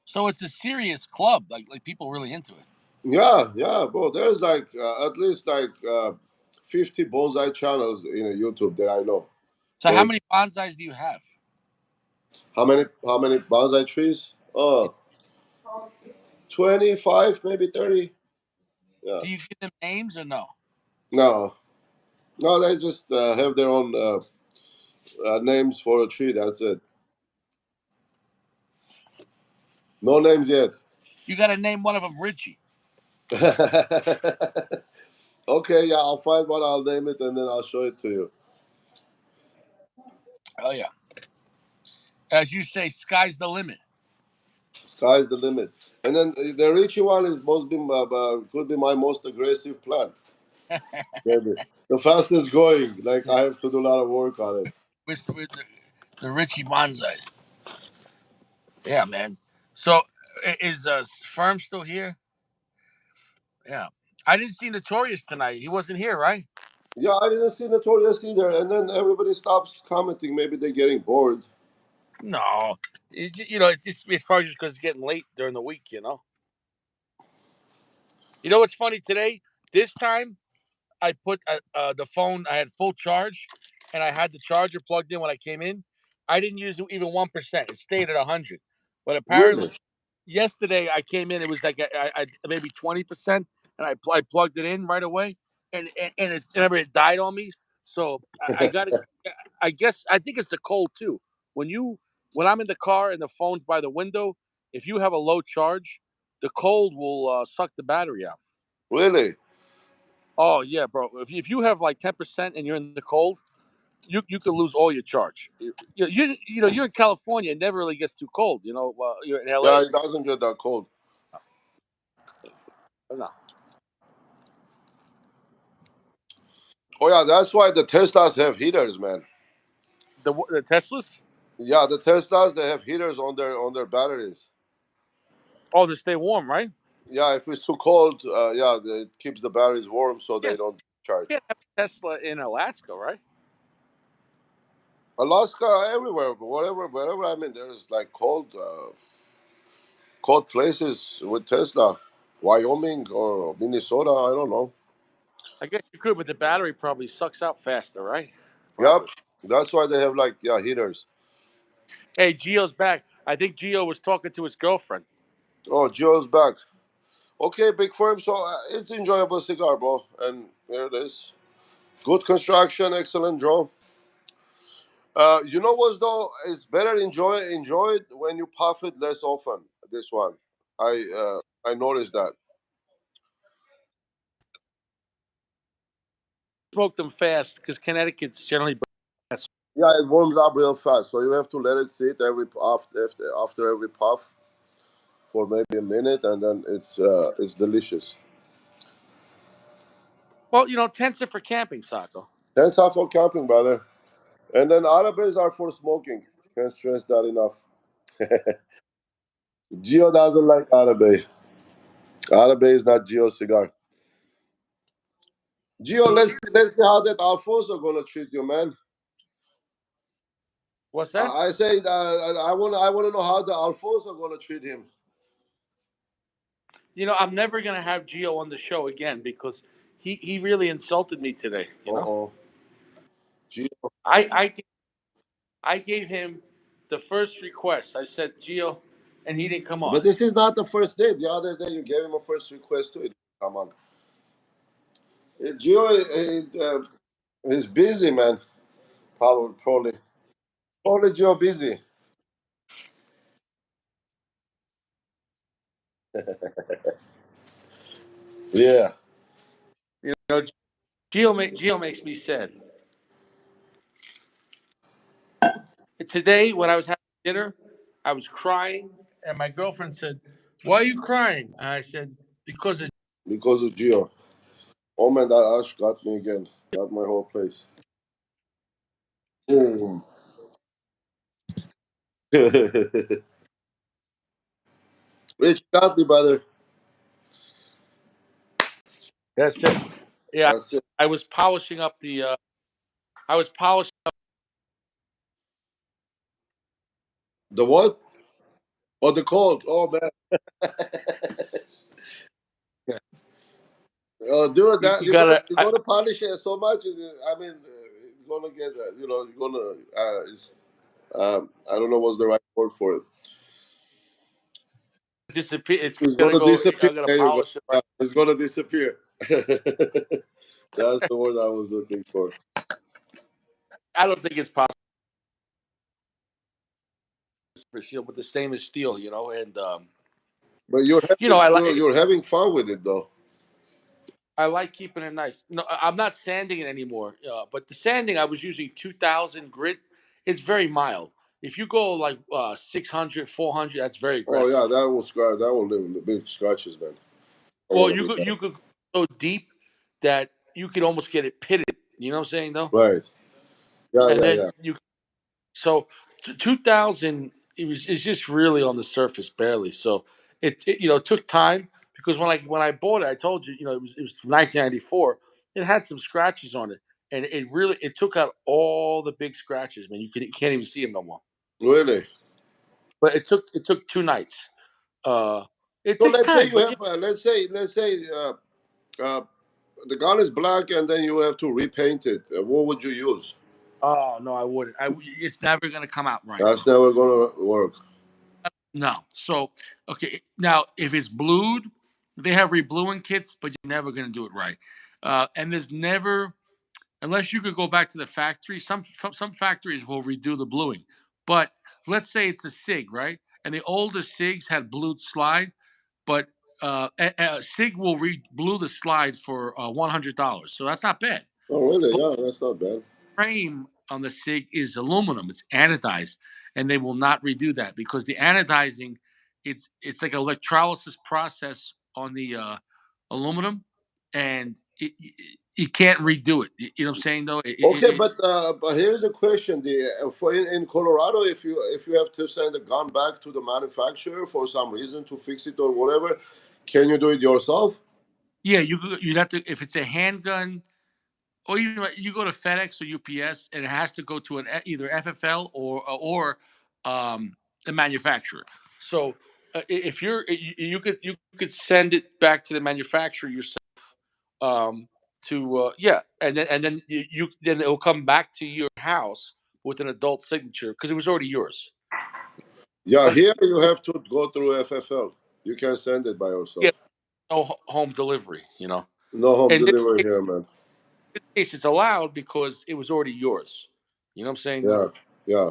so it's a serious club. Like people really into it. Yeah, yeah, bro. There's like at least like 50 bonsai channels in YouTube that I know. So how So many bonsais do you have? how many bonsai trees? Yeah. Oh, 25, maybe 30. Yeah. Do you give them names or no? No, no, they just have their own names for a tree. That's it. No names yet. You got to name one of them Richie. Okay, yeah, I'll find one. I'll name it, and then I'll show it to you. Oh yeah. As you say, sky's the limit. Sky's the limit. And then the Richie one is most be could be my most aggressive plant. Maybe the fastest growing. Like Yeah. I have to do a lot of work on it. With the Richie bonsai. Yeah, man. So is Firm still here? Yeah. I didn't see Notorious tonight. He wasn't here, right? Yeah, I didn't see Notorious either. And then everybody stops commenting. Maybe they're getting bored. No. It's probably just because it's getting late during the week. You know what's funny today? This time I put the phone. I had full charge, and I had the charger plugged in when I came in. I didn't use even 1%. It stayed at 100. But apparently Really? yesterday I came in. It was like maybe 20%, and I plugged it in right away. and it died on me. So I got to. I guess I think it's the cold too. When you when I'm in the car and the phone's by the window, if you have a low charge, the cold will suck the battery out. Really? Oh yeah, bro. If you have like 10% and you're in the cold, you can lose all your charge. You're in California. It never really gets too cold. You're in Yeah, LA. it doesn't get that cold. No, Oh yeah, that's why the Teslas have heaters, man. the Teslas. Yeah, the Teslas they have heaters on their batteries. Oh, to stay warm, right? Yeah, if it's too cold, yeah, it keeps the batteries warm so they Yes. don't You charge. can't have a Tesla in Alaska, right? Alaska, everywhere, but wherever I'm in, there's like cold places with Tesla. Wyoming or Minnesota, I don't know. I guess you could, but the battery probably sucks out faster, right? Yep, Probably. that's why they have like yeah heaters. Hey, Gio's back. I think Gio was talking to his girlfriend. Oh, Joe's back. Okay, big firm. So it's enjoyable cigar, bro. And here it is. Good construction, excellent draw. You know what though? It's better enjoy it when you puff it less often. This one, I noticed that. Smoked them fast because Connecticut's generally fast. Yeah, it warms up real fast, so you have to let it sit every after every puff for maybe a minute, and then it's delicious. Well, tents are for camping, Sako. That's half for camping, brother. And then Arabes are for smoking. Can't stress that enough. Gio doesn't like Arabe. Arabe is not Gio's cigar. Gio, let's see how that Alfonso gonna treat you, man. What's that? I say I wanna know how the Alfonso gonna treat him. I'm never gonna have Gio on the show again because he really insulted me today. Uh oh, Gio. I I I gave him the first request. I said Gio, and he didn't come on. But this is not the first date. The other day you gave him a first request too. Come on, Gio, he's busy, man. Probably Gio busy. Yeah, You know, Gio makes me sad. Today, when I was having dinner, I was crying, and my girlfriend said, "Why are you crying?" And I said, "Because of because of Gio. Oh man, that Ash got me again. Got my whole place. Mm. Rich got me, brother. that's it." Yeah, That's it. I was polishing up the. I was polishing. The what? Oh, the cold. Oh man. Yeah. Dude, You, that you gotta. you're gonna polish it so much. I mean, you're gonna get you're gonna. I don't know what's the right word for it. Disappear. It's It's gonna gonna go. disappear. I'm gonna There you go. polish it right. Yeah, it's gonna disappear. That's the word I was looking for. I don't think it's possible for steel, but the stainless steel, and But you're you know, having I you're, like. you're having fun with it though. I like keeping it nice. No, I'm not sanding it anymore. But the sanding I was using 2000 grit. It's very mild. If you go like 600, 400, that's very Oh aggressive. yeah, that will scratch. That will leave the big scratches, man. I Well, want you to could do you could go so deep that you could almost get it pitted. You know what I'm saying though? that. Right. Yeah, And yeah, then yeah. you 2000 it's just really on the surface barely. So it took time because when I bought it, I told you it was 1994. It had some scratches on it, and it took out all the big scratches. Man, you can't even see them no more. Really. But it took 2 nights. Uh, it So takes let's say time, you but have let's say uh, the gun is black and then you have to repaint it. What would you use? oh no, I wouldn't. It's never gonna come out right. That's never gonna work. No. So, okay. Now, if it's blued, they have rebluing kits, but you're never going to do it right. And there's never, unless you could go back to the factory. Some factories will redo the bluing, but let's say it's a Sig, right? And the older Sigs had blued slide, but Sig will blue the slide for $100, so that's not bad. Oh, really? But Yeah, that's not bad. the frame on the Sig is aluminum; it's anodized, and they will not redo that because the anodizing, it's like an electrolysis process on the aluminum, and you can't redo it. You know what I'm saying? Though Okay, but here's a question: for in Colorado, if you have to send a gun back to the manufacturer for some reason to fix it or whatever, can you do it yourself? yeah, you'd have to if it's a handgun, or you go to FedEx or UPS, and it has to go to either FFL or the manufacturer. So if you could send it back to the manufacturer yourself, um, to yeah, and then then it will come back to your house with an adult signature because it was already yours. Yeah, But here you have to go through FFL. You can send it by yeah, yourself. no home delivery, No home and delivery here, man. this case it's allowed because it was already yours. You know what I'm saying though? Yeah, yeah,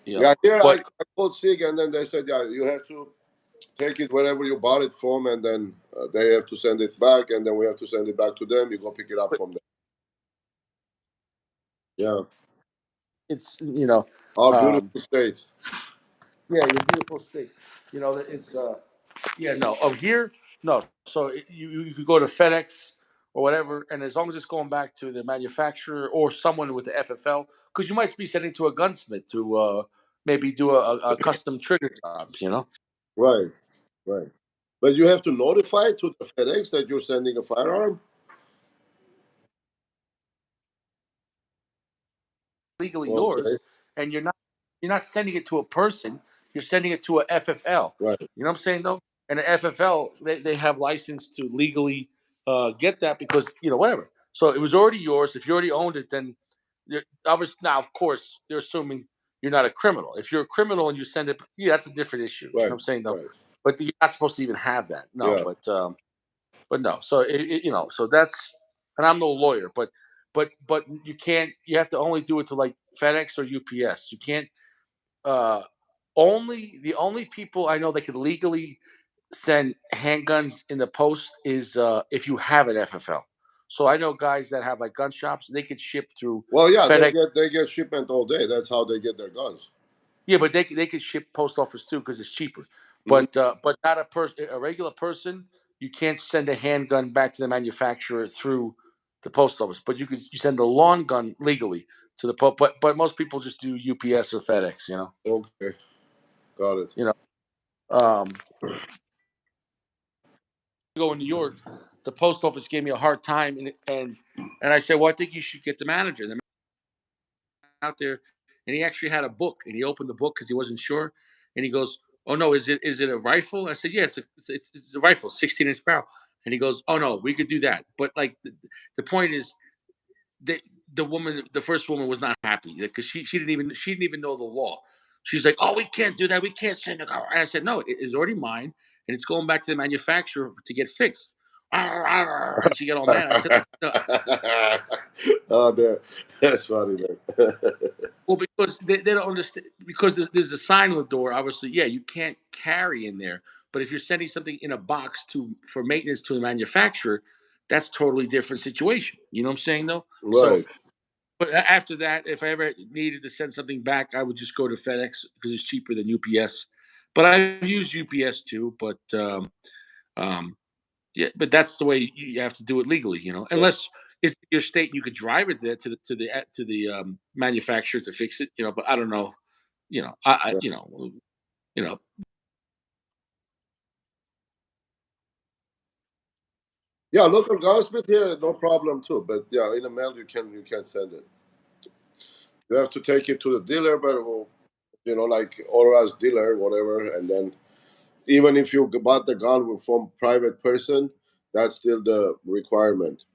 You yeah. know, Here but I called SIG, and then they said, yeah, you have to take it wherever you bought it from, and then they have to send it back, and then we have to send it back to them. You go pick it up but from them. Yeah, it's our um, beautiful state. yeah, your beautiful state. It's yeah, no, of here, no. So you could go to FedEx or whatever, and as long as it's going back to the manufacturer or someone with the FFL, because you might be sending to a gunsmith to maybe do a custom trigger jobs. Right, right. But you have to notify to the FedEx that you're sending a firearm. Legally Okay, yours, and you're not sending it to a person. You're sending it to a FFL. right. You know what I'm saying though? And the FFL they have license to legally get that because whatever. So it was already yours. If you already owned it, then obviously now of course they're assuming you're not a criminal. If you're a criminal and you send it, yeah, that's a different issue. You know what Right, I'm saying though? right. But you're not supposed to even have that. No, Yeah. but no. So so that's, and I'm no lawyer, but you can't. You have to only do it to like FedEx or UPS. You can't. Uh, the only people I know that can legally send handguns in the post is if you have an FFL. So I know guys that have like gun shops. They could ship through Well, yeah, FedEx. they get shipment all day. That's how they get their guns. Yeah, but they could ship post office too because it's cheaper. Mhm. But not a regular person. You can't send a handgun back to the manufacturer through the post office. But you send a long gun legally to the but most people just do UPS or FedEx. Okay, got it. You know. Go in New York, the post office gave me a hard time, and I said, well, I think you should get the manager. The out there, and he actually had a book, and he opened the book because he wasn't sure, and he goes, "Oh no, is it a rifle?" I said, "Yeah, it's a rifle, 16-inch barrel." And he goes, "Oh no, we could do that." But like the point is that the first woman was not happy because she didn't even know the law. She's like, "Oh, we can't do that. We can't send a car." And I said, "No, it is already mine, and it's going back to the manufacturer to get fixed." And she got all mad. I said, "No, Oh, that's funny, man. well, because they don't understand because there's a sign on the door. Obviously, yeah, you can't carry in there. But if you're sending something in a box for maintenance to the manufacturer, that's totally different situation. You know what I'm saying though? So, Right. but after that, if I ever needed to send something back, I would just go to FedEx because it's cheaper than UPS. But I've used UPS too. But um, yeah, but that's the way you have to do it legally, Yeah. unless it's your state, you could drive it there to the manufacturer to fix it, But I don't know, I Yeah. you know, Yeah, local gunsmith here, no problem too. But yeah, in the mail you can send it. You have to take it to the dealer, but well, like authorized dealer, whatever, and then even if you bought the gun from private person, that's still the requirement.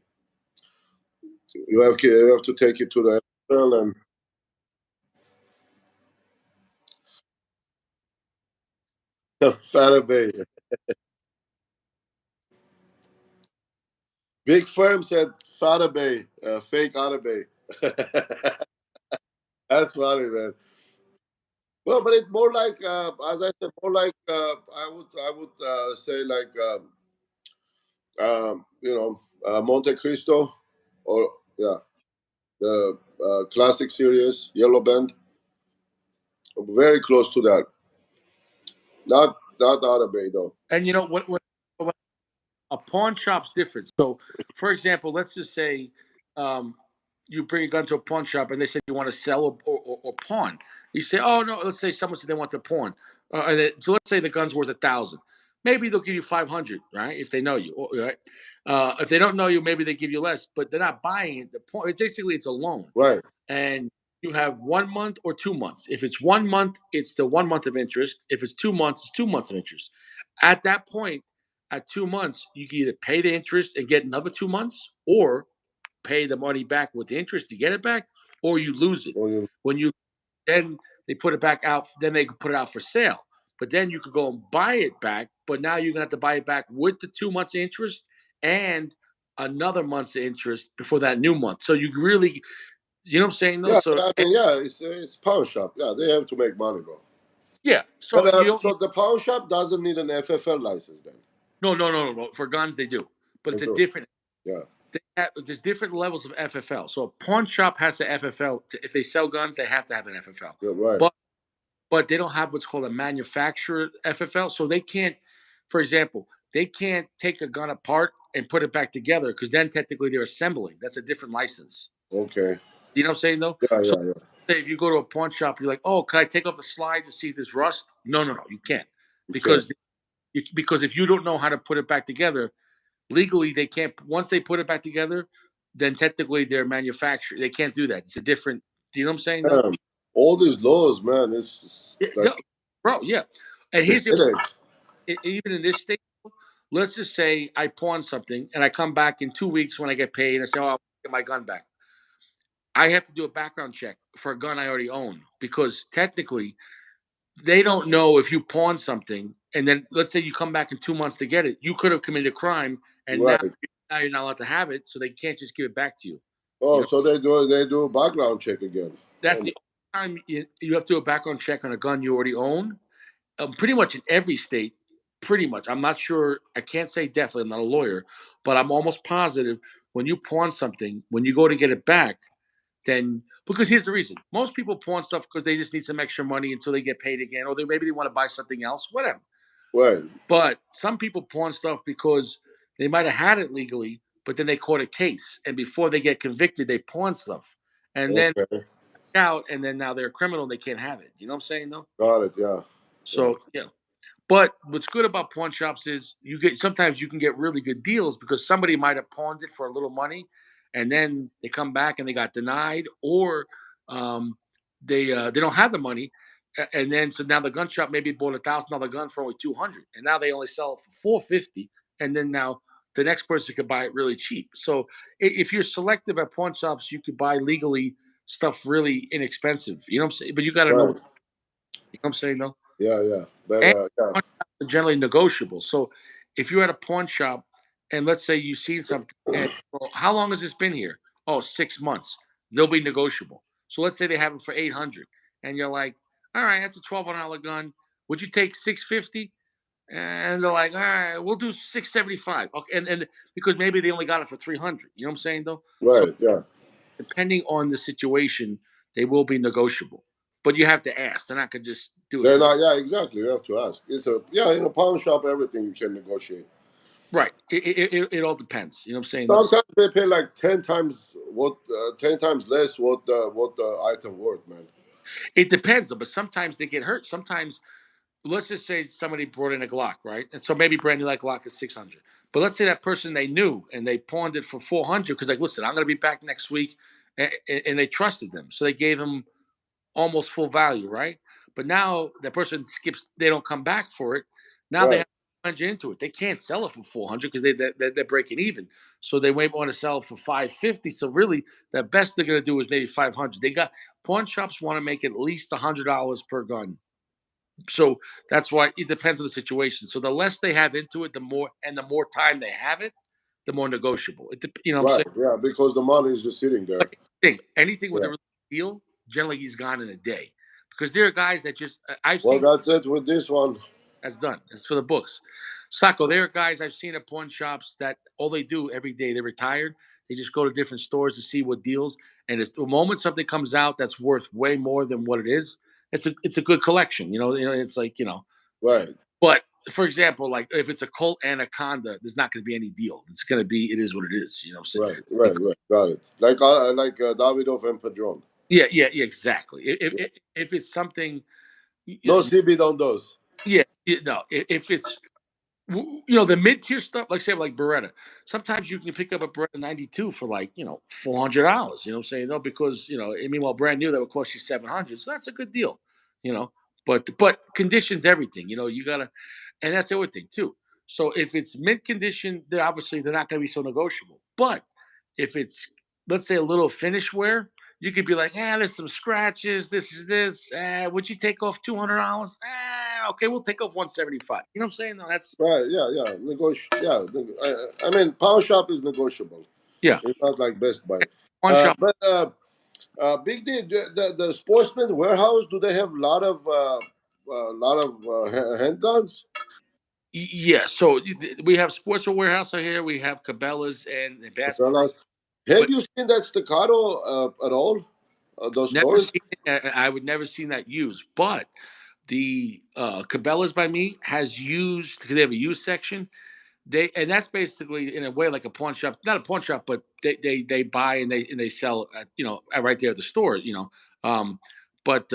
You have to take it to the dealer and Faraday. Big firm said Fatabay, fake Atabay. That's funny, man. Well, but it's more like, as I said, more like I would say like Montecristo, or yeah, the classic series Yellow Band, very close to that. Not Atabay though. And you know what a pawn shop's different. So, for example, let's just say um, you bring a gun to a pawn shop and they say you want to sell or pawn. You say, oh no, let's say someone said they want to pawn. So let's say the gun's worth 1,000. Maybe they'll give you 500, right? If they know you, right? If they don't know you, maybe they give you less, but they're not buying it. The point, basically, it's a loan, Right. and you have 1 month or 2 months. If it's 1 month, it's the 1 month of interest. If it's 2 months, it's 2 months of interest. At that point, at 2 months, you can either pay the interest and get another 2 months, or pay the money back with the interest to get it back, or you lose it. Or you, When you then they put it back out, then they could put it out for sale. But then you could go and buy it back, but now you're gonna have to buy it back with the 2 months of interest and another month's of interest before that new month. So you really, you know what I'm saying though? yeah, So I mean, yeah, it's pawn shop. Yeah, they have to make money, bro. yeah, so But you so the pawn shop doesn't need an FFL license then. no. For guns they do, but They it's a do. different. Yeah. There's different levels of FFL. So a pawn shop has the FFL. If they sell guns, they have to have an FFL. Yeah, right. But they don't have what's called a manufacturer FFL. So they can't, for example, they can't take a gun apart and put it back together because then technically they're assembling. That's a different license. Okay. You know what I'm saying though? Yeah, So yeah, yeah. say if you go to a pawn shop, you're like, oh, can I take off the slide to see if there's rust? No, you can't Okay. because if you don't know how to put it back together, legally they can't. Once they put it back together, then technically they're manufactured. They can't do that. It's a different. Do you know what I'm saying though? All these laws, man, it's Yeah, like yeah, bro. Yeah. And a here's the headache. even in this state, let's just say I pawn something and I come back in 2 weeks when I get paid and I say, oh, I'll get my gun back. I have to do a background check for a gun I already own because technically they don't know if you pawn something and then let's say you come back in 2 months to get it, you could have committed a crime and Right. now you're not allowed to have it, so they can't just give it back to you. You Oh, know, so they do a background check again. that's Oh, the only time you have to do a background check on a gun you already own. Pretty much in every state, pretty much. I'm not sure. I can't say definitely. I'm not a lawyer, but I'm almost positive when you pawn something, when you go to get it back, then because here's the reason: most people pawn stuff because they just need some extra money until they get paid again, or maybe they want to buy something else, whatever. right. But some people pawn stuff because they might have had it legally, but then they caught a case, and before they get convicted, they pawn stuff, and then Okay. out, and then now they're a criminal, and they can't have it. You know what I'm saying, though? Got it. Yeah. Yeah. So yeah. But what's good about pawn shops is sometimes you can get really good deals because somebody might have pawned it for a little money, and then they come back and they got denied, or um, they don't have the money, and then so now the gun shop maybe bought $1,000 gun for only 200, and now they only sell it for 450, and then now the next person could buy it really cheap. So if you're selective at pawn shops, you could buy legally stuff really inexpensive. You know what I'm saying? But you got to know Right. what you know what I'm saying though. Yeah. Yeah. But And yeah. pawn shops are generally negotiable. So if you're at a pawn shop and let's say you see something and well, how long has this been here? Oh, 6 months. They'll be negotiable. So let's say they have it for 800 and you're like, all right, that's a $1,200 gun. Would you take 650? And they're like, all right, we'll do 675. Okay, and because maybe they only got it for 300. You know what I'm saying though? So Right. Yeah. depending on the situation, they will be negotiable. But you have to ask. They're not gonna just do it They're for not. Yeah. Exactly. You have to ask. It's a in a pawn shop, everything you can negotiate. right. It all depends. You know what I'm saying? Those Sometimes they pay like 10 times what, 10 times less what the item worth, man. it depends though, but sometimes they get hurt. Sometimes let's just say somebody brought in a Glock, right? And so maybe brand new like Glock is 600. But let's say that person they knew and they pawned it for 400 because like, listen, I'm gonna be back next week, and they trusted them, so they gave them almost full value, right? But now the person skips, they don't come back for it. Now they Right. have 100 into it. They can't sell it for 400 because they're breaking even. So they might want to sell it for 550. So really, the best they're going to do is maybe 500. They got pawn shops want to make at least $100 per gun. So that's why it depends on the situation. So the less they have into it, the more time they have it, the more negotiable. You know what I'm Right. saying? Yeah, because the money is just sitting there. Anything with a Yeah. real deal, generally he's gone in a day, because there are guys that just I've Well, seen that's it with this one. that's done. That's for the books. Sacco, there are guys I've seen at pawn shops that all they do every day, they're retired. They just go to different stores to see what deals. And it's the moment something comes out that's worth way more than what it is, it's a good collection. It's like, Right. but for example, like if it's a Colt Anaconda, there's not going to be any deal. It's going to be, it is what it is. You know what I'm Right. saying? Right. Right. Got it. Like Davidoff and Padron. Yeah, exactly. If it's something, No CB on those. yeah, no, if it's the mid tier stuff, like say like Beretta. Sometimes you can pick up a Beretta 92 for like $400. You know what I'm saying? No, because meanwhile brand new that would cost you 700. So that's a good deal. You know, but conditions everything. You gotta, and that's the other thing too. So if it's mint condition, they're not going to be so negotiable. But if it's, let's say, a little finish wear, you could be like, there's some scratches. This is this. Would you take off $200? Okay, we'll take off 175. You know what I'm saying? No, that's Right. Yeah. Yeah. Yeah. I mean, pound shop is negotiable. yeah. It's not like Best Buy. One shot. But Big D, the Sportsman Warehouse, do they have a lot of handguns? Yeah. So we have Sportswear Warehouse out here. We have Cabela's and Bass Pro. Fellas? Have But you seen that staccato at all? Those never stores? seen it. I would never seen that used. But the Cabela's by me has used, because they have a used section. And that's basically in a way like a pawn shop, not a pawn shop, but they buy and they sell at, right there at the store. Um, but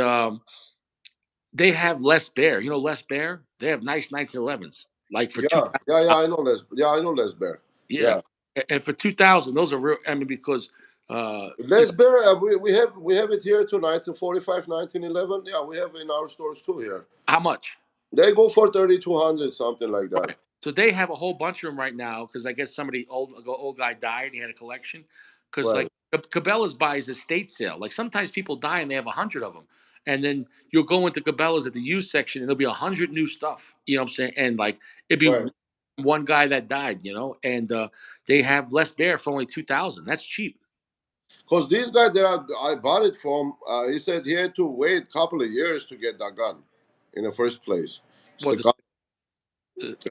they have less bear. Less bear. They have nice 1911s, like for two. Yeah, yeah, yeah. I know Les. Yeah, I know Les Bear. Yeah, Yeah, and for 2000, those are real. I mean, because uh, you Les know, Bear. We have it here tonight. 45, 1911. Yeah, we have in our stores too here. how much? They go for 3,200, something like that. Right. So they have a whole bunch of them right now because I guess somebody old guy died and he had a collection. Because like Right, Cabela's buys estate sale. Like sometimes people die and they have 100 of them, and then you'll go into Cabela's at the used section and there'll be 100 new stuff. You know what I'm saying? And like it'd be right. one guy that died. And they have less bear for only 2000. That's cheap. Because this guy that I bought it from, he said he had to wait a couple of years to get that gun in the first place. What the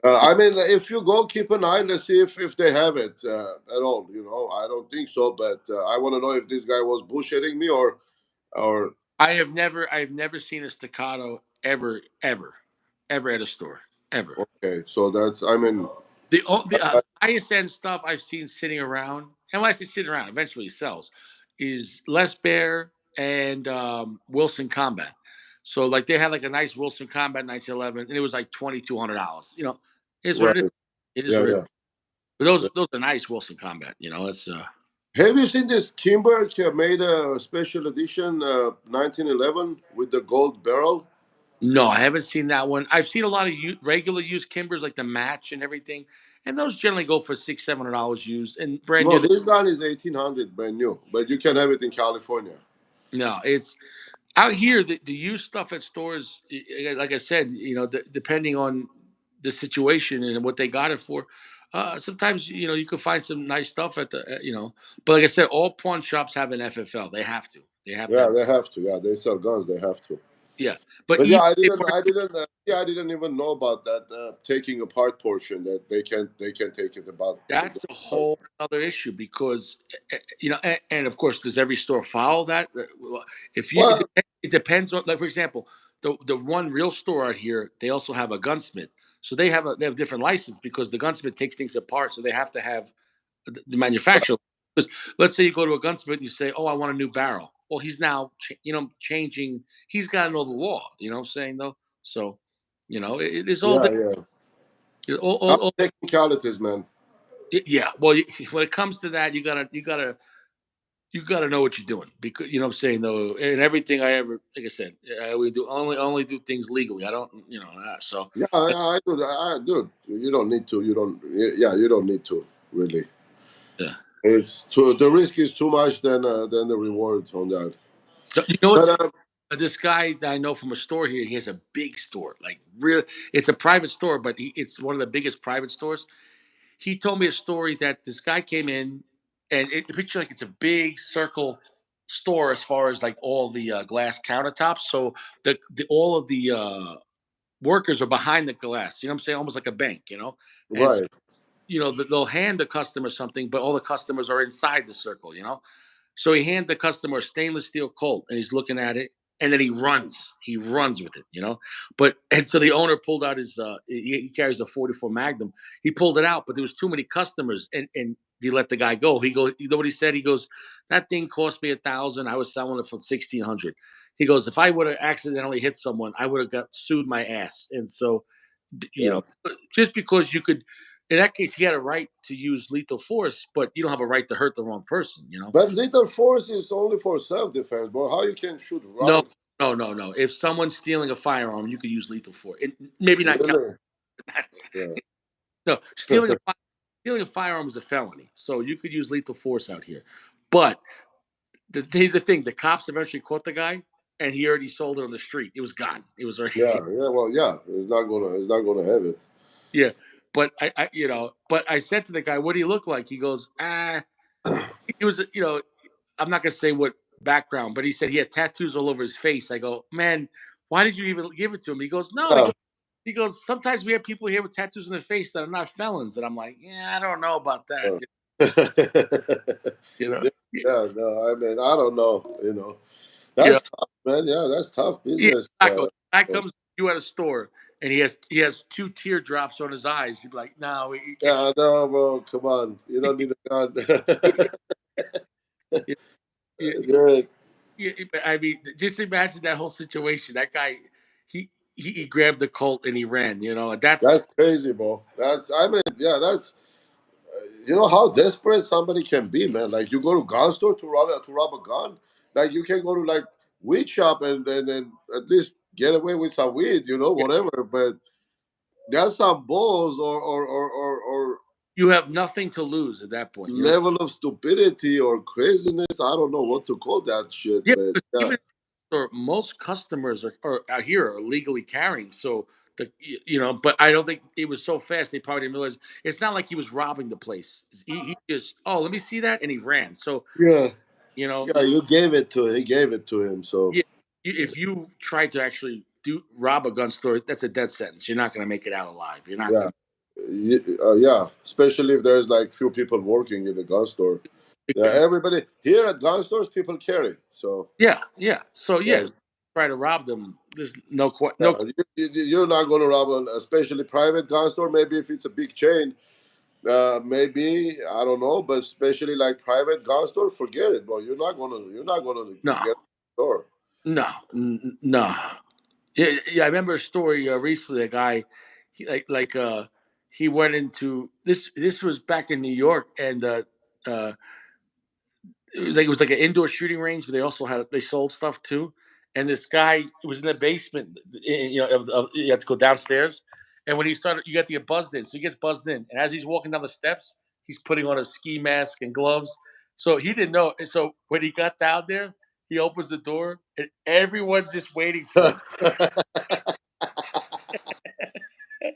uh, I mean, if you go, keep an eye. Let's see if they have it at all. I don't think so, but I want to know if this guy was bullshitting me or I have never seen a staccato ever at a store ever. okay. So that's I mean, The highest end stuff I've seen sitting around, and when I say sitting around, eventually sells, is Les Bear and Wilson Combat. So like they had like a nice Wilson Combat 1911, and it was like $2,200. It's what it is. right? It is Yeah, what it is. yeah. But those are nice Wilson Combat. It's Have you seen this? Kimber made a special edition 1911 with the gold barrel. no, I haven't seen that one. I've seen a lot of regular used Kimbers like the Match and everything, and those generally go for $600-700 used and brand No, new. this gun is 1800 brand new, but you can have it in California. No, it's out here. The used stuff at stores, like I said, depending on the situation and what they got it for. Sometimes you can find some nice stuff at the. But like I said, all pawn shops have an FFL. They have to. They have to Yeah, have. they have to. Yeah, they sell guns. They have to. Yeah, but But yeah, even I if they didn't, weren't, I didn't, yeah, I didn't even know about that taking apart portion that they can take it about. that's a whole other issue because and of course, does every store follow that? Well, if you, Well, it depends on, like for example, the one real store out here, they also have a gunsmith, so they have different license because the gunsmith takes things apart, so they have to have the manufacturer. Because let's say you go to a gunsmith and you say, "Oh, I want a new barrel." Well, he's now changing. He's got to know the law. You know what I'm saying though? So, it is all yeah, different. yeah. All Technicalities, man. yeah. Well, when it comes to that, you gotta know what you're doing because you know what I'm saying though. And everything I ever, like I said, we do only do things legally. I don't, so Yeah, I do. Dude, you don't need to. You don't. Yeah, you don't need to really. yeah. It's too. The risk is too much than the reward on that. So, you know what's But funny? This guy that I know from a store here, he has a big store, like real. It's a private store, but it's one of the biggest private stores. he told me a story that this guy came in, and picture like it's a big circle store as far as like all the glass countertops. So the all of the workers are behind the glass. You know what I'm saying? Almost like a bank. And Right. they'll hand the customer something, but all the customers are inside the circle. So he handed the customer a stainless steel Colt, and he's looking at it, and then he runs. He runs with it. But and so the owner pulled out his. He carries a 44 Magnum. He pulled it out, but there was too many customers, and he let the guy go. He goes. You know what he said? He goes, "That thing cost me 1,000. I was selling it for 1,600." He goes, "If I would have accidentally hit someone, I would have got sued my ass." And so, Yeah. just because you could. In that case, he had a right to use lethal force, but you don't have a right to hurt the wrong person. But lethal force is only for self-defense, bro. How you can shoot No, wrong? no, no, no. If someone's stealing a firearm, you could use lethal force. Maybe not. Really? Yeah. No, stealing a firearm is a felony, so you could use lethal force out here. But here's the thing: the cops eventually caught the guy, and he already sold it on the street. It was gone. It was already. Yeah, yeah, well, yeah, it's not gonna have it. Yeah. But but I said to the guy, "What do you look like?" He goes, "Ah." He was, I'm not gonna say what background, but he said he had tattoos all over his face. I go, "Man, why did you even give it to him?" He goes, "No." Yeah. He goes, "Sometimes we have people here with tattoos on their face that are not felons," and I'm like, "Yeah, I don't know about that." Uh, You know, yeah, you yeah, no, I mean, I don't know, know, that's tough, man. Yeah, that's tough yeah. business. Taco, guy comes to you at a store and he has two teardrops on his eyes. He'd be like, "No, Yeah, I know, bro. Come on, you don't need a gun. you, you, Good. I mean, just imagine that whole situation. That guy, he grabbed the Colt and he ran. And that's That's crazy, bro. I mean, yeah, how desperate somebody can be, man. Like you go to gun store to rob a gun, like you can go to like weed shop and at least get away with some weed, yeah, whatever. But there's some balls or you have nothing to lose at that point. level of stupidity or craziness. I don't know what to call that shit, Yeah, but because yeah, even or most customers are out here are legally carrying. So but I don't think it was so fast. They probably didn't realize it's not like he was robbing the place. He just let me see that, and he ran. So yeah, you know, yeah. You gave it to He gave it to him. So yeah, if you try to actually rob a gun store, that's a death sentence. You're not going to make it out alive. You're not yeah, going yeah. Especially if there's like few people working in the gun store. Yeah, to. everybody here at gun stores, people carry. So Yeah, yeah. So yeah, yeah, try to rob them. There's no yeah, no. you're not going to rob an especially private gun store. Maybe if it's a big chain, maybe I don't know, but especially like private gun store, forget it, bro. You're not gonna No, get a store. no, no. Yeah, yeah. I remember a story recently. A guy, he went into this. This was back in New York, and uh, it was like an indoor shooting range, but they sold stuff too. And this guy was in the basement. You have to go downstairs, and when he started, you got to get buzzed in. So he gets buzzed in, and as he's walking down the steps, he's putting on a ski mask and gloves. So he didn't know. And so when he got down there, he opens the door, and everyone's just waiting for him.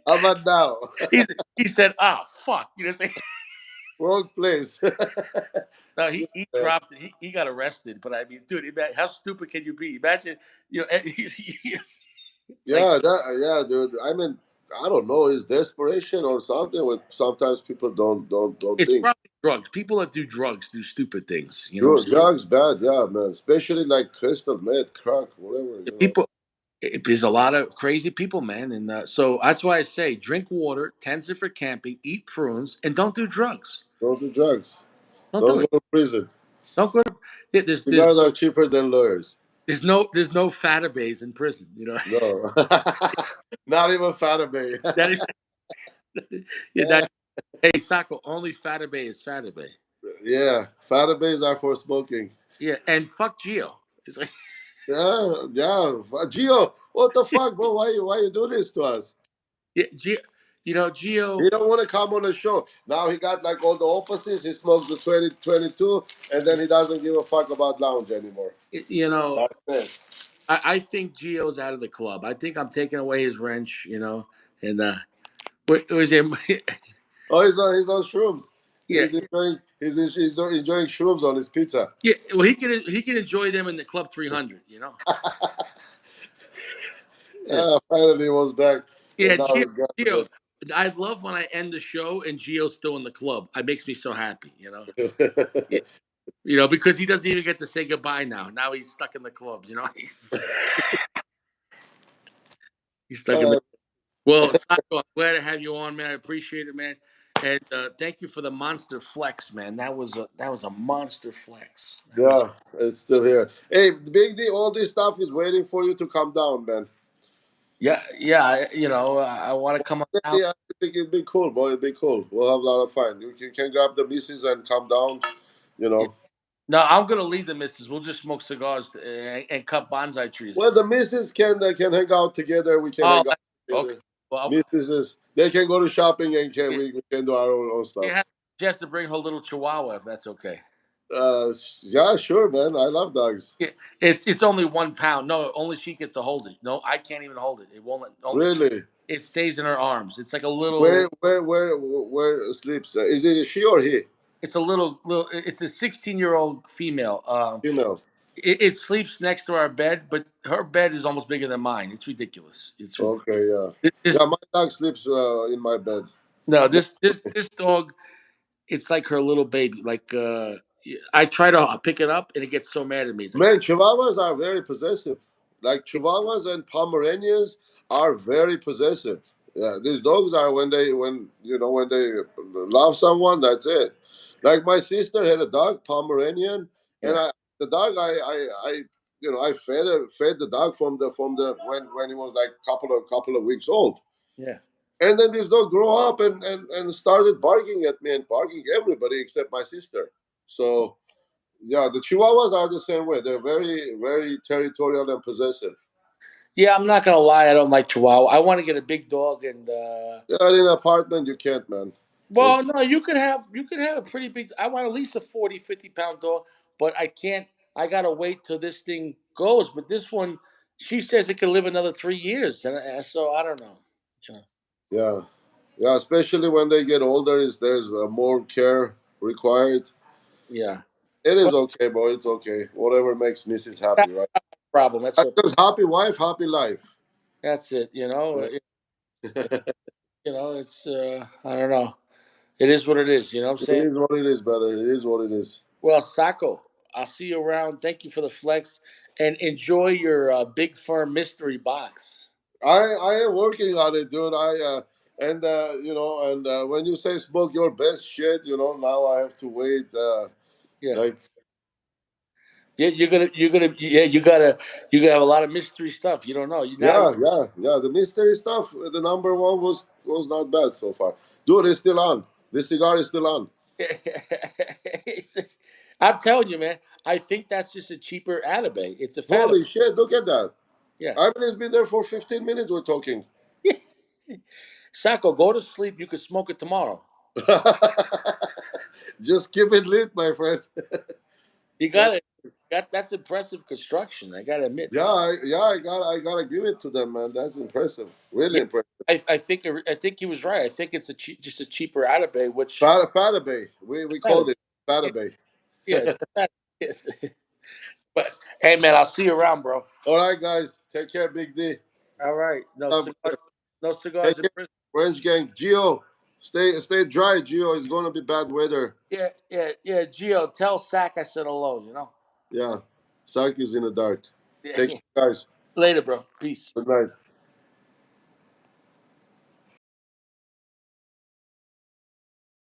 How about now? He's he said, "Ah, fuck," Wrong place. No, Shit, he man. dropped it. He got arrested. But I mean, dude, how stupid can you be? Imagine, like Yeah, dude. I mean, I don't know. It's desperation or something. With sometimes people don't it's think. probably drugs. People that do drugs do stupid things. You know what I'm saying? Drugs bad, yeah, man. Especially like crystal meth, crack, whatever. People, there's a lot of crazy people, man, and so that's why I say drink water, tens it for camping, eat prunes, and don't do drugs. Don't do drugs. Don't Don't do go it. to prison. Don't go to. There's there's Cigars are cheaper than lawyers. there's no fatabays in prison. No, not even Fatabay. That is yeah, that hey Sacco, only Fatabay is Fatabay. Yeah, Fatabays are for smoking. Yeah, and fuck Geo. It's like Yeah, yeah. Gio, what the fuck, bro? Why you do this to us? yeah, Geo. Geo. He don't want to come on the show. Now he got like all the opposites. He smokes the 2022, and then he doesn't give a fuck about lounge anymore. You know, That's it. I think Geo's out of the club. I think I'm taking away his wrench. And what was it? Oh, he's on shrooms. Yeah, He's enjoying shrooms on his pizza. yeah. Well, he can enjoy them in the Club 300. You know. Yeah, Finally, he was back, and yeah. now he's got Gio, I love when I end the show and Gio's still in the club. It makes me so happy. You know. this. Yeah. You know, because he doesn't even get to say goodbye now. Now he's stuck in the clubs. You know, he's stuck in the. uh, Well, Sako, I'm glad to have you on, man. I appreciate it, man. And thank you for the monster flex, man. That was a monster flex. That was yeah, it's still here. Hey, Big D, all this stuff is waiting for you to come down, man. yeah, yeah. You know, I want to come on out. Yeah, I think it'd be cool, boy. It'd be cool. We'll have a lot of fun. You can grab the missus and come down. You Yeah. know. No, I'm gonna leave the missus. We'll just smoke cigars and cut bonsai trees. Well, the missus can hang out together. We can Oh, hang out okay. together. Well, Mistresses, they can go to shopping and yeah, we can do our own stuff. yeah. She has to bring her little chihuahua if that's okay. Yeah, sure, man. I love dogs. Yeah, it's only 1 pound. No, only she gets to hold it. No, I can't even hold it. It won't let. No, Really? it stays in her arms. It's like a little. Where sleeps? Is it a she or he? It's a little. It's a 16-year-old female. Female. It sleeps next to our bed, but her bed is almost bigger than mine. It's ridiculous. It's Okay, yeah. this Yeah, my dog sleeps in my bed. no No, this dog. It's like her little baby. Like I try to pick it up, and it gets so mad at me. It's like man, Chihuahuas are very possessive. Like Chihuahuas and Pomeranians are very possessive. Yeah, these dogs are when they love someone, that's it. Like my sister had a dog, Pomeranian, and yeah, the dog I I fed the dog from the when he was like couple of weeks old. yeah. And then this dog grew up and started barking at me and barking everybody except my sister. So yeah, the Chihuahuas are the same way. They're very territorial and possessive. Yeah, I'm not gonna lie. I don't like Chihuahua. I want to get a big dog, and Yeah, in an apartment you can't, man. well, It's no, you could have a pretty big. I want at least a 40, 50 pound dog, but I can't. I gotta wait till this thing goes. But this one, she says it could live another 3 years, and so I don't know. Yeah, yeah, yeah. Especially when they get older, is there's more care required. yeah. It Well, is okay, bro. It's okay. Whatever makes Mrs. happy, that's right? not a problem. There's happy wife, happy life. That's it. You know, Yeah. you know, it's I don't know. It is what it is. You know what I'm It saying? is what it is, brother. It is what it is. Well, Sacco, I'll see you around. Thank you for the flex, and enjoy your big firm mystery box. I am working on it, dude. And when you say smoke your best shit, now I have to wait. Yeah. Like Yeah, you gotta have a lot of mystery stuff. You don't know. You now. yeah. The mystery stuff, the number one was not bad so far, dude. It's still on. This cigar is still on. I'm telling you, man. I think that's just a cheaper Atabay. It's a fat. Holy shit! Look at that. Yeah. I mean, it's been there for 15 minutes. We're talking. Sacco, go to sleep. You can smoke it tomorrow. Just keep it lit, my friend. You got it. That's impressive construction. I gotta admit, Yeah, man. I gotta give it to them, man. That's impressive. Really Yeah, impressive. I think he was right. I think it's just a cheaper Atabay, which Fatabay. We yeah, called it Fatabay. yeah, it's fat. Yes. But hey, man, I'll see you around, bro. All right, guys. Take care, Big D. All right, no cigars Take in care, prison. French gang. Gio, stay dry, Gio. It's gonna be bad weather. Yeah. Gio, tell Sack I said hello. You know. Yeah, Saki is in the dark. Yeah. Take care, guys. Later, bro. Peace. Good night.